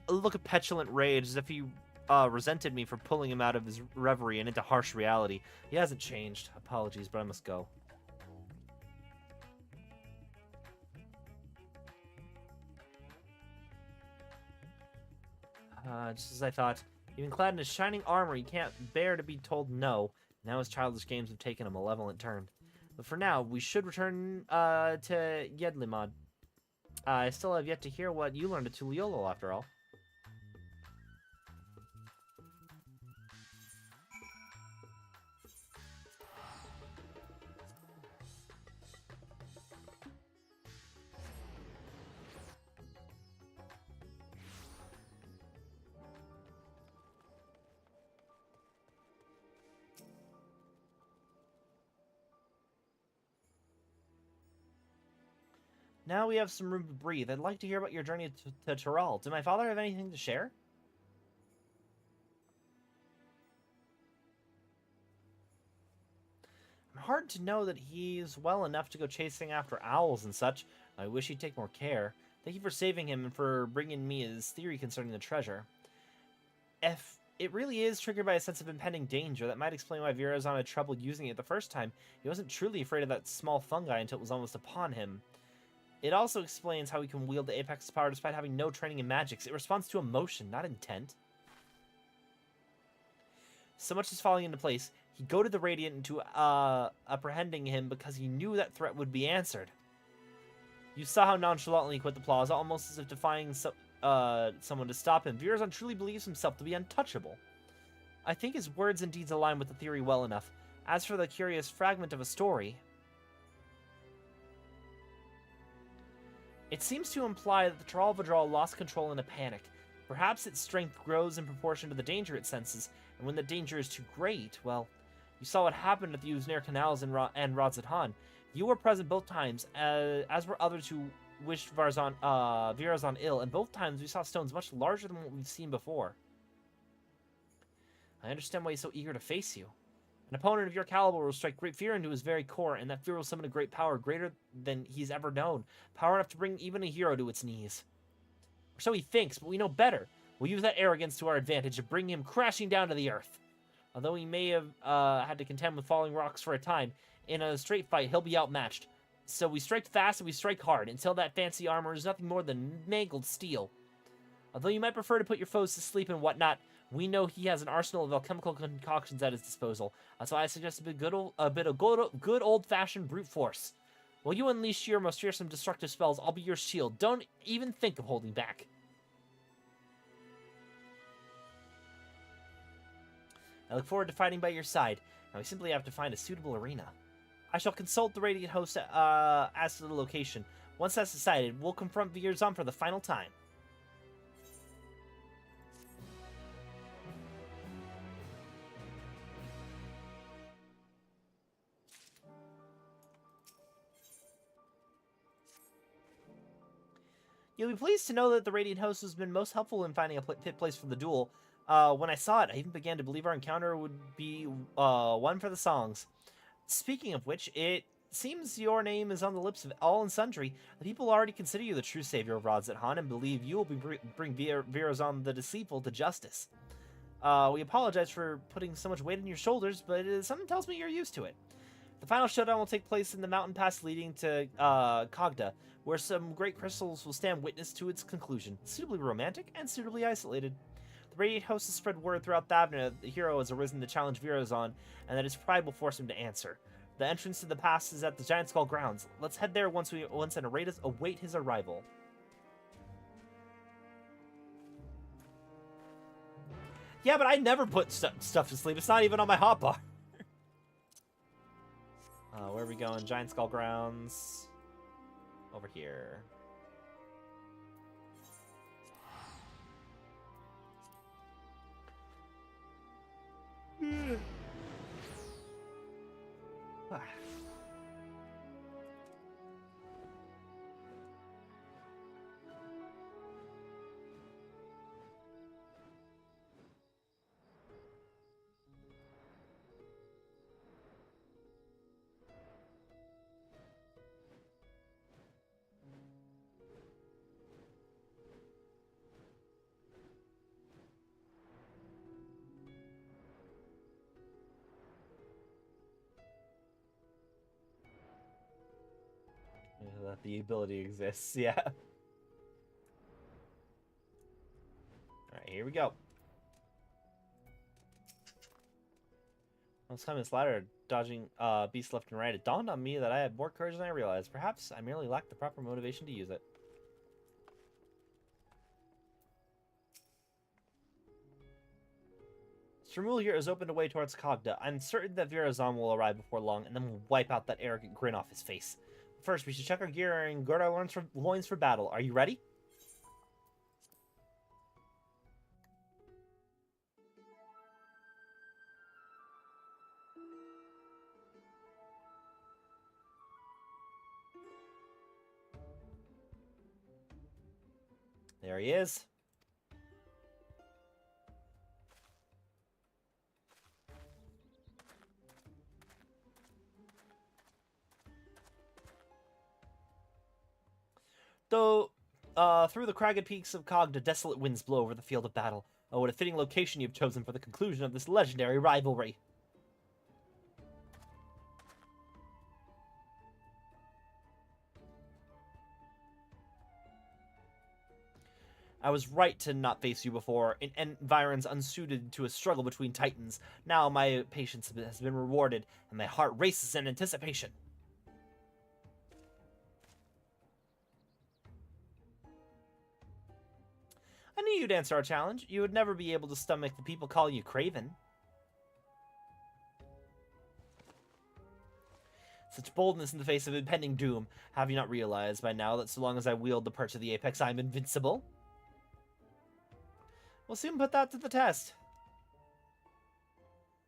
A look of petulant rage, as if he resented me for pulling him out of his reverie and into harsh reality. He hasn't changed. Apologies, but I must go. Just as I thought. Even clad in his shining armor, he can't bear to be told no. Now his childish games have taken a malevolent turn. But for now, we should return to Yedlimod. I still have yet to hear what you learned at Tuliolo, after all. Now we have some room to breathe. I'd like to hear about your journey to Tural. Did my father have anything to share? I'm hard to know that he's well enough to go chasing after owls and such. I wish he'd take more care. Thank you for saving him and for bringing me his theory concerning the treasure. If it really is triggered by a sense of impending danger, that might explain why Virozon had trouble using it the first time. He wasn't truly afraid of that small fungi until it was almost upon him. It also explains how he can wield the Apex's power despite having no training in magics. It responds to emotion, not intent. So much is falling into place. He goaded the Radiant into apprehending him because he knew that threat would be answered. You saw how nonchalantly he quit the plaza, almost as if defying someone to stop him. Virozon truly believes himself to be untouchable. I think his words and deeds align with the theory well enough. As for the curious fragment of a story, it seems to imply that the Tural Vidral lost control in a panic. Perhaps its strength grows in proportion to the danger it senses, and when the danger is too great, well, you saw what happened at the Uznair Canals and Radzat. You were present both times, as were others who wished Virozon ill, and both times we saw stones much larger than what we've seen before. I understand why he's so eager to face you. An opponent of your caliber will strike great fear into his very core, and that fear will summon a great power greater than he's ever known. Power enough to bring even a hero to its knees. Or so he thinks, but we know better. We'll use that arrogance to our advantage to bring him crashing down to the earth. Although he may have had to contend with falling rocks for a time, in a straight fight he'll be outmatched. So we strike fast and we strike hard, until that fancy armor is nothing more than mangled steel. Although you might prefer to put your foes to sleep and whatnot, we know he has an arsenal of alchemical concoctions at his disposal. That's why I suggest a bit of good old-fashioned brute force. While you unleash your most fearsome destructive spells, I'll be your shield. Don't even think of holding back. I look forward to fighting by your side. Now we simply have to find a suitable arena. I shall consult the Radiant Host as to the location. Once that's decided, we'll confront Virozon for the final time. You'll be pleased to know that the Radiant Host has been most helpful in finding a fit place for the duel. When I saw it, I even began to believe our encounter would be one for the songs. Speaking of which, it seems your name is on the lips of all and sundry. The people already consider you the true savior of Radzat and believe you will bring Virozon the Deceitful to justice. We apologize for putting so much weight on your shoulders, but something tells me you're used to it. The final showdown will take place in the mountain pass leading to Kogda, where some great crystals will stand witness to its conclusion. Suitably romantic and suitably isolated. The Radiant Host has spread word throughout Thavna that the hero has arisen to challenge Virozon, and that his pride will force him to answer. The entrance to the pass is at the Giant Skull grounds. Let's head there once an await his arrival. Yeah, but I never put stuff to sleep. It's not even on my hotbar. Where are we going? Giant Skull grounds. Over here. That the ability exists, yeah. Alright, here we go. I was climbing this ladder, dodging beasts left and right. It dawned on me that I had more courage than I realized. Perhaps I merely lacked the proper motivation to use it. Stremul here has opened a way towards Kogda. I'm certain that Virazon will arrive before long, and then we'll wipe out that arrogant grin off his face. First, we should check our gear and gird our loins for battle. Are you ready? There he is. Though, through the cragged peaks of Kogda, desolate winds blow over the field of battle. Oh, what a fitting location you've chosen for the conclusion of this legendary rivalry. I was right to not face you before. In environs unsuited to a struggle between titans. Now my patience has been rewarded, and my heart races in anticipation. I knew you'd answer our challenge. You would never be able to stomach the people calling you Craven. Such boldness in the face of impending doom. Have you not realized by now that so long as I wield the perch of the apex, I am invincible? We'll soon put that to the test.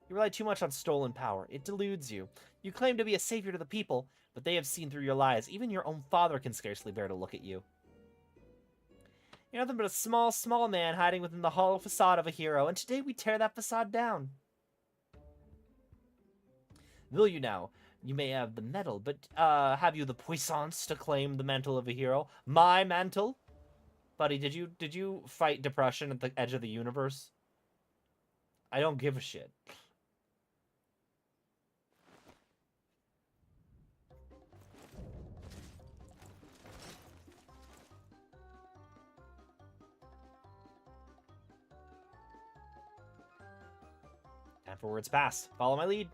You rely too much on stolen power. It deludes you. You claim to be a savior to the people, but they have seen through your lies. Even your own father can scarcely bear to look at you. You're nothing but a small man hiding within the hollow facade of a hero, and today we tear that facade down. Will you now? You may have the medal, but have you the puissance to claim the mantle of a hero? My mantle? Buddy, did you fight depression at the edge of the universe? I don't give a shit. Time for words pass. Follow my lead.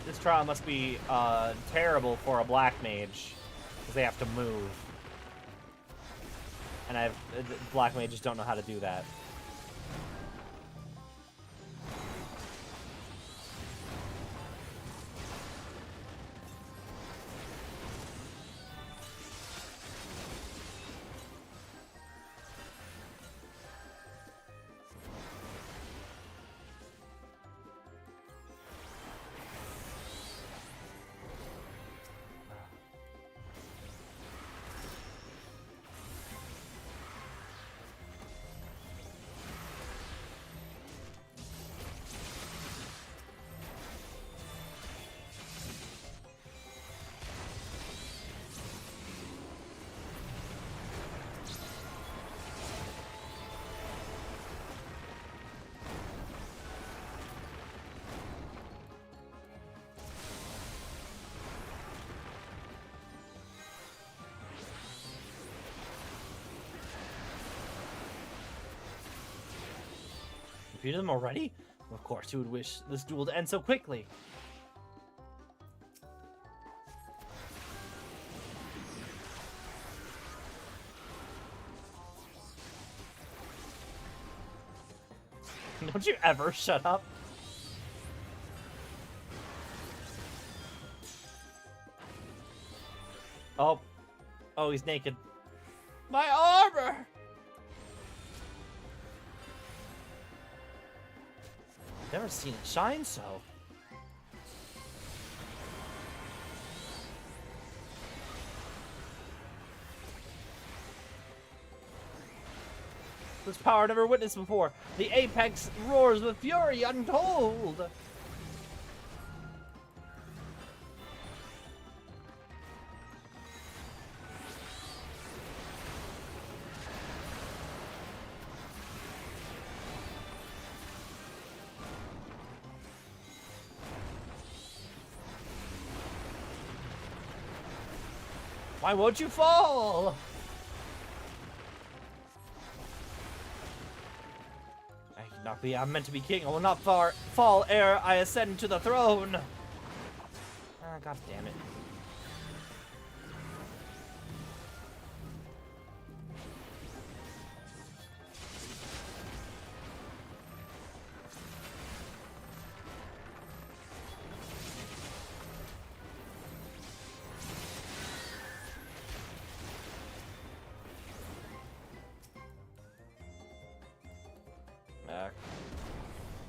This trial must be terrible for a black mage, because they have to move. And black mages don't know how to do that. defeated them already? Of course, who would wish this duel to end so quickly? Don't you ever shut up? Oh. Oh, he's naked. My armor! Never seen it shine so. This power never witnessed before. The apex roars with fury untold. Why won't you fall? I cannot be. I'm meant to be king. I will not fall ere I ascend to the throne. Ah, God damn it.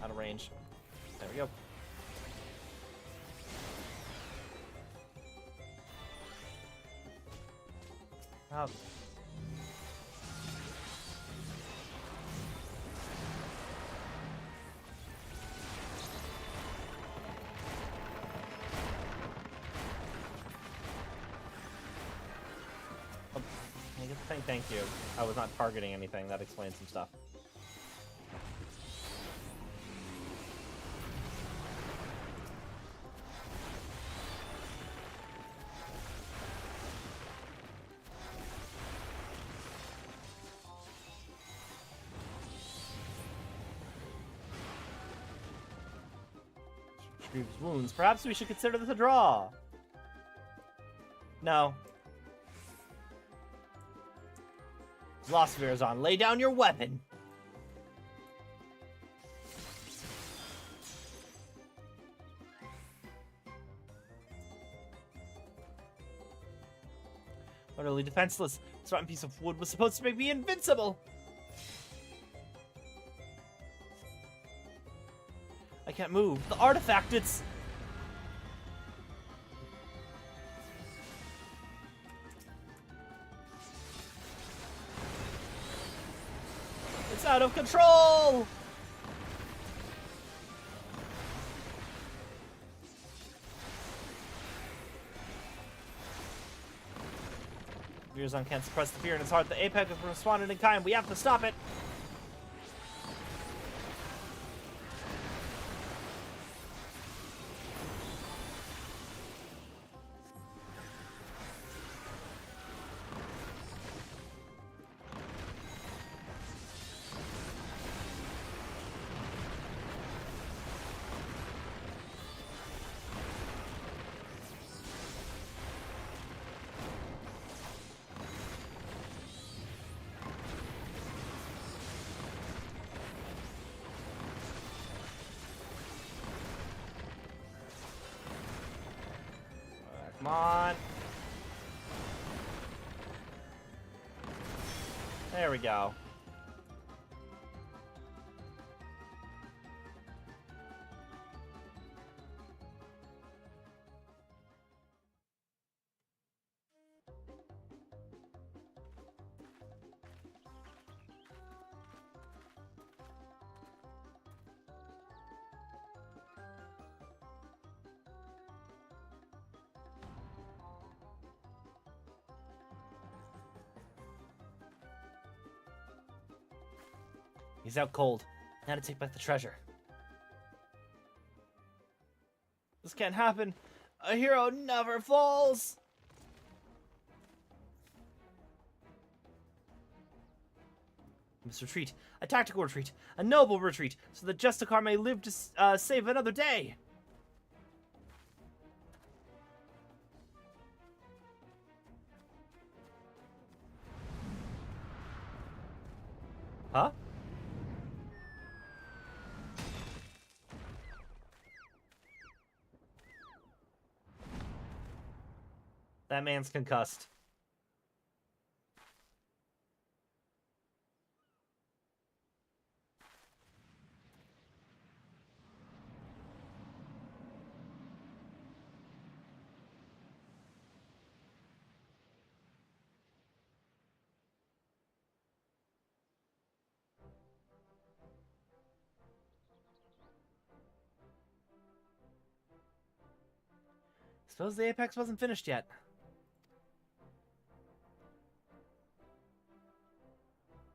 Out of range. There we go. Oh. Thank you. I was not targeting anything. That explains some stuff. Wounds. Perhaps we should consider this a draw. No. Lost Verazon, lay down your weapon. Utterly defenseless. This rotten piece of wood was supposed to make me invincible. I can't move. The artifact, it's... It's out of control! Verazon can't suppress the fear in his heart. The apex has responded in kind. We have to stop it. Come on. There we go. He's out cold. Now to take back the treasure. This can't happen. A hero never falls. I must retreat. A tactical retreat. A noble retreat, so that Justicar may live to save another day. Huh? That man's concussed. Suppose the Apex wasn't finished yet.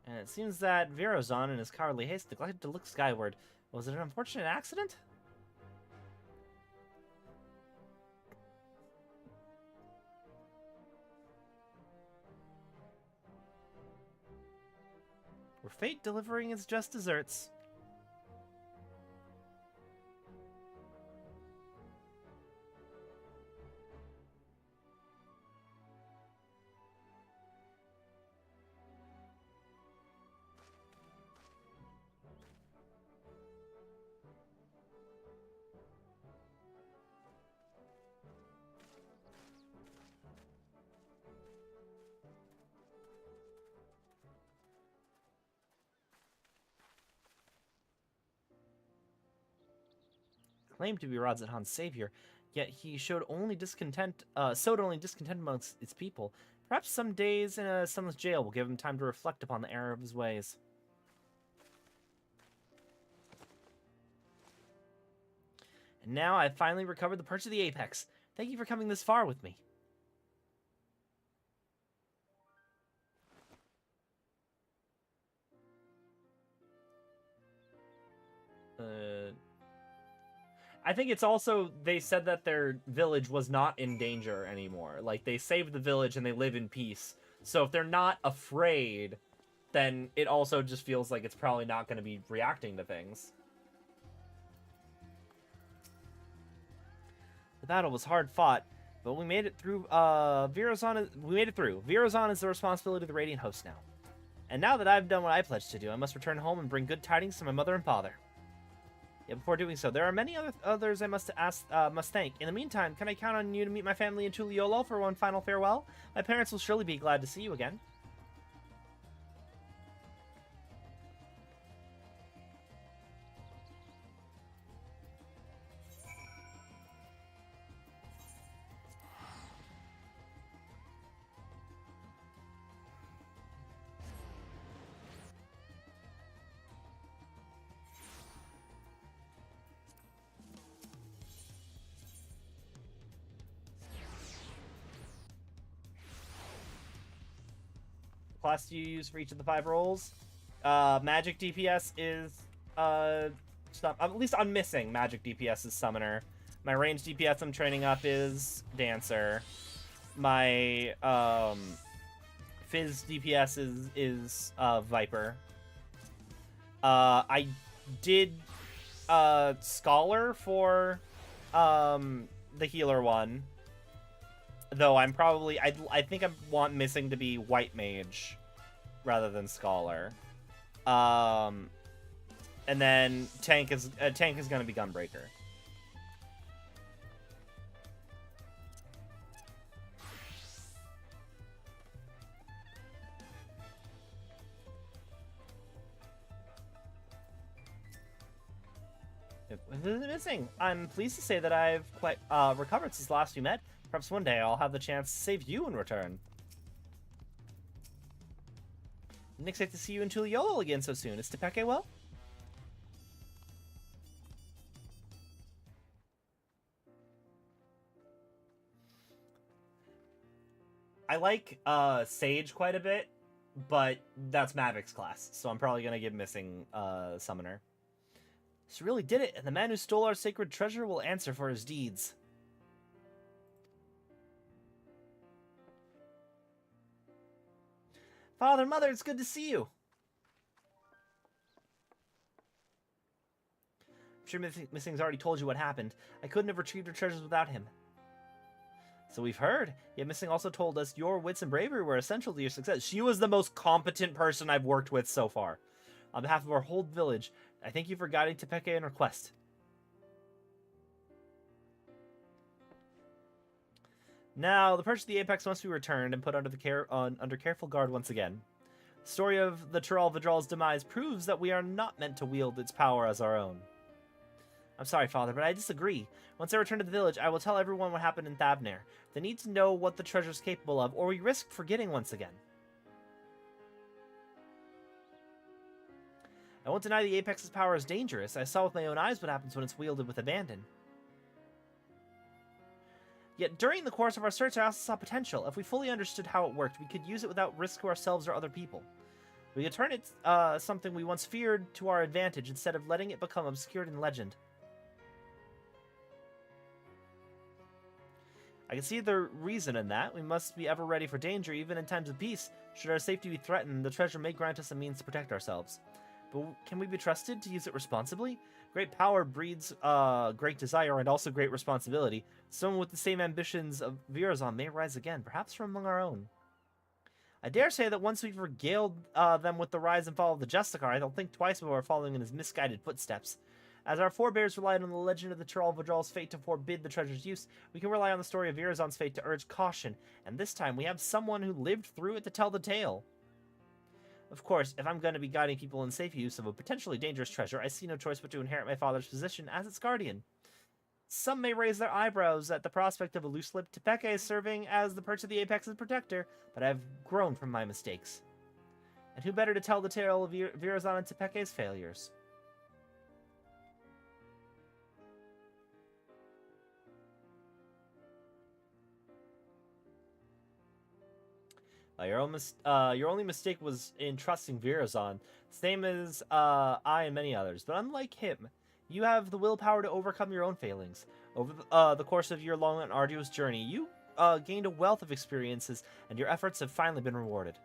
And it seems that Virozon, in his cowardly haste, neglected to look skyward. Was it an unfortunate accident? Were fate delivering its just desserts? Claimed to be Radz-at-Han's savior, yet he showed only discontent amongst its people. Perhaps some days in a sunless jail will give him time to reflect upon the error of his ways. And now I've finally recovered the perch of the Apex. Thank you for coming this far with me. I think it's also, they said that their village was not in danger anymore. Like, they saved the village and they live in peace. So if they're not afraid, then it also just feels like it's probably not going to be reacting to things. The battle was hard fought, but we made it through. We made it through. Virozon is the responsibility of the Radiant Host now. And now that I've done what I pledged to do, I must return home and bring good tidings to my mother and father. Yet before doing so, there are many others I must thank. In the meantime, can I count on you to meet my family in Tuliolo for one final farewell? My parents will surely be glad to see you again. Class do you use for each of the 5 roles? Magic DPS is stuff. At least I'm missing Magic DPS is Summoner. My range DPS I'm training up is Dancer. My Fizz DPS is Viper. I did Scholar for the healer one. Though I'm probably, I think I want Missing to be White Mage rather than Scholar. And then Tank is going to be Gunbreaker. Missing. I'm pleased to say that I've quite recovered since last we met. Perhaps one day I'll have the chance to save you in return. Didn't expect to see you in Tuliolo again so soon. Is Tepeke well? I like Sage quite a bit, but that's Mavik's class, so I'm probably gonna give Missing Summoner. So really did it, and the man who stole our sacred treasure will answer for his deeds. Father, Mother, it's good to see you. sure Missing's already told you what happened. I couldn't have retrieved her treasures without him. So we've heard. Yet Missing also told us your wits and bravery were essential to your success. She was the most competent person I've worked with so far. On behalf of our whole village, I thank you for guiding Tepeke in her quest. Now, the perch of the apex must be returned and put under careful guard once again. The story of the Tural Vidral's demise proves that we are not meant to wield its power as our own. I'm sorry, Father, but I disagree. Once I return to the village, I will tell everyone what happened in Thavnair. They need to know what the treasure is capable of, or we risk forgetting once again. I won't deny the Apex's power is dangerous. I saw with my own eyes what happens when it's wielded with abandon. Yet during the course of our search, I also saw potential. If we fully understood how it worked, we could use it without risk to ourselves or other people. We could turn it something we once feared to our advantage instead of letting it become obscured in legend. I can see the reason in that. We must be ever ready for danger, even in times of peace. Should our safety be threatened, the treasure may grant us a means to protect ourselves. But can we be trusted to use it responsibly? Great power breeds great desire and also great responsibility. Someone with the same ambitions of Virazon may rise again, perhaps from among our own. I dare say that once we've regaled them with the rise and fall of the Justicar, they'll think twice before following in his misguided footsteps. As our forebears relied on the legend of the Tural Vidral's fate to forbid the treasure's use, we can rely on the story of Virazon's fate to urge caution, and this time we have someone who lived through it to tell the tale. Of course, if I'm going to be guiding people in safe use of a potentially dangerous treasure, I see no choice but to inherit my father's position as its guardian. Some may raise their eyebrows at the prospect of a loose-lipped Tepeke serving as the perch of the Apex's protector, but I've grown from my mistakes. And who better to tell the tale of Virazon and Tepeke's failures? Your only mistake was in trusting Virazon, same as I and many others. But unlike him, you have the willpower to overcome your own failings. Over the course of your long and arduous journey, you gained a wealth of experiences, and your efforts have finally been rewarded.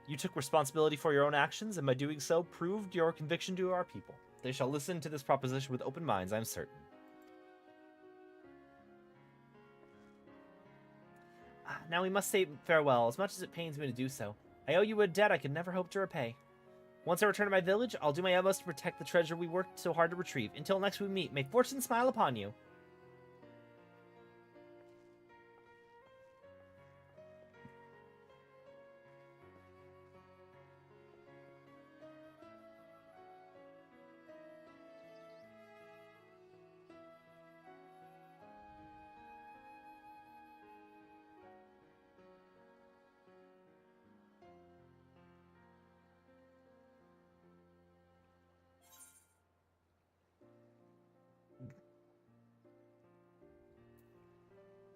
You took responsibility for your own actions, and by doing so, proved your conviction to our people. They shall listen to this proposition with open minds, I'm certain. Now we must say farewell, as much as it pains me to do so. I owe you a debt I could never hope to repay. Once I return to my village, I'll do my utmost to protect the treasure we worked so hard to retrieve. Until next we meet, may fortune smile upon you.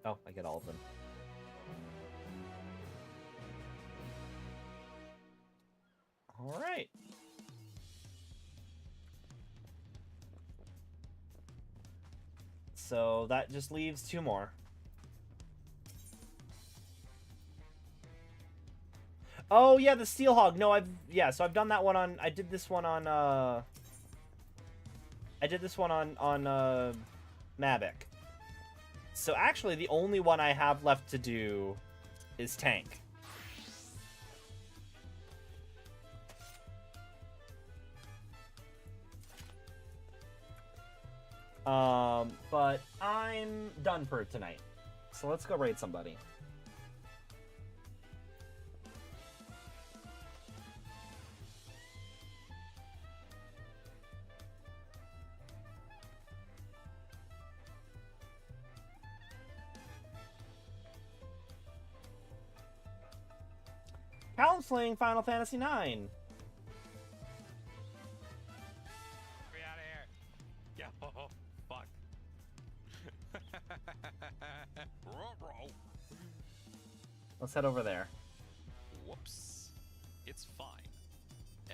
Oh, I get all of them. All right. So that just leaves two more. Oh yeah, the Steel Hog. No, so I've done that one on. I did this one on. Mavic. So actually, the only one I have left to do is Tank. But I'm done for tonight. So let's go raid somebody. Counseling Final Fantasy IX. Get out of here. Yo, fuck. Let's head over there. Whoops. It's fine.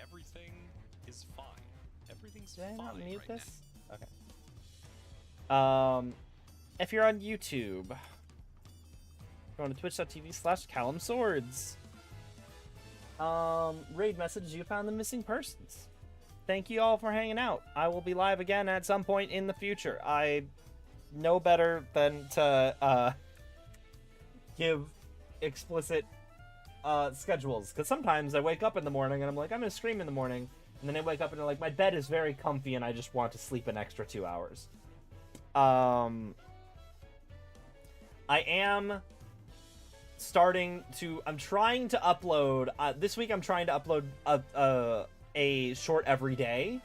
Everything is fine. Everything's Did I fine not mute right this? Okay. If you're on YouTube, go to twitch.tv/CallumSwords. Raid message, you found the missing persons. thank you all for hanging out. I will be live again at some point in the future. I know better than to give explicit schedules, because sometimes I wake up in the morning and I'm like, I'm gonna stream in the morning, and then I wake up and I'm like, my bed is very comfy and I just want to sleep an extra 2 hours. I am I'm trying to upload, this week I'm trying to upload a short every day,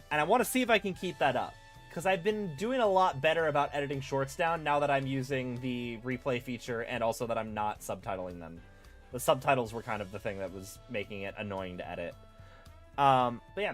and I want to see if I can keep that up, because I've been doing a lot better about editing shorts down now that I'm using the replay feature, and also that I'm not subtitling them. The subtitles were kind of the thing that was making it annoying to edit. But yeah.